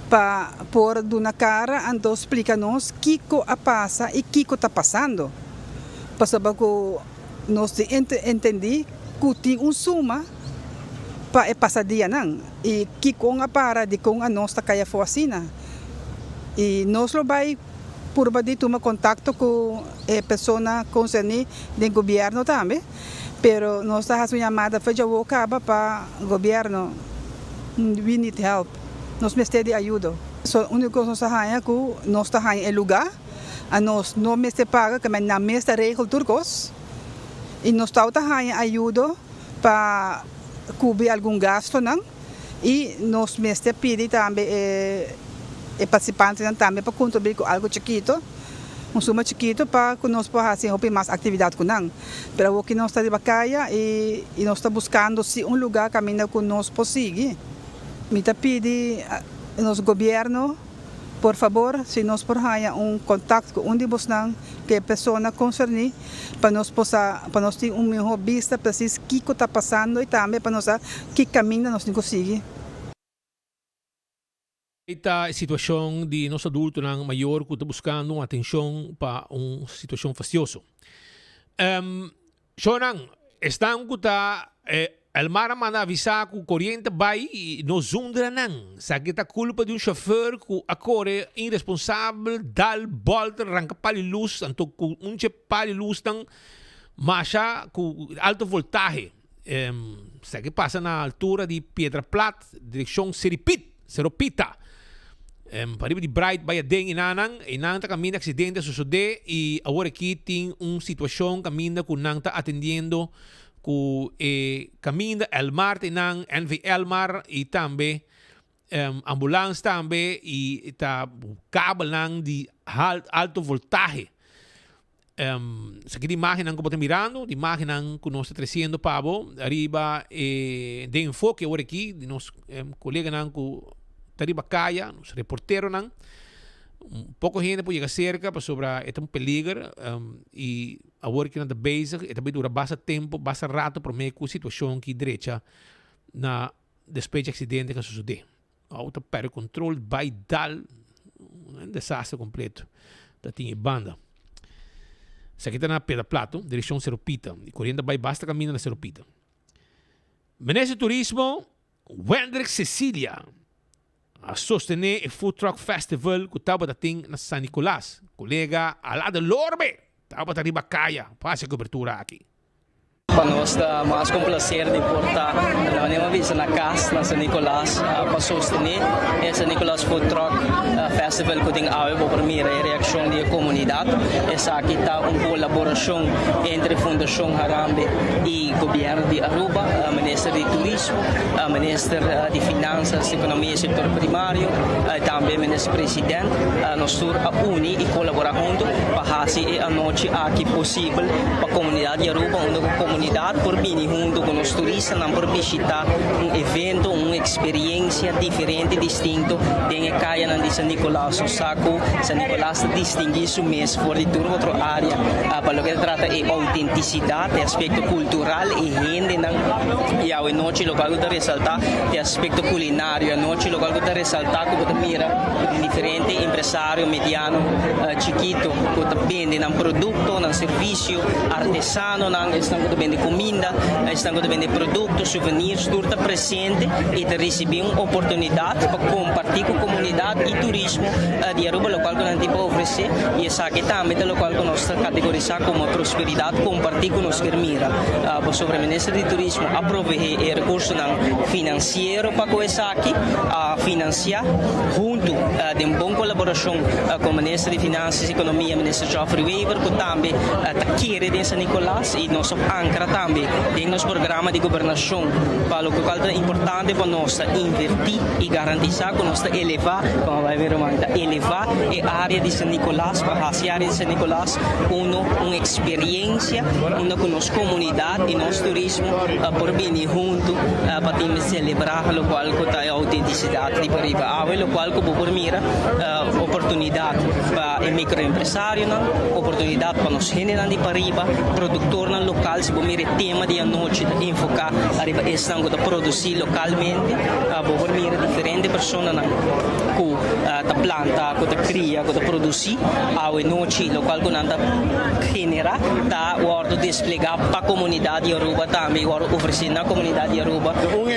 para pôr na cara então explica-nos o que passa e o que está passando. Para saber que nós entendi que tem suma para passar dia não. E que com a para de com a nossa caia foi assim. E nós lo vai por badi tomar contato com a pessoa concernida do governo também, pero nós estamos fazendo chamada para já acaba para o governo, we need help, nós precisamos de ajuda. So único que nós estamos é que nós estamos em lugar, a nós não precisamos pagar, que não precisamos regel turcos, e nós estamos em ajuda para cobrir algum gasto não, e nós precisamos pedir também participantes também para contribuir com algo chiquito, suma chiquito para que nós possamos fazer mais atividade com nós. Pero o que nós está de bacaia e nós está buscando se lugar caminho que nós possível. Me está pedindo nosso governo, por favor, se nós possamos contato com de vocês que é pessoa concernida, para nós ter melhor vista para o que está passando e também para nós que caminho nós temos que seguir. Esta situação de nosso adulto não maior que está buscando uma atenção para uma situação fastidiosa. Shonan, estão que está el mar manda avisar que o corrente vai e nos undra não. Sabe que tá culpa de chauffeur que acorre irresponsável dal volta arranca pali luz, então com pali luz tão marcha com alto voltaje. Sabe que passa na altura de Pedra Plata, direção Seropita. Para de Bright by a ding inang ta caminha acidente sucede e agora aqui tem uma situação caminha com nang ta atendendo com caminha Elmar inang NV Elmar e também ambulância também e tá cabo nang de alto voltaje sa que imagem não como mirando, imagem não que nós trazendo pavo, arriba de enfoque agora aqui, de nós colega não que arriba caia, nos reportero não, pouco gente pode chegar cerca para sobre é um peligro e agora que não está bezig, é também dura bastante tempo, bastante rato para meio com a situação aqui direita na despejo de acidente que sucedeu. A auto perde controle, vai dar um desastre completo da tinha banda. Se aqui está na Pedra Plato, direção Seropita, e correndo vai basta caminho na Seropita. Ministro Turismo, Wendrick Cecilia, a sostener o Food Truck Festival que estava na San Nicolás. Colega Alada Lorbe, estava a riba caia, faz a cobertura aqui. Para nós é mais um prazer de portar uma vez na casa na San Nicolás para sostener esse Nicolás Food Truck Festival que tem a primeira reação da comunidade. Essa aqui está uma colaboração entre a Fundação Harambe e o governo de Aruba, o Ministério de Turismo, o Ministério de Finanças, Economia e Setor Primário, também o Ministério Presidente. Nós estamos unir e colaborar juntos para fazer a noite aqui possível para a comunidade de Aruba, comunidade por vir junto com os turistas por visitar evento, uma experiência diferente, distinto. Tem a caia de San Nicolás, o saco San Nicolás distingue isso mesmo por de toda outra área. Para o que trata é autenticidade, aspecto cultural e gente. E a noite local que ressaltar é aspecto culinário. A noite local que ressaltar que você mira diferente empresário mediano, chiquito, que vende um produto, um serviço artesano, estão vende comida, estão vende produtos, souvenirs, tudo está presente e de receber uma oportunidade para compartilhar com a comunidade e turismo de Aruba, local que nós temos para oferecer. E essa aqui também é o local que nós categorizamos como prosperidade, compartilhar com nós que mira. Sobre o Ministério de Turismo, aproveitar o recurso financeiro para começar aqui a financiar, junto de uma boa colaboração com o Ministério de Finanças e Economia, o Ministério Geoffrey Weber, que também está querendo de San Nicolás e nós ancra também em nosso programa de governação. Para o que é importante para nós invertir e garantir que nós elevar, como vai ver, elevar a área de San Nicolás, para fazer a área de San Nicolás uma experiência, com nossa comunidade e nosso turismo, por vir junto, para celebrar o qual é a autenticidade de Pariba. O qual que por mira oportunidade para o microempresário, oportunidade para nós gente de Pariba, produtor local, se por mira tema de a noite de enfocar arriba estão a produzir localmente, por mira diferentes pessoas que planta, que cria, que produzir, a noite local que nada genera, tá o desplegar para a comunidade de Aruba também, o oferecer na comunidade de Aruba.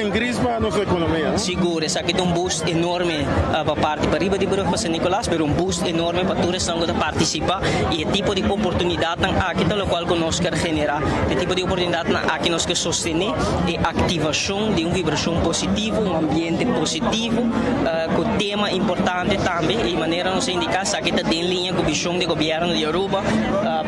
Increase para a nossa economia. Seguro, essa aqui é boost enorme para a parte para Riba de Bruno para San Nicolás, mas boost enorme para todos que participar e o tipo de oportunidade aqui é o qual nós queremos generar, o tipo de oportunidade aqui nós queremos sostener e ativação de uma vibração positiva, um ambiente positivo, com tema importante também, e maneira nos indicar que aqui está em linha com a visão do governo de Aruba,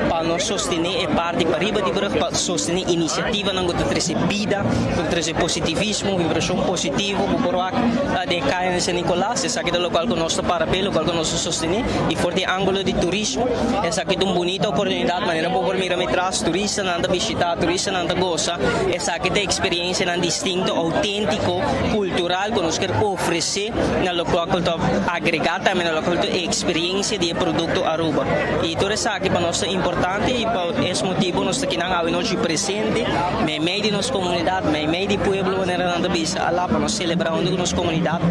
para nós sostener a parte para Riba de Bruno, para sostener iniciativa que trazer vida, que trazer positivismo, vibração positiva, para de caia de San Nicolás, essa aqui é o local que nós para o local que nós sostener e forte ângulo de turismo, essa aqui é uma bonita oportunidade, maneira para mira me traz turista nanda visitar, turista nanda goza, essa aqui é experiência nanda distinto, autêntico, cultural que nós queremos oferecer na local que agregar também na local que experiência de produto Aruba. E toda essa aqui para nós é importante e por esse motivo nós aqui na noite presente, meio de nossa comunidade, meio de pueblo, maneira nanda bisa, lá para nós celebrar onde nossa comunidade.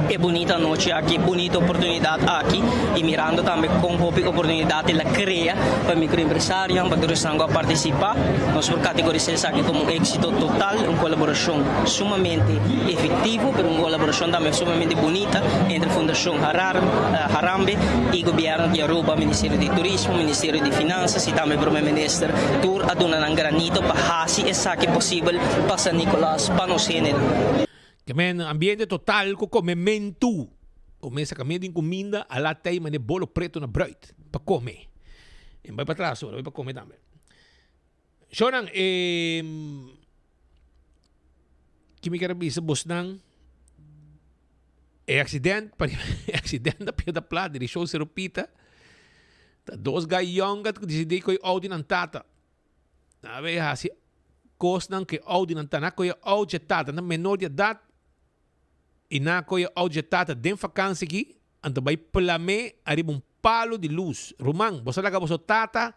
É bonita noite aqui, bonita oportunidade aqui e mirando também com oportunidade ela cria para microempresários, para todos a participar. Nós por categorizar isso aqui como um êxito total, uma colaboração sumamente efetiva, mas uma colaboração também sumamente bonita entre a Fundação Harambe e o governo de Aruba, Ministério de Turismo, Ministério de Finanças e também o Primeiro-Ministro, tur a donar um granito para fazer isso aqui possível para San Nicolás, para nós gênero. Que men ambiente total ko comemento. O mesa kami din comida ala tay mane bolo preto na bread pa come. E vai para trás, vai para comer também. Shonan que me quero bisa bos nang accident na Pedra Plata, direção Seropita. Dos guy young at decidi ko yung audio ng tata. Nabi ha, si cause ng ke audio ng tata. Ko yung audio tata na menor de edad. Ina ko yung audio tata den vakantie ki. Anto bay plame aribong palo de luz. Rumang, bosa laga boso tata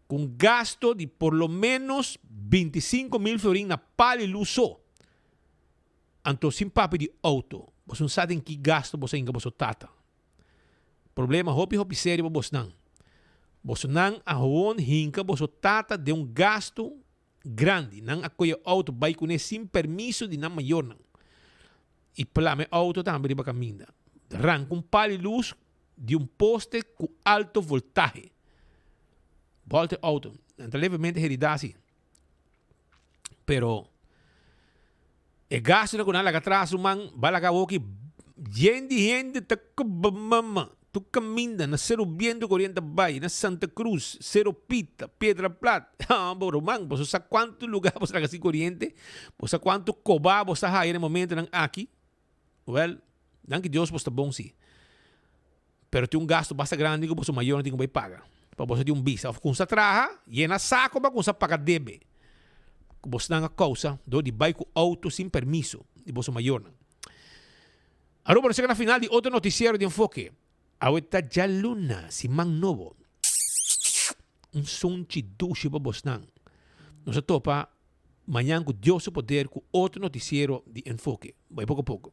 kung gasto de por lo menos 25,000 florin na pali luso. Anto sin papi di auto. Boso sa din ki gasto bosa inga boso tata. Problema hopi sério bos nang. Boso nang ahon hinka boso tata de um gasto grande. Nang ako yung auto bay kune sin permiso de na mayor nang. Iplame auto também riba caminda. Arranca um pali luz de um poste com alto voltaje. Volte auto. Então levemente heredasi. Pero e gasto na kunala atrás man balaga woki gente takubamama tu caminda na Cerro Viento Corriente Bay na Santa Cruz, Cerro Pita, Piedra Plata. Boro man, boso sa quanto lugar boso na kasi Corriente, boso sa quanto coba boso sa haya no momento ng aki. Well, dan que Deus posta bom si. Pero tem gasto basta grande que você maior não tem como pagar. Para você ter visa. Kung sa traha, yena saco ba kung sa paga debe. Kung você não causa, do de vai com auto sem permiso. De você maior. Aruba, na final de outro noticiero de enfoque. Aweta Jaluna, si Mang Novo. Som chidushi ba você não. Nos topa, manhã com Deus o poder com outro noticiero de enfoque. Vai pouco a pouco.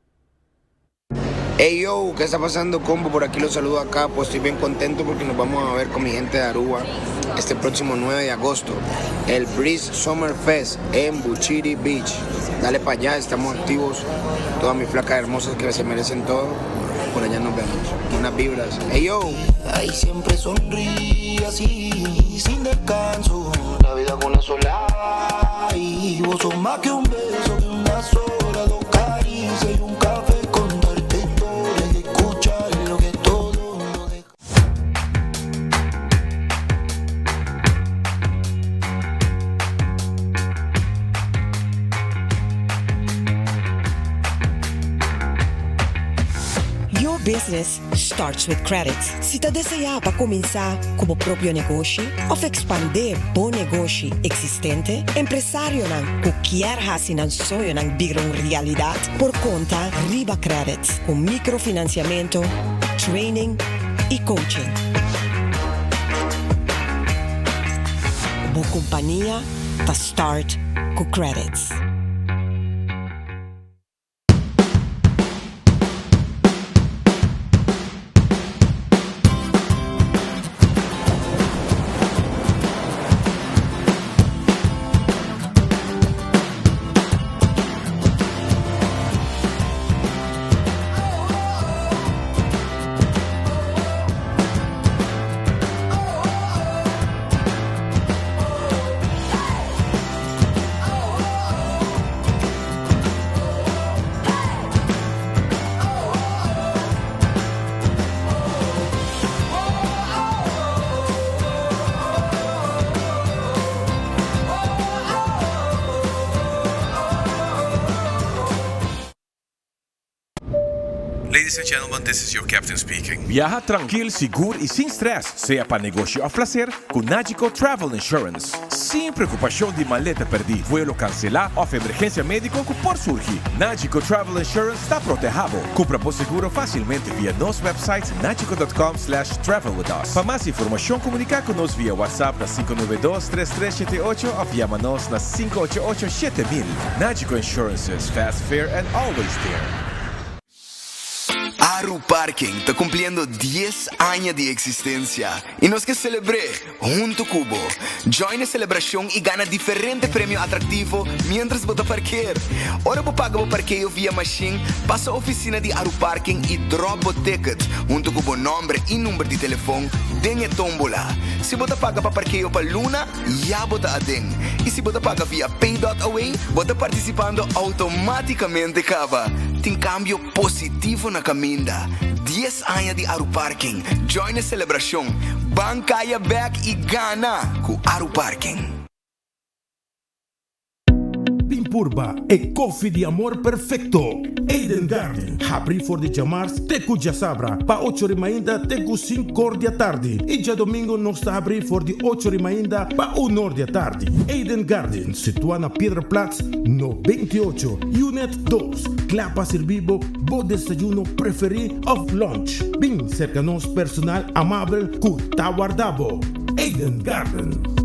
Hey yo, ¿qué está pasando, combo? Por aquí los saludo acá, pues estoy bien contento porque nos vamos a ver con mi gente de Aruba este próximo 9 de agosto, el Breeze Summer Fest en Buchiri Beach. Dale para allá, estamos activos, todas mis flacas hermosas que se merecen todo, por allá nos vemos, unas vibras. Hey yo. Ahí siempre sonríe así, sin descanso, la vida con una sola. Y vos sos más que un beso, que una sola, dos caricias y un café. Business starts with credits. Si ta deseja para começar como próprio negócio ou expandir bom negócio existente, empresário não qualquer hasi não sonho não virar realidade por conta Riba Credits com microfinanciamento, training e coaching. Boa companhia ta start com credits. Ladies and gentlemen, this is your captain speaking. Viaja tranquilo, seguro e sem stress, seja para negócio ou placer, com Nagico Travel Insurance. Sem preocupação de maleta perdida, vuelo cancelar ou emergência médica que por surgir. Nagico Travel Insurance está protegido. Compra por seguro facilmente via nosso website nagico.com/travel with us. Para mais informação, comunicar conosco via WhatsApp na 592-3378 ou via-nos na 588-7000. Nagico Insurances, fast, fair and always there. Aru Parking está cumpliendo 10 años de existencia y nos que celebré junto Cubo. Join la celebración y gana diferentes premios atractivos mientras vota parquear. Ahora vos paga vos parqueo vía machine, pasa a oficina de Aru Parking y drop vos ticket junto con vos nombre y número de teléfono. Denye tómbola. Si vos paga para parqueo para Luna, ya vota a den. Y si vos paga vía Pay.away, vos participando automáticamente cava. Tem cambio positivo na caminda. 10 anos de Aru Parking. Join a celebração. Bancaya back e gana com Aru Parking. purba e coffee de amor perfecto. Eden Garden, abri for de chamars teku já sabra, pa 8h30 teku 5h da tarde. E já domingo nós está abri for de 8h30 pa 1h da tarde. Eden Garden, situado na Piedraplatz, no 28, Unit 2. Clapa servibo, bo desayuno preferi of lunch. Bem cerca nos personal amável ku ta guardabo. Eden Garden.